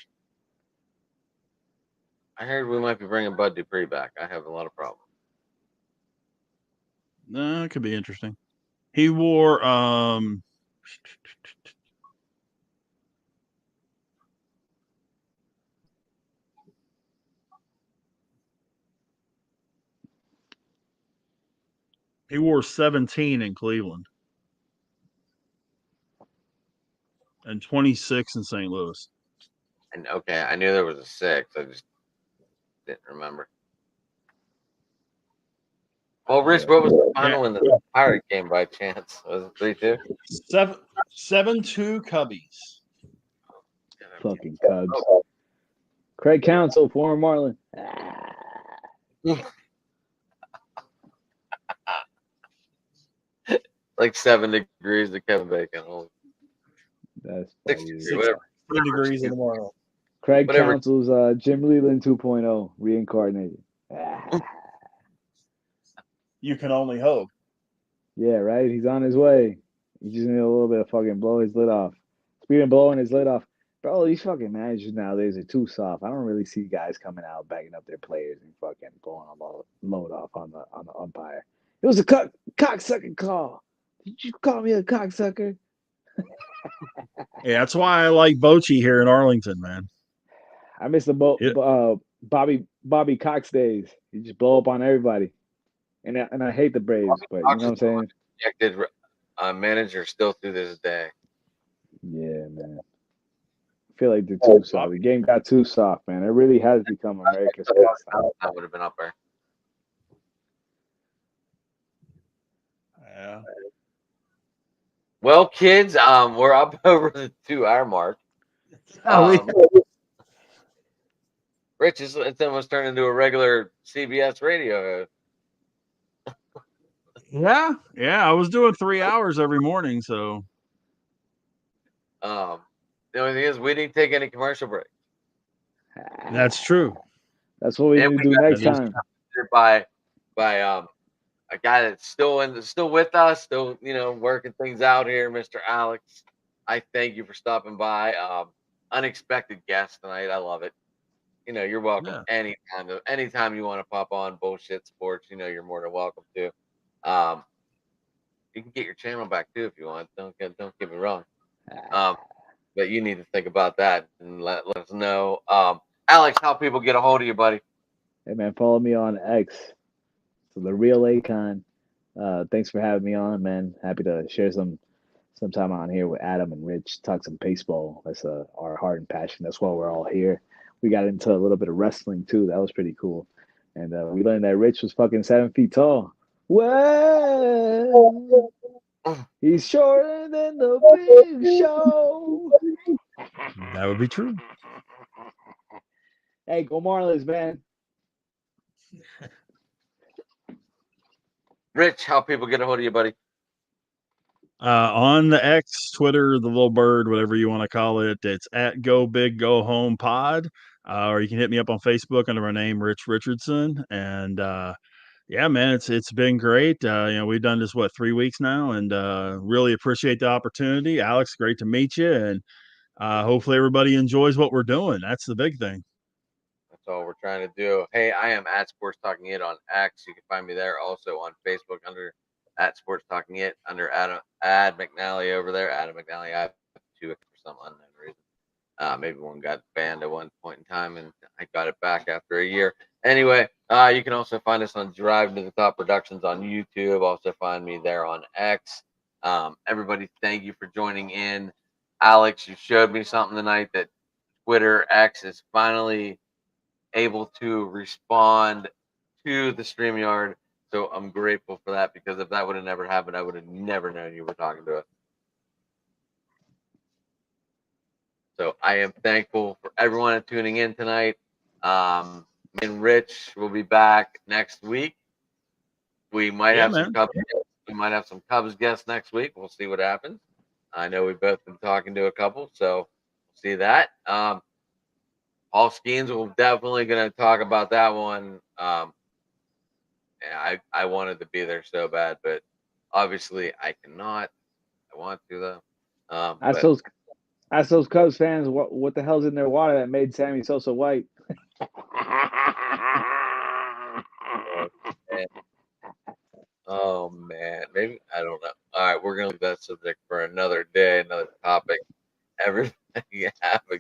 I heard we might be bringing Bud Dupree back. I have a lot of problems. It could be interesting. He wore he wore 17 in Cleveland and 26 in St. Louis. And okay, I knew there was a 6. I just didn't remember. Well, Rich, what was the final in the Pirate game by chance? Was it 3-2? 7-2 Cubbies. Fucking Cubs. Craig Counsell, former Marlin. Like 7 degrees to Kevin Bacon. Oh, That's 6 funny. degrees, whatever. 10 degrees in tomorrow. Craig Whatever. Counsell's Jim Leland 2.0 reincarnated. You can only hope. Yeah, right. He's on his way. He just need a little bit of fucking blow his lid off. Speaking of blowing his lid off, bro, these fucking managers nowadays are too soft. I don't really see guys coming out bagging up their players and fucking blowing a load off on the umpire. It was a cocksucker call. Did you call me a cocksucker? Yeah, that's why I like Bochy here in Arlington, man. I miss the Bobby Cox days. He just blow up on everybody. And I hate the Braves, but you know what I'm saying? Rejected manager still to this day. Yeah, man. I feel like they're too soft. The game got too soft, man. It really has become America's pastime. That would have been up there. Yeah. Well, kids, we're up over the 2-hour mark. Rich, it's almost turned into a regular CBS radio. Yeah. I was doing 3 hours every morning, so. The only thing is, we didn't take any commercial breaks. That's true. That's what we need to do next time. By a guy that's still with us, still working things out here, Mr. Alex. I thank you for stopping by. Unexpected guest tonight. I love it. You're welcome anytime you want to pop on Bullshit Sports. You're more than welcome to. You can get your channel back too if you want. Don't get me wrong. But you need to think about that and let us know. Alex, how people get a hold of you, buddy? Hey man, follow me on X. So the real Akon. Thanks for having me on, man. Happy to share some time on here with Adam and Rich. Talk some baseball. That's our heart and passion. That's why we're all here. We got into a little bit of wrestling too. That was pretty cool. And we learned that Rich was fucking 7 feet tall. Well, he's shorter than the Big Show. That would be true. Hey, go Marlins, man. Rich, how people get a hold of you, buddy? On the X, Twitter, the little bird, whatever you want to call it, it's at Go Big Go Home Pod. Or you can hit me up on Facebook under my name, Rich Richardson. And yeah, man, it's been great. We've done this 3 weeks now, and really appreciate the opportunity. Alex, great to meet you, and hopefully everybody enjoys what we're doing. That's the big thing. That's all we're trying to do. Hey, I am at Sports Talking It on X. You can find me there. Also on Facebook under at Sports Talking It under Ad McNally over there. Adam McNally. I have 2 for some unknown reason. Maybe one got banned at one point in time, and I got it back after a year. Anyway, you can also find us on Drive to the Top Productions on YouTube. Also find me there on X. Everybody, thank you for joining in. Alex, you showed me something tonight that Twitter X is finally able to respond to the StreamYard. So I'm grateful for that, because if that would have never happened, I would have never known you were talking to us. So I am thankful for everyone tuning in tonight. Me and Rich will be back next week. We might have some Cubs. We might have some Cubs guests next week. We'll see what happens. I know we've both been talking to a couple, so we'll see that. Paul Skeens, we're definitely going to talk about that one. I wanted to be there so bad, but obviously I cannot. I want to though. Ask But those Cubs fans what the hell's in their water that made Sammy Sosa white. oh man, maybe I don't know. All right, we're gonna leave that subject for another day, another topic. Everybody have a